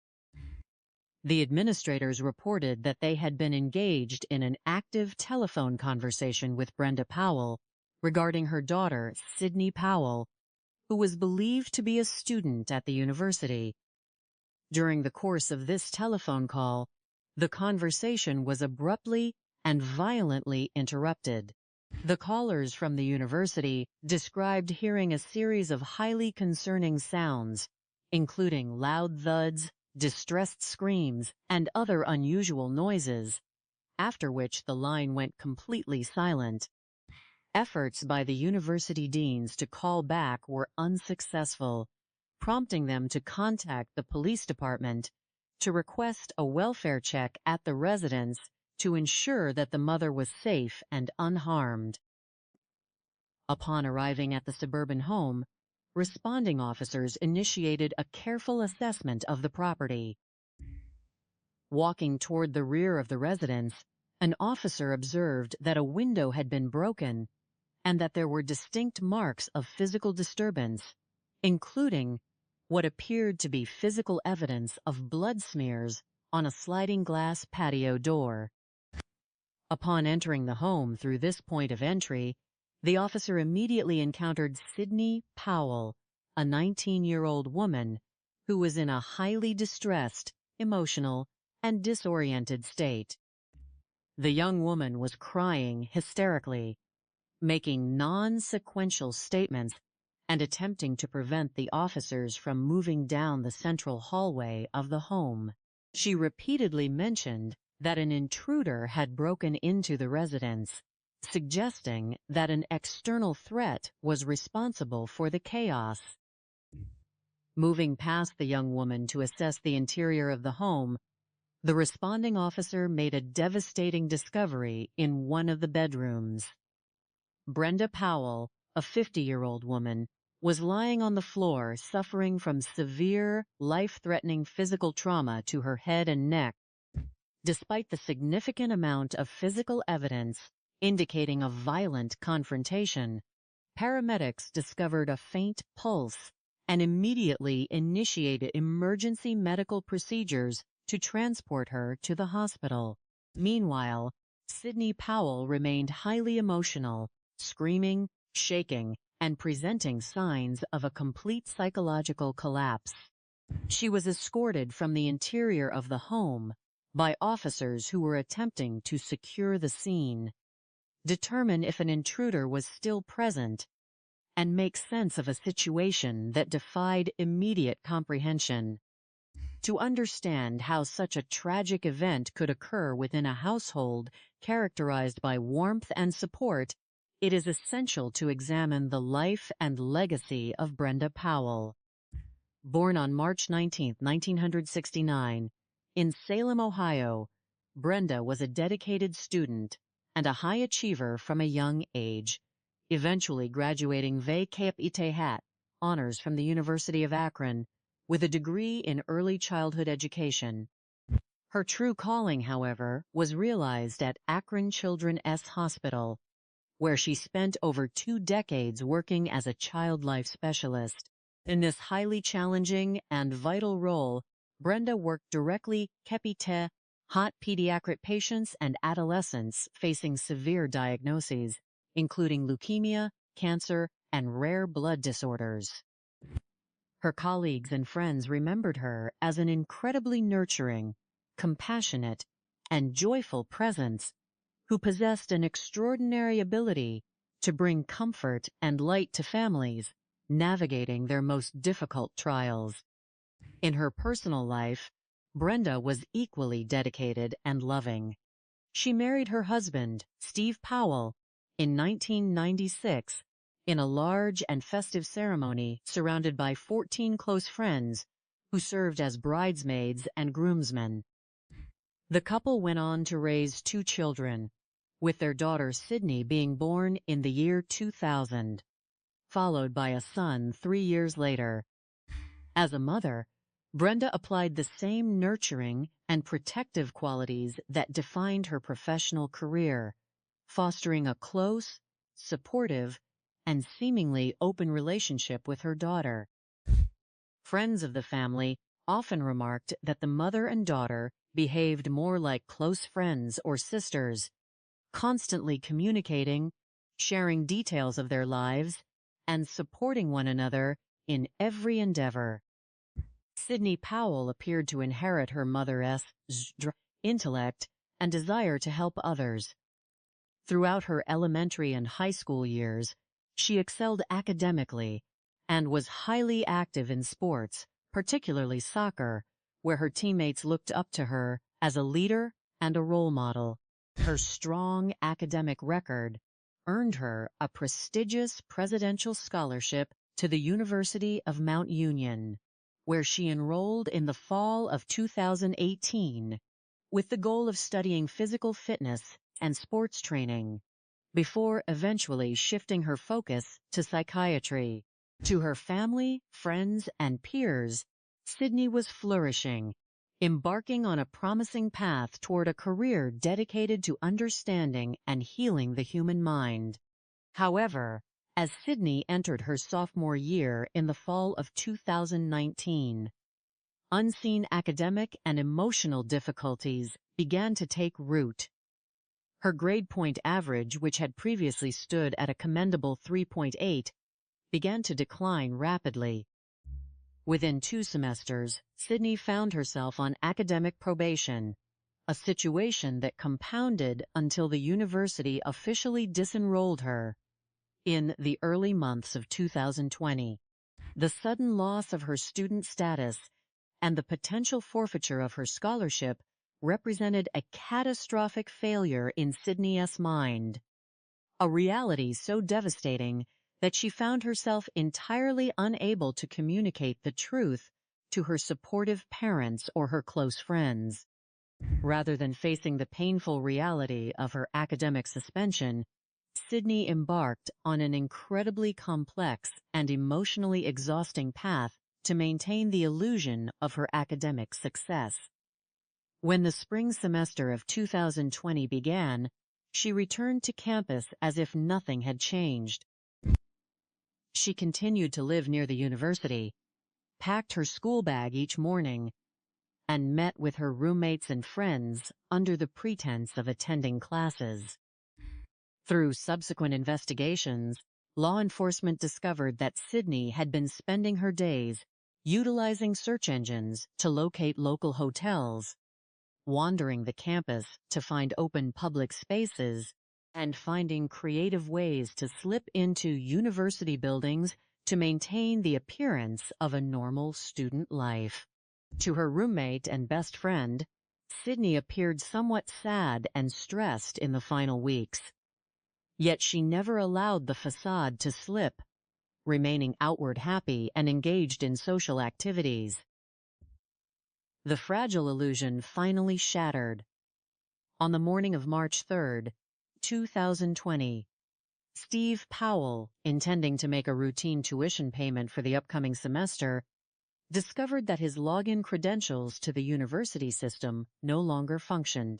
The administrators reported that they had been engaged in an active telephone conversation with Brenda Powell regarding her daughter, Sydney Powell, who was believed to be a student at the university. During the course of this telephone call, the conversation was abruptly and violently interrupted. The callers from the university described hearing a series of highly concerning sounds, including loud thuds, distressed screams, and other unusual noises, after which the line went completely silent. Efforts by the university deans to call back were unsuccessful, prompting them to contact the police department to request a welfare check at the residence to ensure that the mother was safe and unharmed. Upon arriving at the suburban home, responding officers initiated a careful assessment of the property. Walking toward the rear of the residence, an officer observed that a window had been broken and that there were distinct marks of physical disturbance, including what appeared to be physical evidence of blood smears on a sliding glass patio door. Upon entering the home through this point of entry, the officer immediately encountered Sydney Powell, a 19-year-old woman who was in a highly distressed, emotional, and disoriented state. The young woman was crying hysterically, making non-sequential statements and attempting to prevent the officers from moving down the central hallway of the home. She repeatedly mentioned that an intruder had broken into the residence, suggesting that an external threat was responsible for the chaos. Moving past the young woman to assess the interior of the home, the responding officer made a devastating discovery in one of the bedrooms. Brenda Powell, a 50-year-old woman, was lying on the floor suffering from severe, life-threatening physical trauma to her head and neck. Despite the significant amount of physical evidence, indicating a violent confrontation, paramedics discovered a faint pulse and immediately initiated emergency medical procedures to transport her to the hospital. Meanwhile, Sidney Powell remained highly emotional, screaming, shaking, and presenting signs of a complete psychological collapse. She was escorted from the interior of the home by officers who were attempting to secure the scene, determine if an intruder was still present, and make sense of a situation that defied immediate comprehension. To understand how such a tragic event could occur within a household characterized by warmth and support, it is essential to examine the life and legacy of Brenda Powell. Born on March 19, 1969, in Salem, Ohio, Brenda was a dedicated student and a high achiever from a young age, eventually graduating VCAP honors from the University of Akron with a degree in early childhood education. Her true calling, however, was realized at Akron Children's Hospital, where she spent over 2 decades working as a child life specialist. In this highly challenging and vital role, Brenda worked directly with hot pediatric patients and adolescents facing severe diagnoses, including leukemia, cancer, and rare blood disorders. Her colleagues and friends remembered her as an incredibly nurturing, compassionate, and joyful presence who possessed an extraordinary ability to bring comfort and light to families navigating their most difficult trials. In her personal life, Brenda was equally dedicated and loving. She married her husband, Steve Powell, in 1996 in a large and festive ceremony surrounded by 14 close friends who served as bridesmaids and groomsmen. The couple went on to raise 2 children, with their daughter Sydney being born in the year 2000, followed by a son 3 years later. As a mother, Brenda applied the same nurturing and protective qualities that defined her professional career, fostering a close, supportive, and seemingly open relationship with her daughter. Friends of the family often remarked that the mother and daughter behaved more like close friends or sisters, constantly communicating, sharing details of their lives, and supporting one another in every endeavor. Sidney Powell appeared to inherit her mother's intellect and desire to help others. Throughout her elementary and high school years, she excelled academically and was highly active in sports, particularly soccer, where her teammates looked up to her as a leader and a role model. Her strong academic record earned her a prestigious presidential scholarship to the University of Mount Union, where she enrolled in the fall of 2018 with the goal of studying physical fitness and sports training, before eventually shifting her focus to psychiatry. To her family, friends, and peers, Sydney was flourishing, embarking on a promising path toward a career dedicated to understanding and healing the human mind. However, as Sydney entered her sophomore year in the fall of 2019, unseen academic and emotional difficulties began to take root. Her grade point average, which had previously stood at a commendable 3.8, began to decline rapidly. Within 2 semesters, Sydney found herself on academic probation, a situation that compounded until the university officially disenrolled her in the early months of 2020. The sudden loss of her student status and the potential forfeiture of her scholarship represented a catastrophic failure in Sydney's mind, a reality so devastating that she found herself entirely unable to communicate the truth to her supportive parents or her close friends. Rather than facing the painful reality of her academic suspension, Sydney embarked on an incredibly complex and emotionally exhausting path to maintain the illusion of her academic success. When the spring semester of 2020 began, she returned to campus as if nothing had changed. She continued to live near the university, packed her school bag each morning, and met with her roommates and friends under the pretense of attending classes. Through subsequent investigations, law enforcement discovered that Sydney had been spending her days utilizing search engines to locate local hotels, wandering the campus to find open public spaces, and finding creative ways to slip into university buildings to maintain the appearance of a normal student life. To her roommate and best friend, Sydney appeared somewhat sad and stressed in the final weeks. Yet she never allowed the facade to slip, remaining outward happy and engaged in social activities. The fragile illusion finally shattered. On the morning of March 3, 2020, Steve Powell, intending to make a routine tuition payment for the upcoming semester, discovered that his login credentials to the university system no longer functioned.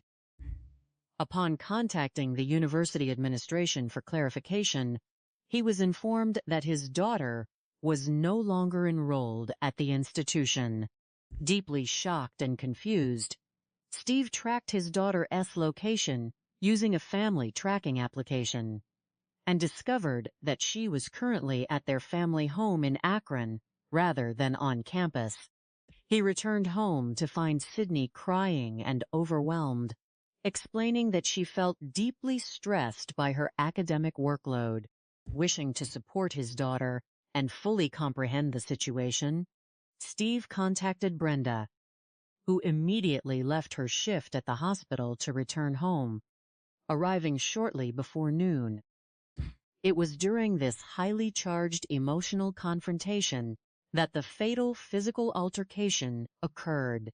Upon contacting the university administration for clarification, he was informed that his daughter was no longer enrolled at the institution. Deeply shocked and confused, Steve tracked his daughter's location using a family tracking application and discovered that she was currently at their family home in Akron rather than on campus. He returned home to find Sydney crying and overwhelmed, explaining that she felt deeply stressed by her academic workload. Wishing to support his daughter and fully comprehend the situation, Steve contacted Brenda, who immediately left her shift at the hospital to return home, arriving shortly before noon. It was during this highly charged emotional confrontation that the fatal physical altercation occurred.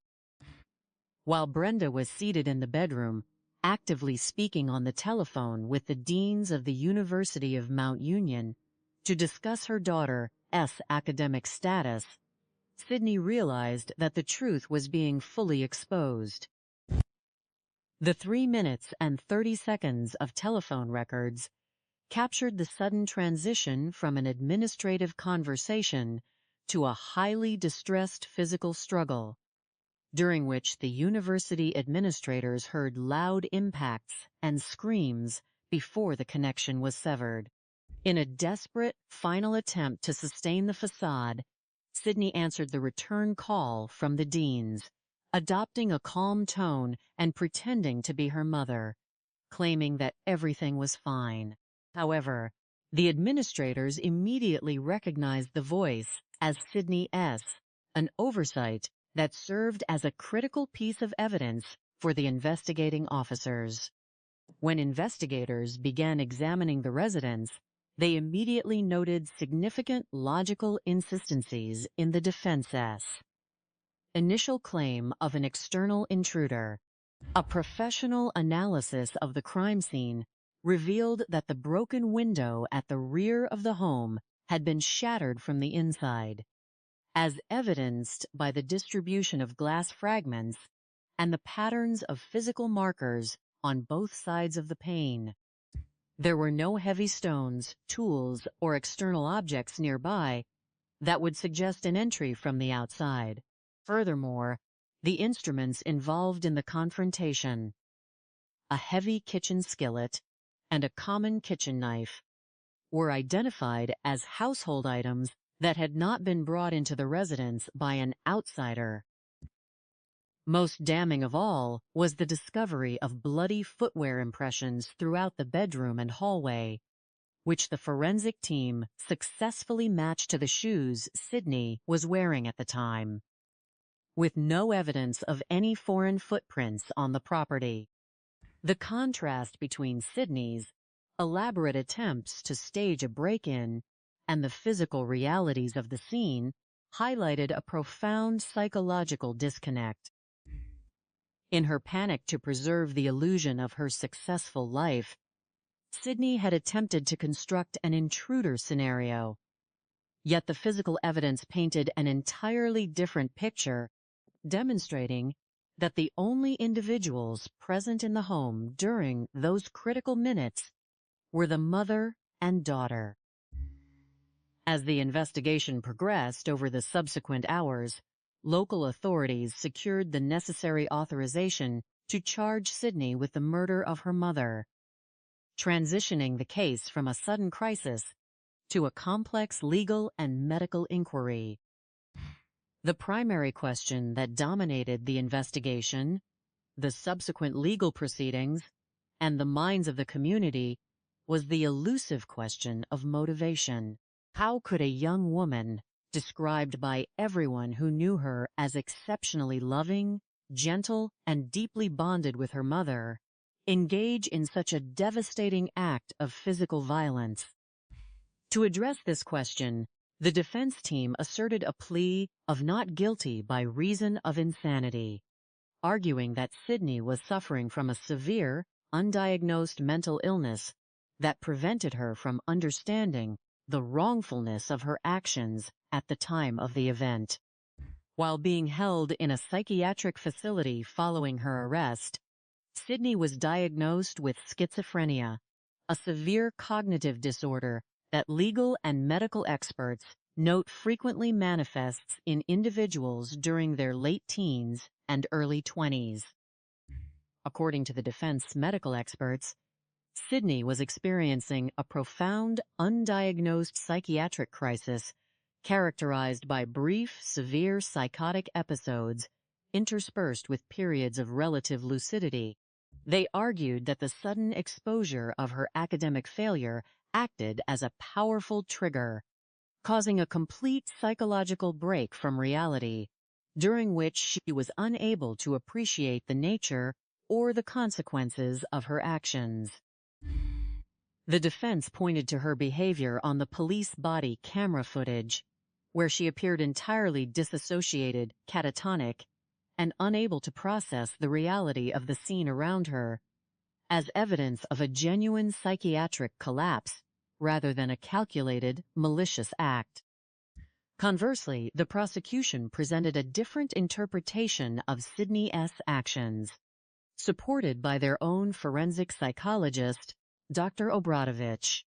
While Brenda was seated in the bedroom, actively speaking on the telephone with the deans of the University of Mount Union to discuss her daughter's academic status, Sydney realized that the truth was being fully exposed. The 3 minutes and 30 seconds of telephone records captured the sudden transition from an administrative conversation to a highly distressed physical struggle, during which the university administrators heard loud impacts and screams before the connection was severed. In a desperate, final attempt to sustain the facade, Sydney answered the return call from the deans, adopting a calm tone and pretending to be her mother, claiming that everything was fine. However, the administrators immediately recognized the voice as Sydney's, an oversight that served as a critical piece of evidence for the investigating officers. When investigators began examining the residence, they immediately noted significant logical inconsistencies in the defense's initial claim of an external intruder. A professional analysis of the crime scene revealed that the broken window at the rear of the home had been shattered from the inside, as evidenced by the distribution of glass fragments and the patterns of physical markers on both sides of the pane. There were no heavy stones, tools, or external objects nearby that would suggest an entry from the outside. Furthermore, the instruments involved in the confrontation, a heavy kitchen skillet and a common kitchen knife, were identified as household items that had not been brought into the residence by an outsider. Most damning of all was the discovery of bloody footwear impressions throughout the bedroom and hallway, which the forensic team successfully matched to the shoes Sydney was wearing at the time, with no evidence of any foreign footprints on the property. The contrast between Sydney's elaborate attempts to stage a break-in and the physical realities of the scene highlighted a profound psychological disconnect. In her panic to preserve the illusion of her successful life, Sydney had attempted to construct an intruder scenario, yet the physical evidence painted an entirely different picture, demonstrating that the only individuals present in the home during those critical minutes were the mother and daughter. As the investigation progressed over the subsequent hours, local authorities secured the necessary authorization to charge Sydney with the murder of her mother, transitioning the case from a sudden crisis to a complex legal and medical inquiry. The primary question that dominated the investigation, the subsequent legal proceedings, and the minds of the community was the elusive question of motivation. How could a young woman, described by everyone who knew her as exceptionally loving, gentle, and deeply bonded with her mother, engage in such a devastating act of physical violence? To address this question, the defense team asserted a plea of not guilty by reason of insanity, arguing that Sydney was suffering from a severe, undiagnosed mental illness that prevented her from understanding the wrongfulness of her actions at the time of the event. While being held in a psychiatric facility following her arrest, Sydney was diagnosed with schizophrenia, a severe cognitive disorder that legal and medical experts note frequently manifests in individuals during their late teens and early 20s. According to the defense medical experts, Sydney was experiencing a profound, undiagnosed psychiatric crisis characterized by brief, severe psychotic episodes interspersed with periods of relative lucidity. They argued that the sudden exposure of her academic failure acted as a powerful trigger, causing a complete psychological break from reality, during which she was unable to appreciate the nature or the consequences of her actions. The defense pointed to her behavior on the police body camera footage, where she appeared entirely disassociated, catatonic, and unable to process the reality of the scene around her, as evidence of a genuine psychiatric collapse rather than a calculated, malicious act. Conversely, the prosecution presented a different interpretation of Sydney's actions, supported by their own forensic psychologist, Dr. Obradovich.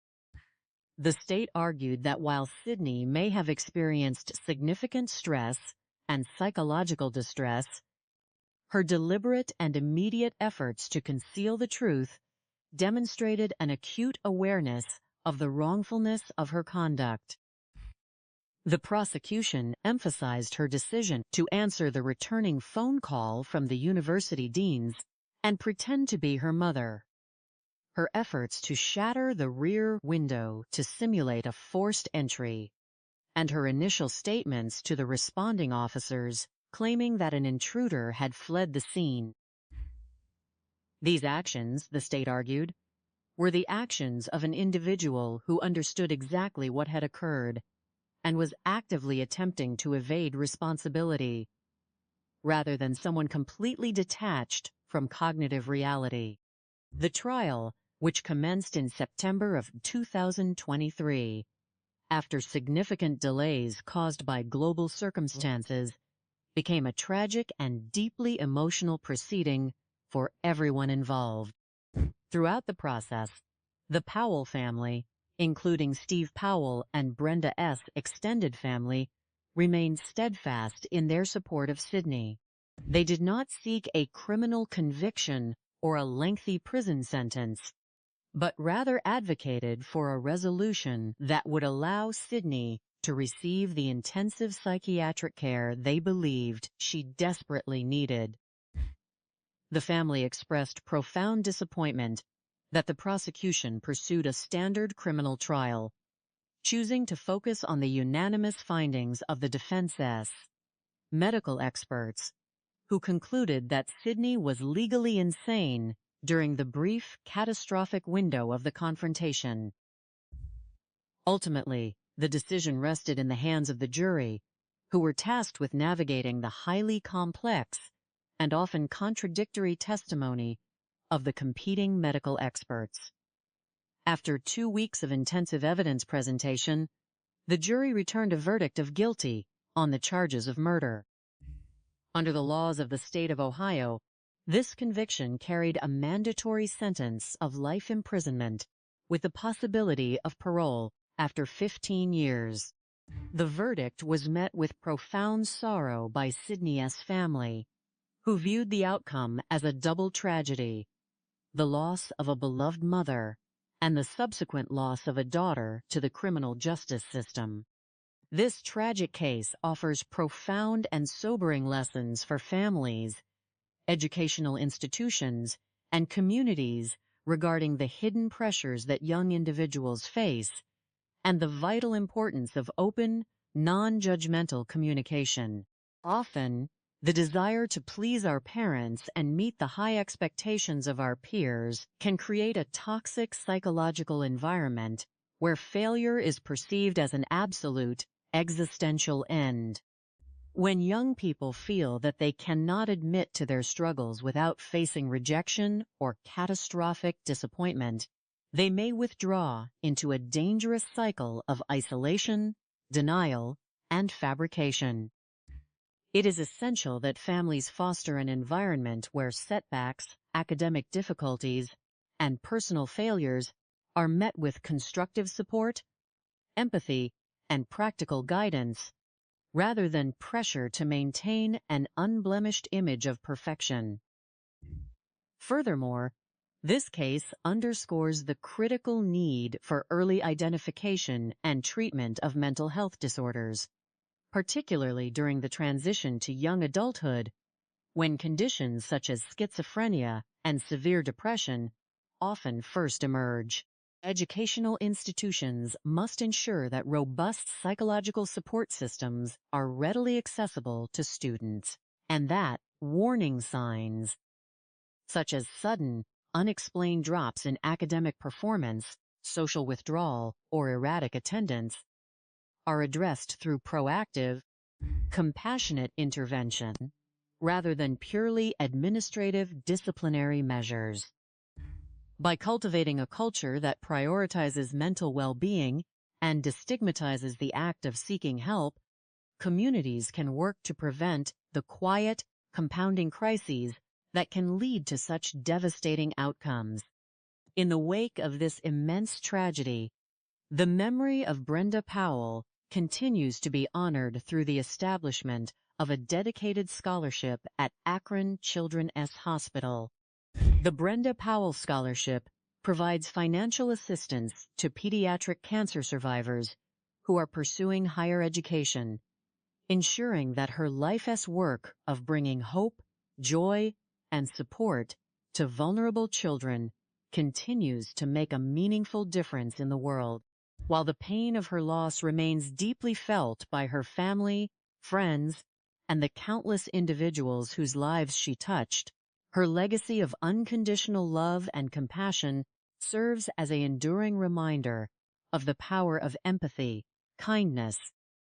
The state argued that while Sydney may have experienced significant stress and psychological distress, her deliberate and immediate efforts to conceal the truth demonstrated an acute awareness of the wrongfulness of her conduct. The prosecution emphasized her decision to answer the returning phone call from the university deans and pretend to be her mother, her efforts to shatter the rear window to simulate a forced entry, and her initial statements to the responding officers claiming that an intruder had fled the scene. These actions, the state argued, were the actions of an individual who understood exactly what had occurred and was actively attempting to evade responsibility, rather than someone completely detached from cognitive reality. The trial, which commenced in September of 2023, after significant delays caused by global circumstances, became a tragic and deeply emotional proceeding for everyone involved. Throughout the process, the Powell family, including Steve Powell and Brenda's extended family, remained steadfast in their support of Sydney. They did not seek a criminal conviction or a lengthy prison sentence, but rather advocated for a resolution that would allow Sydney to receive the intensive psychiatric care they believed she desperately needed. The family expressed profound disappointment that the prosecution pursued a standard criminal trial, choosing to focus on the unanimous findings of the defense's medical experts, who concluded that Sydney was legally insane during the brief, catastrophic window of the confrontation. Ultimately, the decision rested in the hands of the jury, who were tasked with navigating the highly complex and often contradictory testimony of the competing medical experts. After 2 weeks of intensive evidence presentation, the jury returned a verdict of guilty on the charges of murder. Under the laws of the state of Ohio, this conviction carried a mandatory sentence of life imprisonment with the possibility of parole after 15 years. The verdict was met with profound sorrow by Sydney's family, who viewed the outcome as a double tragedy: the loss of a beloved mother and the subsequent loss of a daughter to the criminal justice system. This tragic case offers profound and sobering lessons for families, educational institutions, and communities regarding the hidden pressures that young individuals face and the vital importance of open, non-judgmental communication. Often, the desire to please our parents and meet the high expectations of our peers can create a toxic psychological environment where failure is perceived as an absolute, existential end. When young people feel that they cannot admit to their struggles without facing rejection or catastrophic disappointment, they may withdraw into a dangerous cycle of isolation, denial, and fabrication. It is essential that families foster an environment where setbacks, academic difficulties, and personal failures are met with constructive support, empathy, and practical guidance, rather than pressure to maintain an unblemished image of perfection. Furthermore, this case underscores the critical need for early identification and treatment of mental health disorders, particularly during the transition to young adulthood, when conditions such as schizophrenia and severe depression often first emerge. Educational institutions must ensure that robust psychological support systems are readily accessible to students, and that warning signs, such as sudden, unexplained drops in academic performance, social withdrawal, or erratic attendance, are addressed through proactive, compassionate intervention rather than purely administrative disciplinary measures. By cultivating a culture that prioritizes mental well-being and destigmatizes the act of seeking help, communities can work to prevent the quiet, compounding crises that can lead to such devastating outcomes. In the wake of this immense tragedy, the memory of Brenda Powell continues to be honored through the establishment of a dedicated scholarship at Akron Children's Hospital. The Brenda Powell Scholarship provides financial assistance to pediatric cancer survivors who are pursuing higher education, ensuring that her life's work of bringing hope, joy, and support to vulnerable children continues to make a meaningful difference in the world. While the pain of her loss remains deeply felt by her family, friends, and the countless individuals whose lives she touched, her legacy of unconditional love and compassion serves as an enduring reminder of the power of empathy, kindness,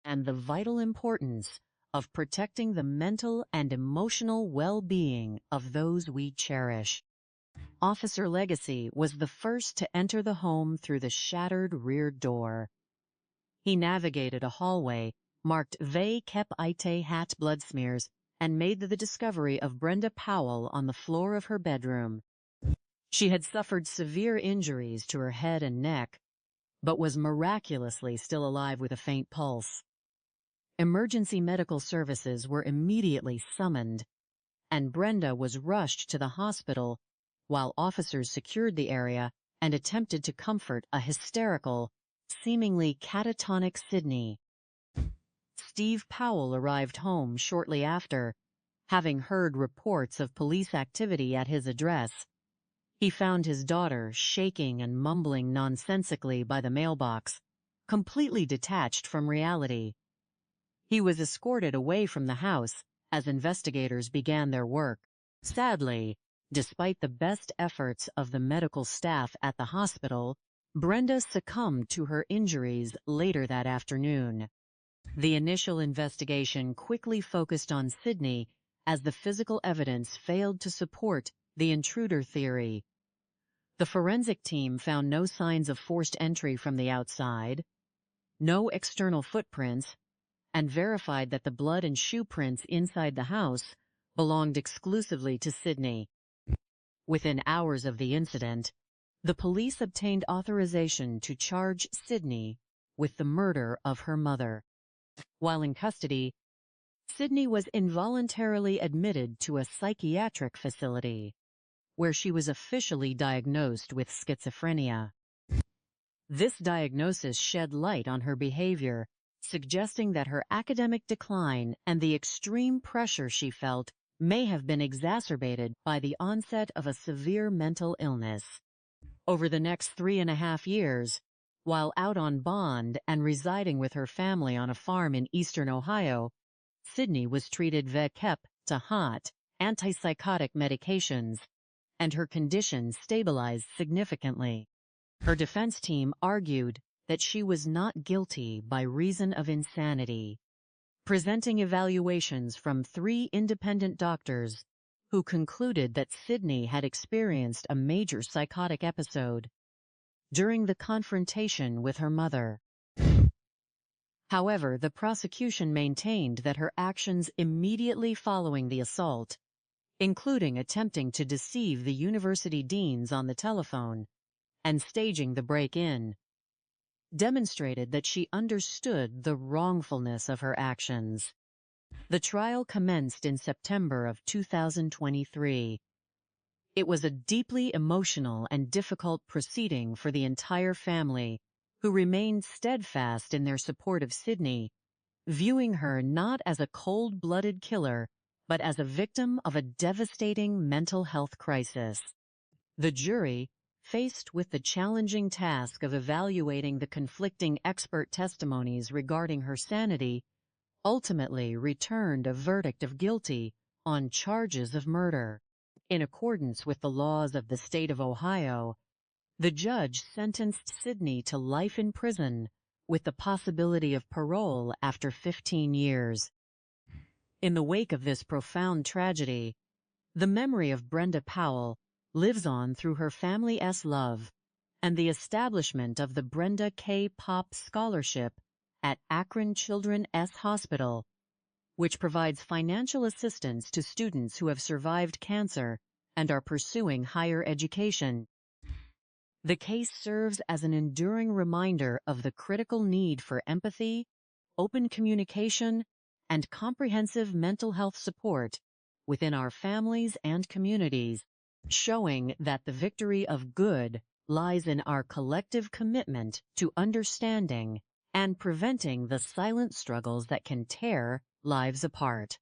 and the vital importance of protecting the mental and emotional well-being of those we cherish. Officer Legacy was the first to enter the home through the shattered rear door. He navigated a hallway marked "Ve Kep Ite Hat" blood smears and made the discovery of Brenda Powell on the floor of her bedroom. She had suffered severe injuries to her head and neck, but was miraculously still alive with a faint pulse. Emergency medical services were immediately summoned, and Brenda was rushed to the hospital while officers secured the area and attempted to comfort a hysterical, seemingly catatonic Sydney. Steve Powell arrived home shortly after, having heard reports of police activity at his address. He found his daughter shaking and mumbling nonsensically by the mailbox, completely detached from reality. He was escorted away from the house as investigators began their work. Sadly, despite the best efforts of the medical staff at the hospital, Brenda succumbed to her injuries later that afternoon. The initial investigation quickly focused on Sydney as the physical evidence failed to support the intruder theory. The forensic team found no signs of forced entry from the outside, no external footprints, and verified that the blood and shoe prints inside the house belonged exclusively to Sydney. Within hours of the incident, the police obtained authorization to charge Sydney with the murder of her mother. While in custody, Sydney was involuntarily admitted to a psychiatric facility, where she was officially diagnosed with schizophrenia. This diagnosis shed light on her behavior, suggesting that her academic decline and the extreme pressure she felt may have been exacerbated by the onset of a severe mental illness. Over the next 3.5 years, while out on bond and residing with her family on a farm in eastern Ohio, Sydney was treated with hot antipsychotic medications, and her condition stabilized significantly. Her defense team argued that she was not guilty by reason of insanity, presenting evaluations from 3 independent doctors who concluded that Sydney had experienced a major psychotic episode during the confrontation with her mother. However, the prosecution maintained that her actions immediately following the assault, including attempting to deceive the university deans on the telephone and staging the break-in, demonstrated that she understood the wrongfulness of her actions. The trial commenced in September of 2023. It was a deeply emotional and difficult proceeding for the entire family, who remained steadfast in their support of Sydney, viewing her not as a cold-blooded killer, but as a victim of a devastating mental health crisis. The jury, faced with the challenging task of evaluating the conflicting expert testimonies regarding her sanity, ultimately returned a verdict of guilty on charges of murder. In accordance with the laws of the state of Ohio, the judge sentenced Sydney to life in prison with the possibility of parole after 15 years. In the wake of this profound tragedy, the memory of Brenda Powell lives on through her family's love and the establishment of the Brenda K. Pop Scholarship at Akron Children's Hospital, which provides financial assistance to students who have survived cancer and are pursuing higher education. The case serves as an enduring reminder of the critical need for empathy, open communication, and comprehensive mental health support within our families and communities, showing that the victory of good lies in our collective commitment to understanding and preventing the silent struggles that can tear lives apart.